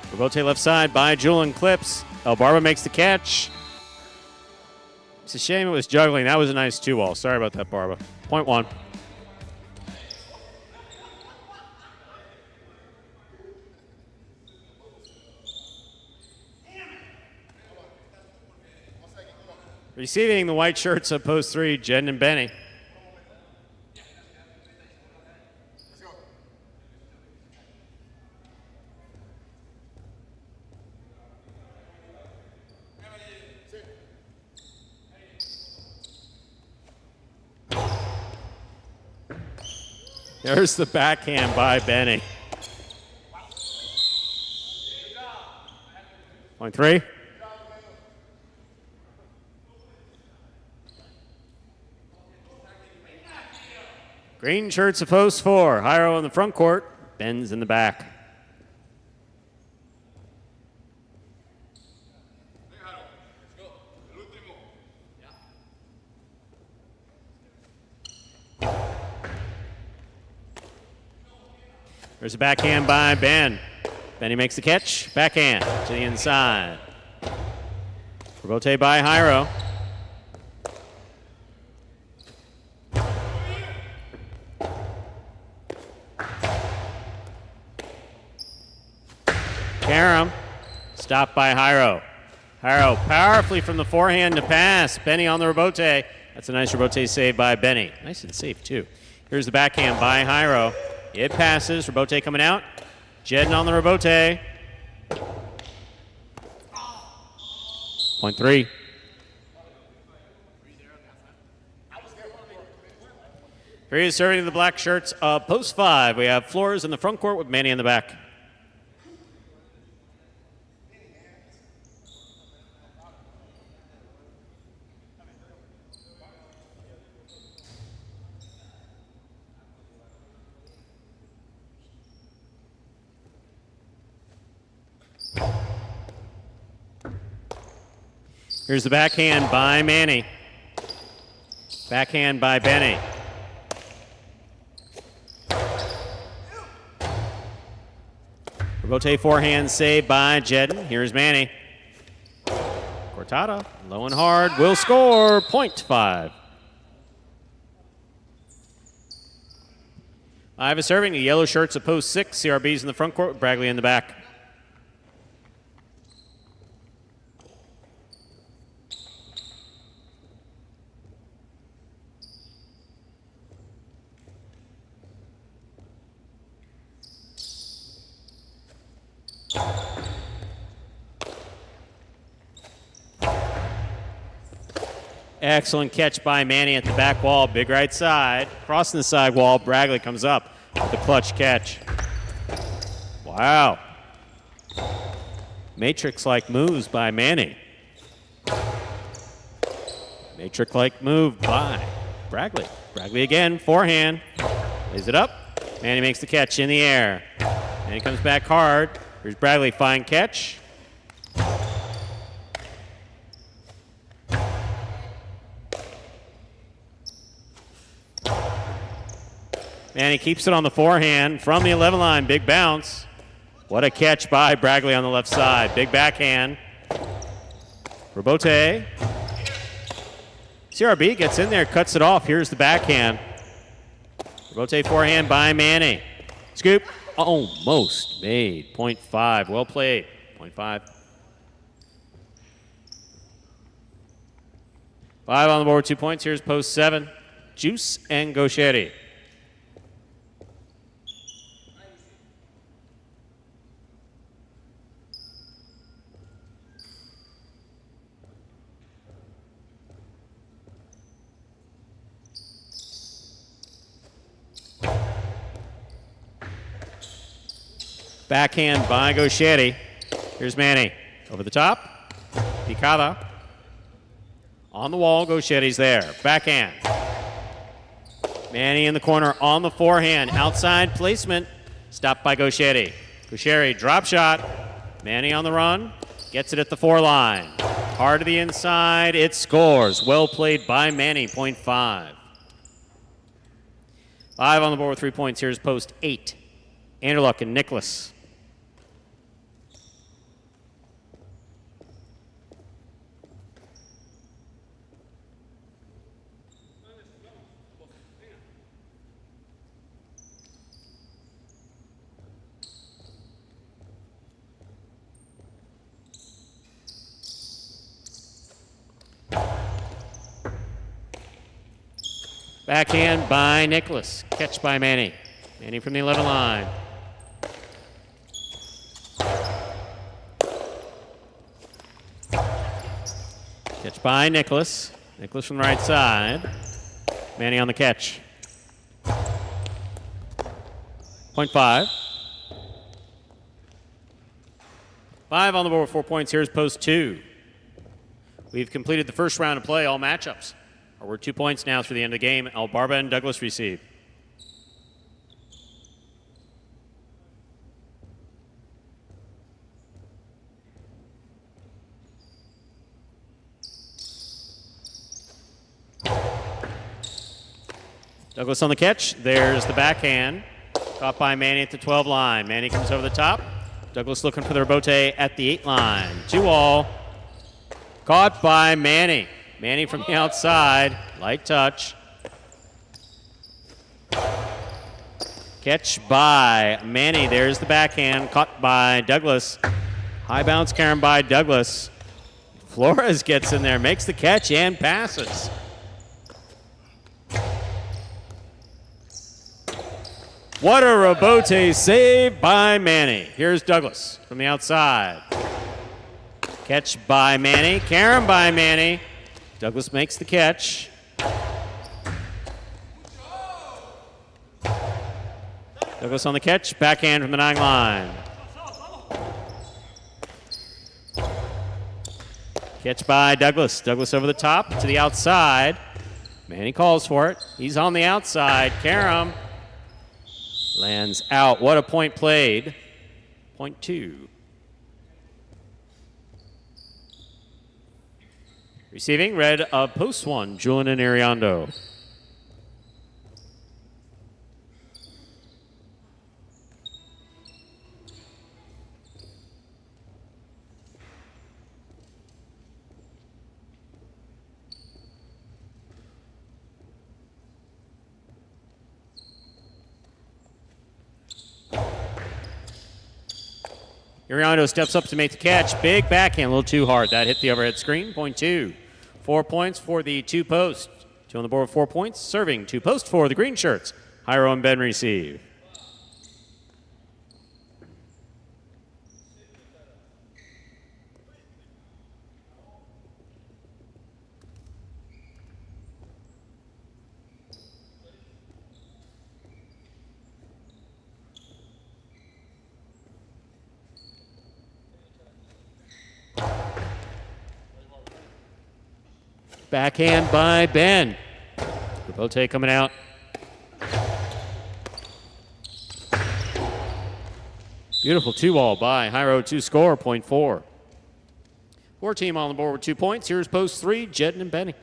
Rebote left side by Julian clips. El Barba makes the catch. It's a shame it was juggling. That was a nice 2-ball. Sorry about that, Barba. Point 1. Receiving the white shirts of post 3, Jen and Benny. There's the backhand by Benny. Point 3. Green shirts of post 4. Jairo in the front court. Ben's in the back. There's a backhand by Ben. Benny makes the catch. Backhand to the inside. Rebote by Jairo. Karam. Stopped by Jairo. Jairo powerfully from the forehand to pass. Benny on the rebote. That's a nice rebote save by Benny. Nice and safe, too. Here's the backhand by Jairo. It passes. Rebote coming out. Jedden on the rebote. Point 3. Free is serving to the black shirts. Post 5. We have Flores in the front court with Manny in the back. Here's the backhand by Manny. Backhand by Benny. Rebote forehand save by Jedden. Here's Manny. Cortada, low and hard, will score. Point 5. Iva serving the yellow shirts of post 6. CRB's in the front court with Bragley in the back. Excellent catch by Manny at the back wall. Big right side. Crossing the side wall. Bragley comes up with the clutch catch. Wow. Matrix-like moves by Manny. Matrix-like move by Bragley. Bragley again, forehand. Lays it up. Manny makes the catch in the air. Manny comes back hard. Here's Bragley, fine catch. Manny keeps it on the forehand from the 11 line. Big bounce. What a catch by Bragley on the left side. Big backhand. Rebote. CRB gets in there, cuts it off. Here's the backhand. Rebote forehand by Manny. Scoop. Almost made. Point 5. Well played. Point 5. 5 on the board, 2 points. Here's post 7. Juice and Gaucheri. Backhand by Gauchetti. Here's Manny. Over the top. Picada. On the wall, Gauchetti's there. Backhand. Manny in the corner on the forehand. Outside placement. Stopped by Gauchetti. Gauchetti, drop shot. Manny on the run. Gets it at the 4 line. Hard to the inside. It scores. Well played by Manny. Point 5. 5 on the board with 3 points. Here's post 8. Anderluck and Nicholas. Backhand by Nicholas. Catch by Manny. Manny from the 11 line. Catch by Nicholas. Nicholas from the right side. Manny on the catch. Point 5. 5 on the board with 4 points. Here's post 2. We've completed the first round of play, all matchups. We're 2 points now through the end of the game. Albarba and Douglas receive. Douglas on the catch. There's the backhand. Caught by Manny at the 12 line. Manny comes over the top. Douglas looking for the rebote at the 8 line. 2-all. Caught by Manny. Manny from the outside, light touch. Catch by Manny. There's the backhand, caught by Douglas. High bounce carom by Douglas. Flores gets in there, makes the catch and passes. What a rebote save by Manny. Here's Douglas from the outside. Catch by Manny, carom by Manny. Douglas makes the catch. Douglas on the catch, backhand from the 9 line. Catch by Douglas. Douglas over the top to the outside. Manny calls for it. He's on the outside. Carom lands out. What a point played. Point 2. Receiving, red of post 1, Julian and Ariando. Ariando steps up to make the catch. Big backhand, a little too hard. That hit the overhead screen. Point 2. 4 points for the 2 post. 2 on the board with 4 points. Serving 2 post for the green shirts. Jairo and Ben receive. Backhand by Ben. Rebote coming out. Beautiful 2-ball by Jairo to score, point 4. 4 team on the board with 2 points. Here's post 3, Jedden and Benny.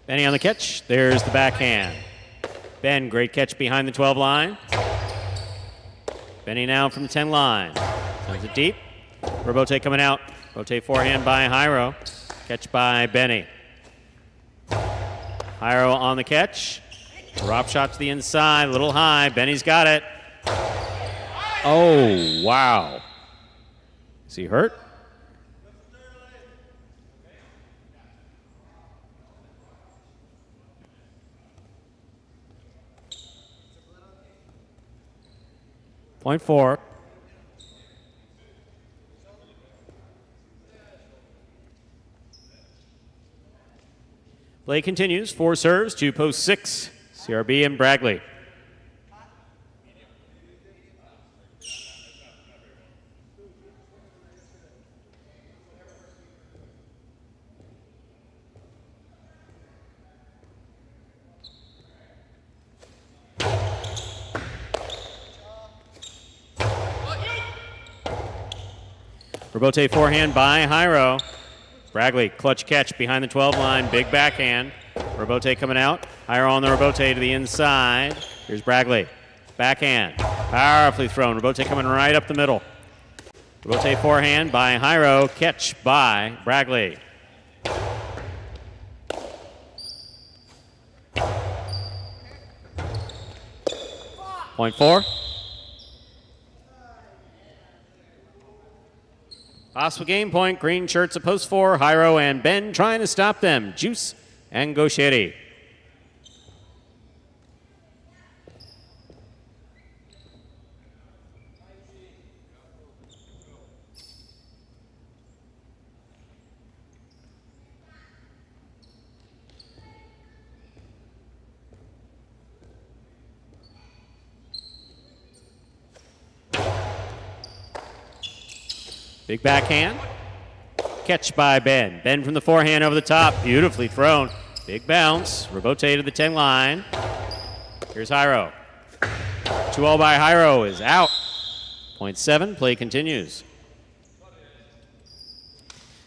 Benny on the catch. There's the backhand. Ben, great catch behind the 12 line. Benny now from the 10 line. Sends it deep. Rebote coming out. Rotate forehand by Jairo. Catch by Benny. Jairo on the catch. Drop shot to the inside. A little high. Benny's got it. Oh, wow. Is he hurt? Point 4. Play continues. 4 serves, 2 post 6. CRB and Bragley. Robote forehand by Hyro. Bragley, clutch catch behind the 12 line, big backhand. Robote coming out. Hyro on the Robote to the inside. Here's Bragley. Backhand. Powerfully thrown. Robote coming right up the middle. Robote forehand by Hyro. Catch by Bragley. Point 4. Possible game point. Green shirts at post 4. Hyro and Ben trying to stop them. Juice and Gauchetti. Big backhand. Catch by Ben. Ben from the forehand over the top. Beautifully thrown. Big bounce. Robote to the 10 line. Here's Hyro. 2-all by Hyro is out. Point 7. Play continues.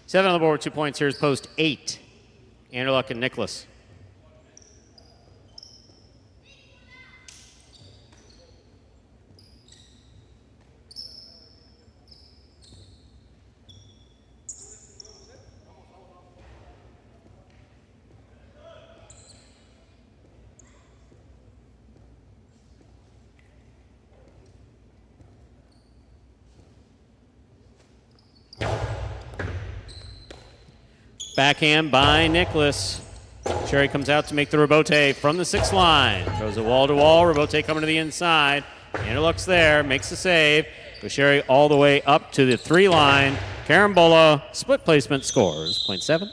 7 on the board, 2 points. Here's post 8. Anderluck and Nicholas. Backhand by Nicholas. Sherry comes out to make the Robote from the 6th line. Throws it wall to wall. Robote coming to the inside. Anderluck's there. Makes the save. Sherry all the way up to the 3 line. Carambola. Split placement scores. Point 7.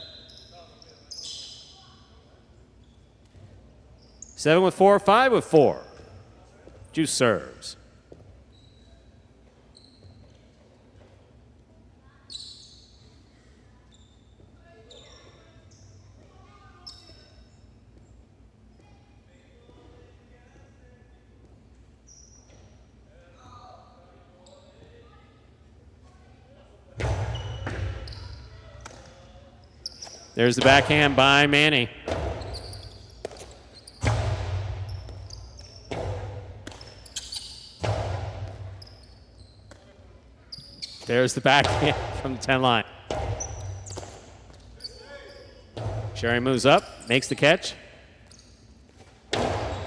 7 with 4. 5 with 4. Juice serves. There's the backhand by Manny. There's the backhand from the 10 line. Sherry moves up, makes the catch.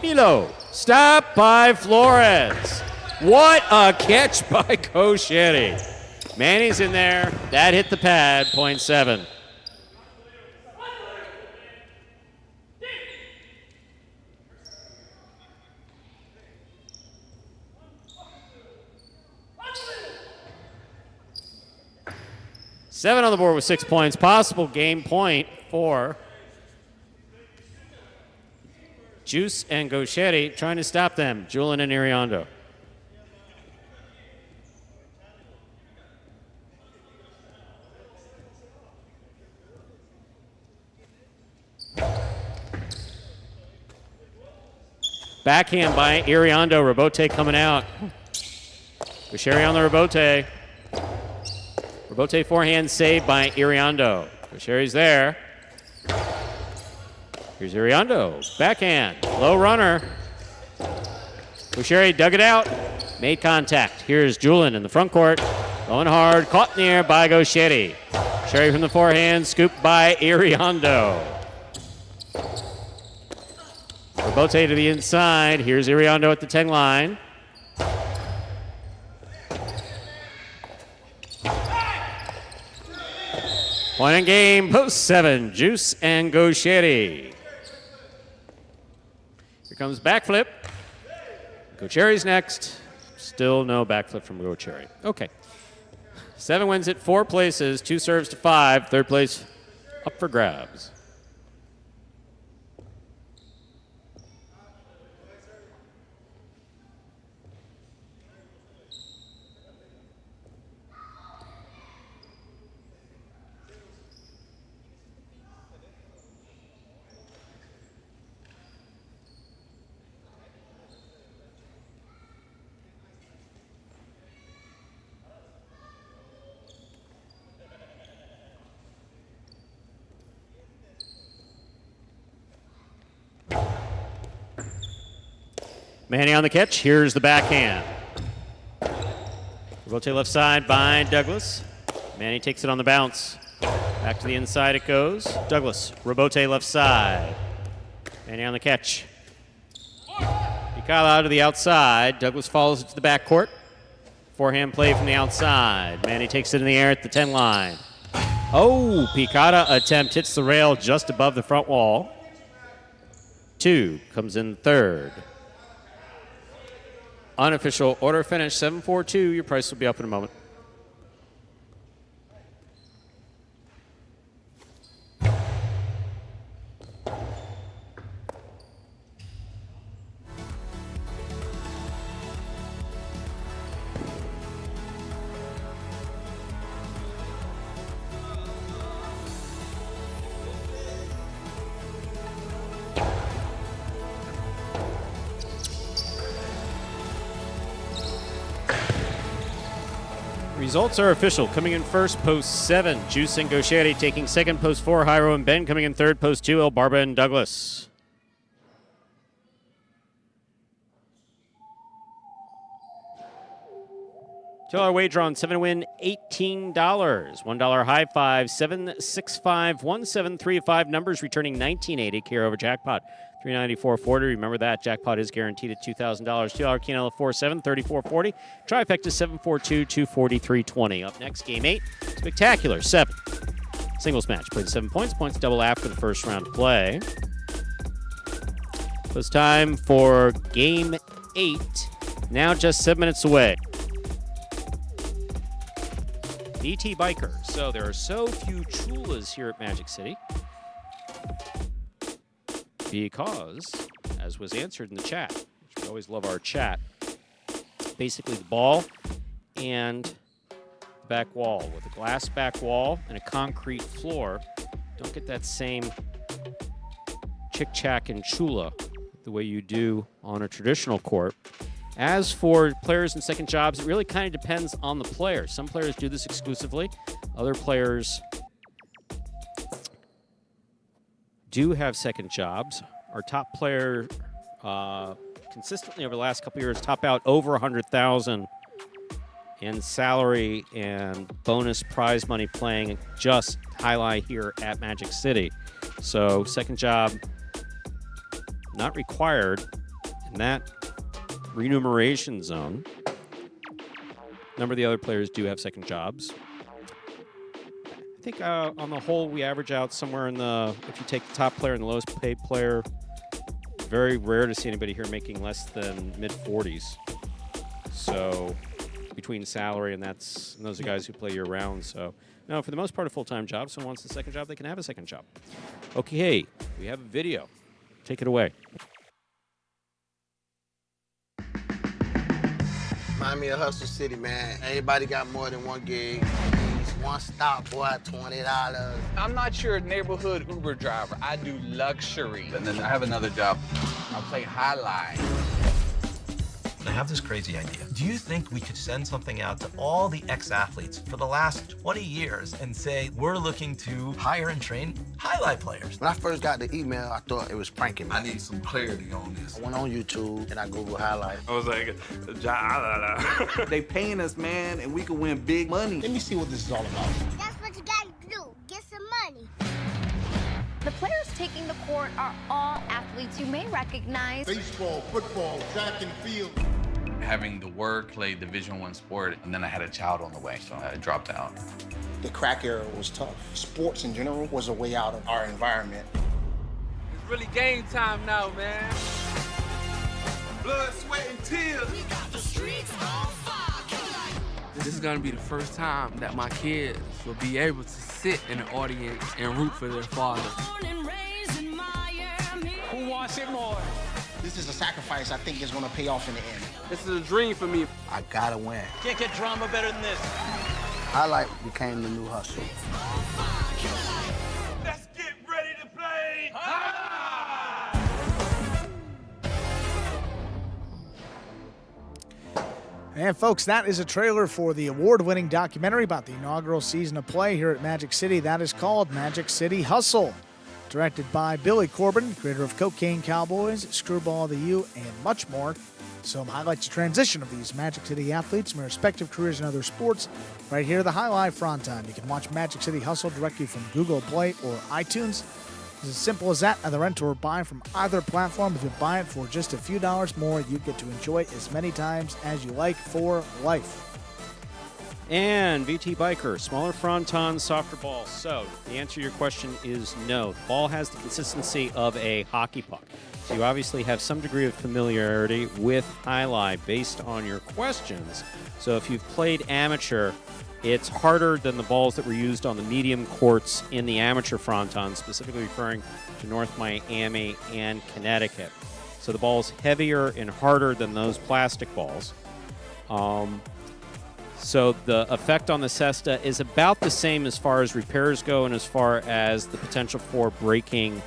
Milo, stop by Flores. What a catch by Gauchetti. Manny's in there. That hit the pad, point 7. Seven on the board with 6 points. Possible game point for Juice and Gauchetti trying to stop them. Julian and Iriondo. Backhand by Iriondo. Robote coming out. Gauchetti on the Robote. Robote forehand saved by Iriondo. Gauchetti's there. Here's Iriondo. Backhand. Low runner. Gauchetti dug it out. Made contact. Here's Julian in the front court. Going hard. Caught in the air by Gauchetti. Gauchetti from the forehand. Scooped by Iriondo. Robote to the inside. Here's Iriondo at the 10 line. Point in game, post 7, Juice and Gauchetti. Here comes backflip. Gauchetti's next. Still no backflip from Gocherry. Okay. 7 wins at 4 places, 2 serves to 5. Third place up for grabs. Manny on the catch. Here's the backhand. Rotate left side by Douglas. Manny takes it on the bounce. Back to the inside it goes. Douglas, Robote left side. Manny on the catch. Picala out to the outside. Douglas follows it to the backcourt. Forehand play from the outside. Manny takes it in the air at the 10 line. Oh, Picada attempt hits the rail just above the front wall. 2 comes in third. Unofficial order finish, 7-4-2. Your price will be up in a moment. Results are official. Coming in first, post 7, Juice and Gocherry. Taking second, post 4, Jairo and Ben. Coming in third, post 2, El Barba and Douglas. $2 wager on 7 to win, $18. $1 high five, 765-1735. Numbers returning 1980. Carry over jackpot, $394.40. Remember that. Jackpot is guaranteed at $2,000. $2 Quinella 4-7, $34.40. Trifecta 742, $243.20. Up next, game 8. Spectacular 7. Singles match. Played 7 points. Points double after the first round of play. So it's time for game 8. Now just 7 minutes away. DT Biker. So there are so few chulas here at Magic City because, as was answered in the chat, which we always love our chat, basically the ball and the back wall. With a glass back wall and a concrete floor, don't get that same chick-chack and chula the way you do on a traditional court. As for players and second jobs, it really kind of depends on the player. Some players do this exclusively. Other players do have second jobs. Our top player consistently over the last couple of years top out over $100,000 in salary and bonus prize money playing just Highline here at Magic City. So second job not required in that remuneration zone. A number of the other players do have second jobs. I think on the whole, we average out somewhere in the, if you take the top player and the lowest paid player, very rare to see anybody here making less than mid-40s. So between salary and those are guys who play year round. So no, for the most part, a full-time job. Someone wants a second job, they can have a second job. Okay, we have a video. Take it away. Remind me of Hustle City, man. Everybody got more than one gig. One stop, boy, $20. I'm not your neighborhood Uber driver. I do luxury. And then I have another job. I play Highline. I have this crazy idea. Do you think we could send something out to all the ex-athletes for the last 20 years and say, we're looking to hire and train highlight players? When I first got the email, I thought it was pranking me. I need some clarity on this. I went on YouTube and I Googled highlight. I was like, they paying us, man, and we can win big money. Let me see what this is all about. That's what you gotta do. Get some money. The players taking the court are all athletes you may recognize. Baseball, football, track and field. Having to work, play Division I sport, and then I had a child on the way, so I dropped out. The crack era was tough. Sports in general was a way out of our environment. It's really game time now, man. Blood, sweat, and tears. We got the streets on. is going to be the first time that my kids will be able to sit in the audience and root for their father. Who wants it more? This is a sacrifice I think is going to pay off in the end. This is a dream for me. I gotta win. Can't get drama better than this. Highlight became the new hustle. Let's get ready to play. And folks, that is a trailer for the award-winning documentary about the inaugural season of play here at Magic City. That is called Magic City Hustle. Directed by Billy Corbin, creator of Cocaine Cowboys, Screwball of the U, and much more. Some highlights the transition of these Magic City athletes from their respective careers in other sports right here at the Highline Fronton. You can watch Magic City Hustle directly from Google Play or iTunes. It's as simple as that. Either rent or buy from either platform. If you buy it for just a few dollars more, you get to enjoy it as many times as you like for life. And VT Biker, smaller fronton, softer ball. So the answer to your question is no. The ball has the consistency of a hockey puck. So you obviously have some degree of familiarity with Highline based on your questions. So if you've played amateur, it's harder than the balls that were used on the medium courts in the amateur fronton, specifically referring to North Miami and Connecticut. So the ball's heavier and harder than those plastic balls. So the effect on the cesta is about the same as far as repairs go and as far as the potential for breaking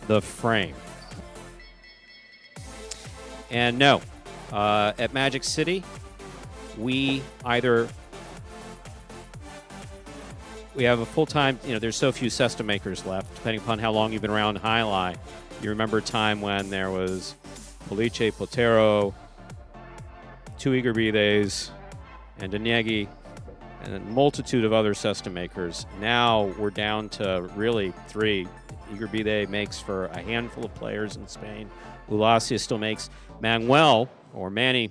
the frame. And no, at Magic City, we have a full-time, there's so few cesta makers left, depending upon how long you've been around Highline. You remember a time when there was Police, Potero, two Igorbides, and Daniegi, and a multitude of other cesta makers. Now we're down to really 3. Igorbide makes for a handful of players in Spain. Ulacia still makes. Manuel, or Manny,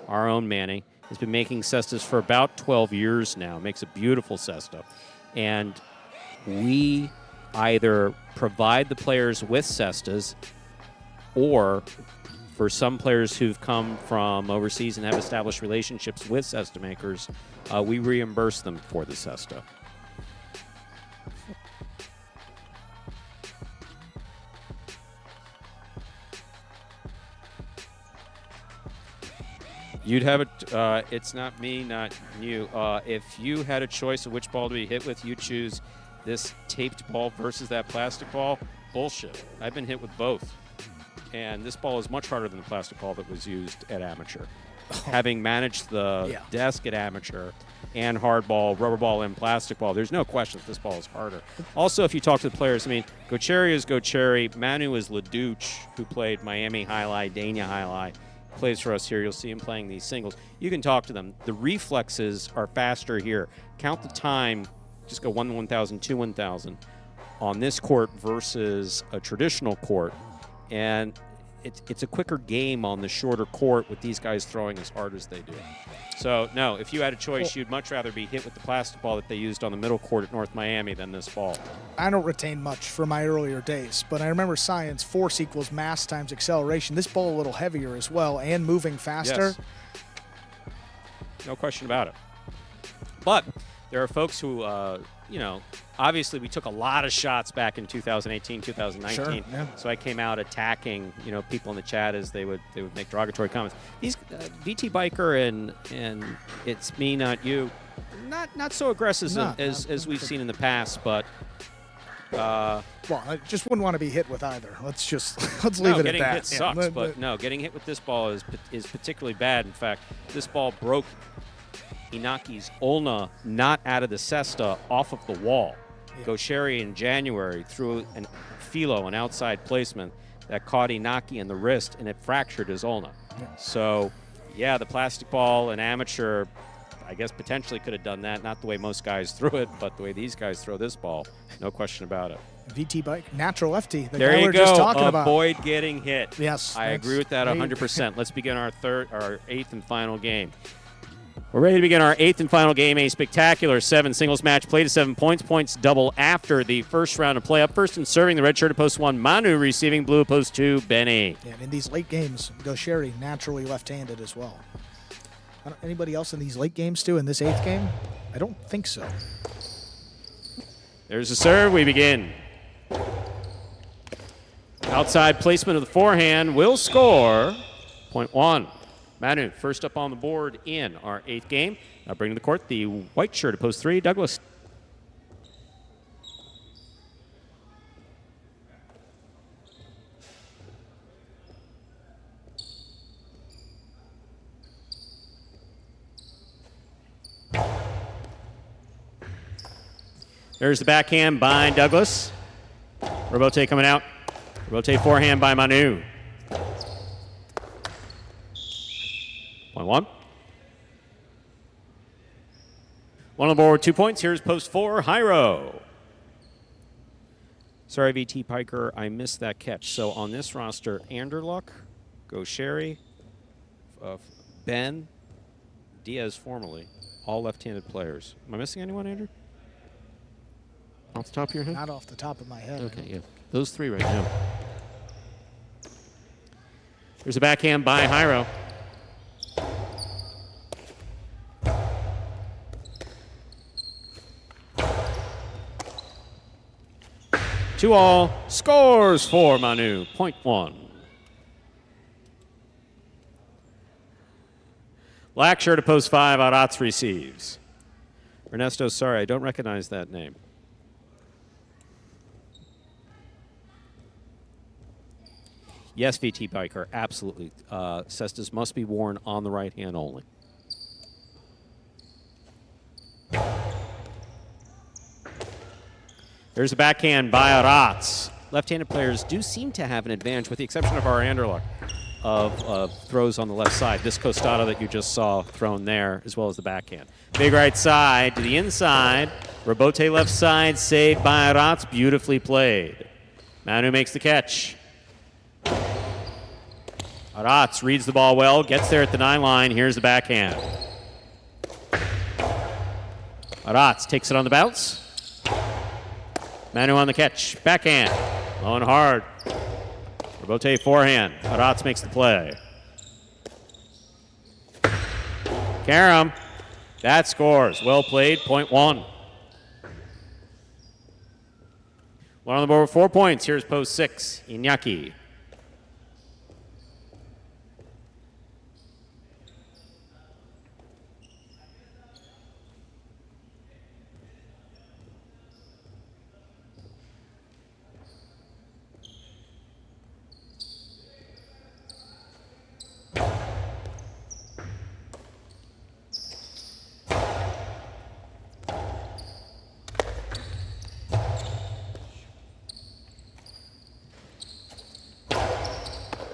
our own Manny, has been making cestas for about 12 years now. Makes a beautiful cesta. And we either provide the players with cestas, or for some players who've come from overseas and have established relationships with cesta makers, we reimburse them for the cesta. You'd have it. It's not me, not you. If you had a choice of which ball to be hit with, you choose this taped ball versus that plastic ball. Bullshit. I've been hit with both. And this ball is much harder than the plastic ball that was used at amateur. Having managed the desk at amateur and hard ball, rubber ball, and plastic ball, there's no question that this ball is harder. Also, if you talk to the players, Gaucheri is Gaucheri. Manu is Leduc, who played Miami Highlight, Dania Highlight. Plays for us here. You'll see him playing these singles. You can talk to them. The reflexes are faster here. Count the time. Just go 1,000, 2, 1,000 on this court versus a traditional court. And it's a quicker game on the shorter court with these guys throwing as hard as they do. So, no, if you had a choice, you'd much rather be hit with the plastic ball that they used on the middle court at North Miami than this ball. I don't retain much from my earlier days, but I remember science, force equals mass times acceleration. This ball a little heavier as well and moving faster. Yes. No question about it. But there are folks who, obviously we took a lot of shots back in 2018, 2019. Sure, yeah. So I came out attacking, people in the chat as they would make derogatory comments. These VT Biker and it's me, not you, not so aggressive as we've seen in the past, but well, I just wouldn't want to be hit with either. Let's leave it at that. Getting hit sucks, but no, getting hit with this ball is particularly bad. In fact, this ball broke Inaki's ulna not out of the cesta, off of the wall. Yeah. Gaucheri in January threw an outside placement that caught Inaki in the wrist, and it fractured his ulna. Yeah. So, the plastic ball, an amateur, I guess potentially could have done that. Not the way most guys threw it, but the way these guys throw this ball. No question about it. VT Bike, natural lefty. There you go. Just talking Avoid getting hit. Yes. I agree with that 100%. Let's begin our 8th and final game. We're ready to begin our 8th and final game, a spectacular 7 singles match, play to 7 points. Points double after the first round of play. Up first and serving the red shirt at post 1, Manu, receiving blue at post 2, Benny. And in these late games, Gaucheri naturally left-handed as well. Anybody else in these late games too? In this 8th game, I don't think so. There's a serve. We begin. Outside placement of the forehand will score. Point 1. Manu first up on the board in our 8th game. Now bringing to the court the white shirt at post 3, Douglas. There's the backhand by Douglas. Robote coming out. Robote forehand by Manu. Point 1. One on the board, 2 points. Here's post 4, Hyro. Sorry, VT Piker, I missed that catch. So on this roster, Anderluck, Gaucheri, Ben, Diaz formerly, all left-handed players. Am I missing anyone, Andrew? Off the top of your head? Not off the top of my head. Okay, yeah. Those 3 right now. There's a backhand by Hyro. Two all. Scores for Manu. Point 1. Black shirt to post 5. Arats receives. Ernesto, sorry, I don't recognize that name. Yes, VT Biker, absolutely. Cestas must be worn on the right hand only. There's a backhand by Arats. Left-handed players do seem to have an advantage, with the exception of our Anderluck, of throws on the left side. This costado that you just saw thrown there, as well as the backhand. Big right side to the inside. Robote left side, saved by Arats. Beautifully played. Manu makes the catch. Arats reads the ball well, gets there at the 9 line. Here's the backhand. Arats takes it on the bounce. Manu on the catch. Backhand. Low and hard. Robote forehand. Arats makes the play. Karam. That scores. Well played. Point 1. One on the board with 4 points. Here's post 6. Iñaki.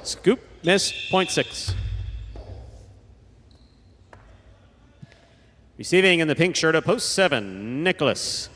Scoop, miss, point 6. Receiving in the pink shirt of post 7, Nicholas.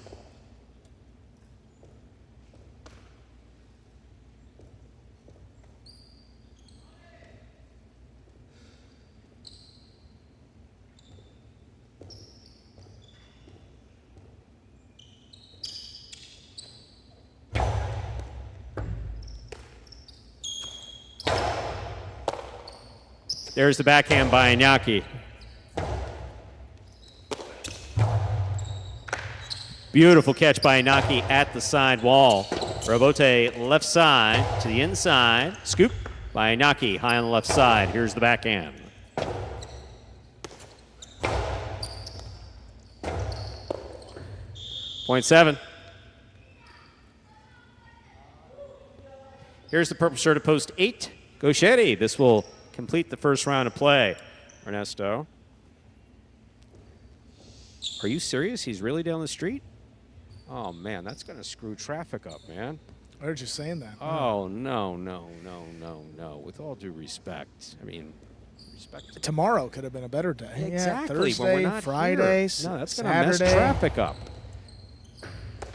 There's the backhand by Iñaki. Beautiful catch by Iñaki at the side wall. Robote left side to the inside. Scoop by Iñaki high on the left side. Here's the backhand. Point 7. Here's the purple shirt of post 8. Gaucheri. This will complete the first round of play. Ernesto. Are you serious? He's really down the street? Oh, man, that's going to screw traffic up, man. I heard you saying that. Oh, no. With all due respect. I mean, respect. Tomorrow could have been a better day. Exactly. Yeah, Thursday, when we're not Friday, here. No, that's Saturday. going to mess traffic up.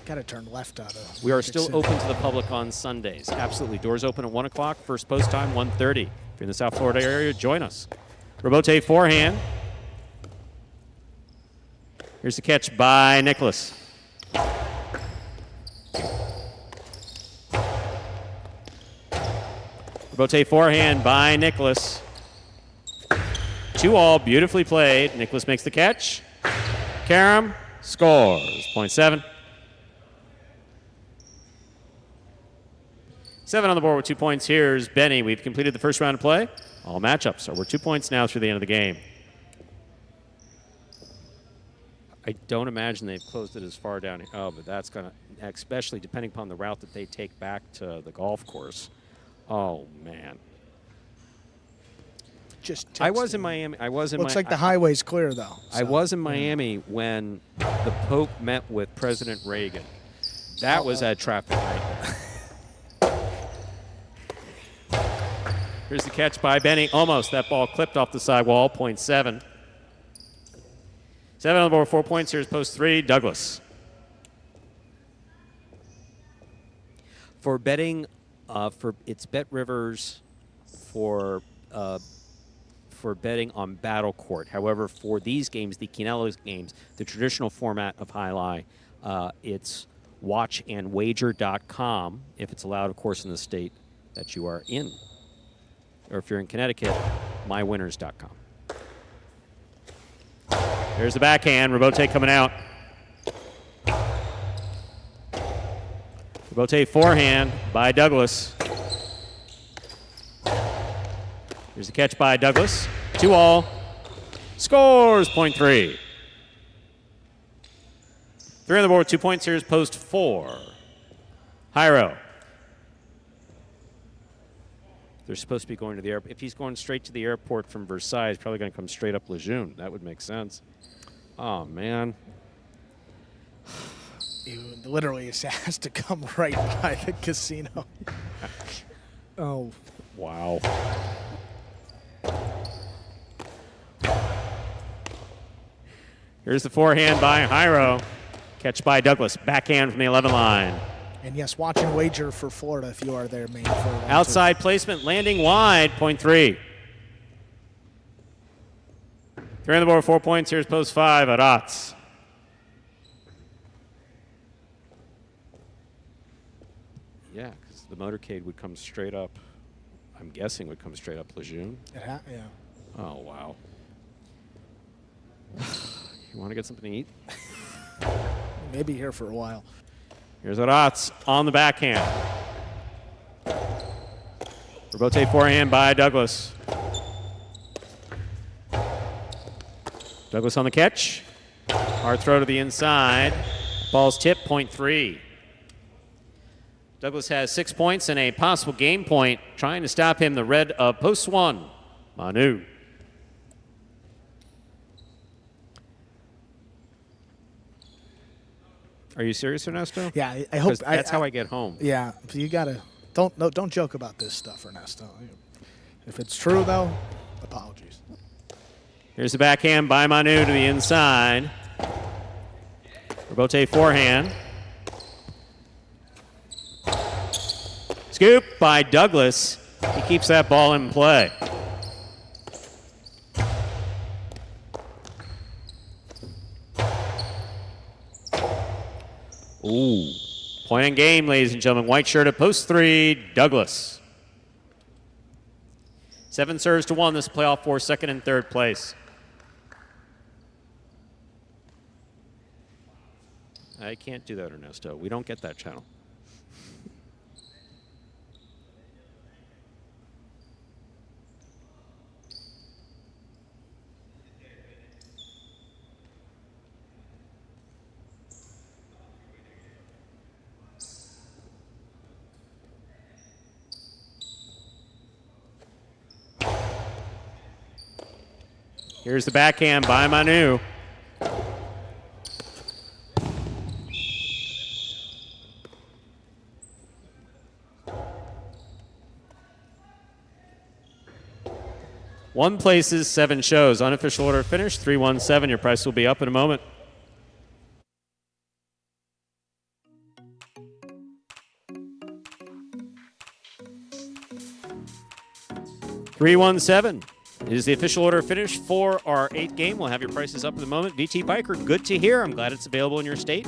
Got to turn left out of. We are still open to the public on Sundays. Absolutely. Doors open at 1 o'clock. First post time, 1:30. If you're in the South Florida area, join us. Robote forehand. Here's the catch by Nicholas. Robote forehand by Nicholas. 2-all, beautifully played. Nicholas makes the catch. Karam scores. 0.7. 7 on the board with 2 points. Here's Benny. We've completed the first round of play. All matchups are worth 2 points now through the end of the game. I don't imagine they've closed it as far down. Oh, but that's going to, especially depending upon the route that they take back to the golf course. Oh, man. I was in Miami. Looks like the highway's clear, though. So. I was in Miami when the Pope met with President Reagan. That was a traffic nightmare. Here's the catch by Benny. Almost. That ball clipped off the sidewall. 0.7. 7 on the board, 4 points. Here's post 3, Douglas. For betting, it's Bet Rivers for betting on Battle Court. However, for these games, the Quinella games, the traditional format of Highline, it's watchandwager.com, if it's allowed, of course, in the state that you are in. Or if you're in Connecticut, mywinners.com. There's the backhand. Rabote coming out. Rabote forehand by Douglas. Here's the catch by Douglas. 2-all. Scores. 0.3. 3 on the board, 2 points. Here's post 4. Jairo. They're supposed to be going to the airport. If he's going straight to the airport from Versailles, he's probably going to come straight up Lejeune. That would make sense. Oh, man. He literally has to come right by the casino. Oh. Wow. Here's the forehand by Jairo. Catch by Douglas. Backhand from the 11 line. And yes, watch and wager for Florida if you are there, Maine. For outside placement, landing wide, 0.3. 3 on the board, 4 points. Here's post 5, Aratz. Yeah, because the motorcade would come straight up. I'm guessing would come straight up Lejeune. Yeah. Oh, wow. You want to get something to eat? Maybe here for a while. Here's Aratz on the backhand. Rabote forehand by Douglas. Douglas on the catch. Hard throw to the inside. Ball's tipped, 0.3. Douglas has 6 points and a possible game point. Trying to stop him, the red of post 1, Manu. Are you serious, Ernesto? Yeah, I hope that's how I get home. Yeah, you gotta don't joke about this stuff, Ernesto. If it's true though, apologies. Here's the backhand by Manu to the inside. Rabote forehand. Scoop by Douglas. He keeps that ball in play. Ooh. Point in game, ladies and gentlemen. White shirt at post 3, Douglas. 7 serves to 1. This playoff for second and third place. I can't do that, Ernesto. We don't get that channel. Here's the backhand by Manu. One places, 7 shows. Unofficial order finished, 317. Your price will be up in a moment. $317 is the official order finish for our 8th game. We'll have your prices up in a moment. VT Biker, good to hear. I'm glad it's available in your state.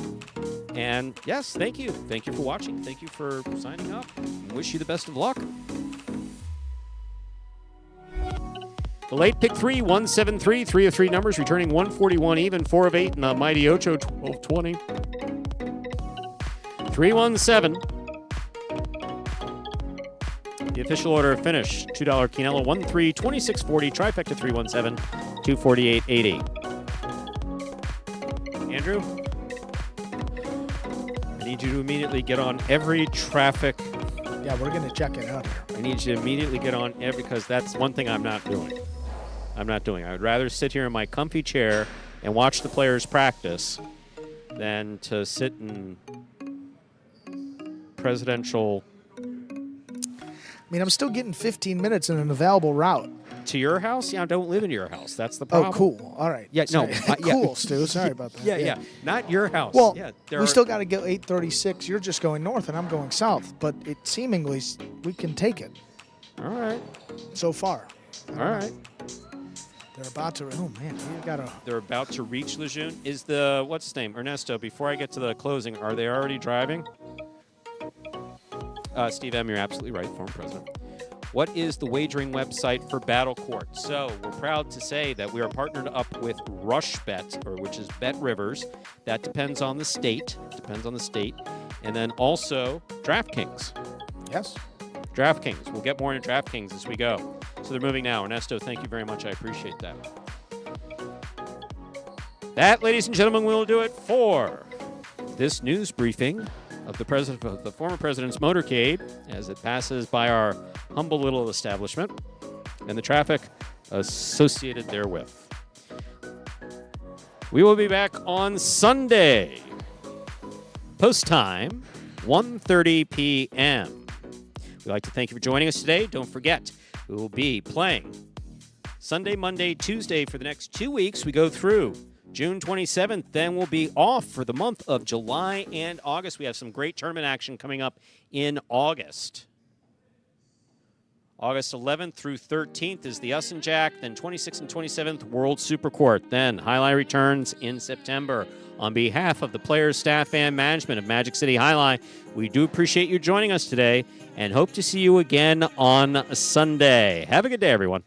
And yes, thank you. Thank you for watching. Thank you for signing up. Wish you the best of luck. The late pick 3, 173, 3 of 3 numbers, returning 141 even, 4 of 8 in the Mighty Ocho, 1220. 317. The official order of finish, $2 Quinella, 1-3, 2640, trifecta 317, 248.80. Andrew, I need you to immediately get on every traffic. Yeah, we're going to check it out here. I need you to immediately get on every, because that's one thing I'm not doing. I would rather sit here in my comfy chair and watch the players practice than to sit in presidential. I mean, I'm still getting 15 minutes in an available route. To your house? Yeah, I don't live in your house. That's the problem. Oh, cool. All right. Yeah, no. Cool, Stu. Sorry about that. Yeah. Not your house. Well, yeah, we still got to go 836. You're just going north, and I'm going south. But it seemingly, we can take it. All right. So far. All right. They're about to. Oh man, we gotta. They're about to reach Lejeune. Is the what's his name, Ernesto? Before I get to the closing, are they already driving? Steve M, you're absolutely right, former president. What is the wagering website for Battle Court? So we're proud to say that we are partnered up with RushBet, which is Bet Rivers. That depends on the state. And then also DraftKings. Yes. DraftKings. We'll get more into DraftKings as we go. So they're moving now. Ernesto, thank you very much. I appreciate that. That, ladies and gentlemen, will do it for this news briefing of the former president's motorcade as it passes by our humble little establishment and the traffic associated therewith. We will be back on Sunday, post time, 1:30 p.m. We'd like to thank you for joining us today. Don't forget, we will be playing Sunday, Monday, Tuesday for the next 2 weeks. We go through June 27th, then we'll be off for the month of July and August. We have some great tournament action coming up in August. August 11th through 13th is the Us and Jack, then 26th and 27th, World Super Court. Then Highline returns in September. On behalf of the players, staff, and management of Magic City Highline, we do appreciate you joining us today and hope to see you again on Sunday. Have a good day, everyone.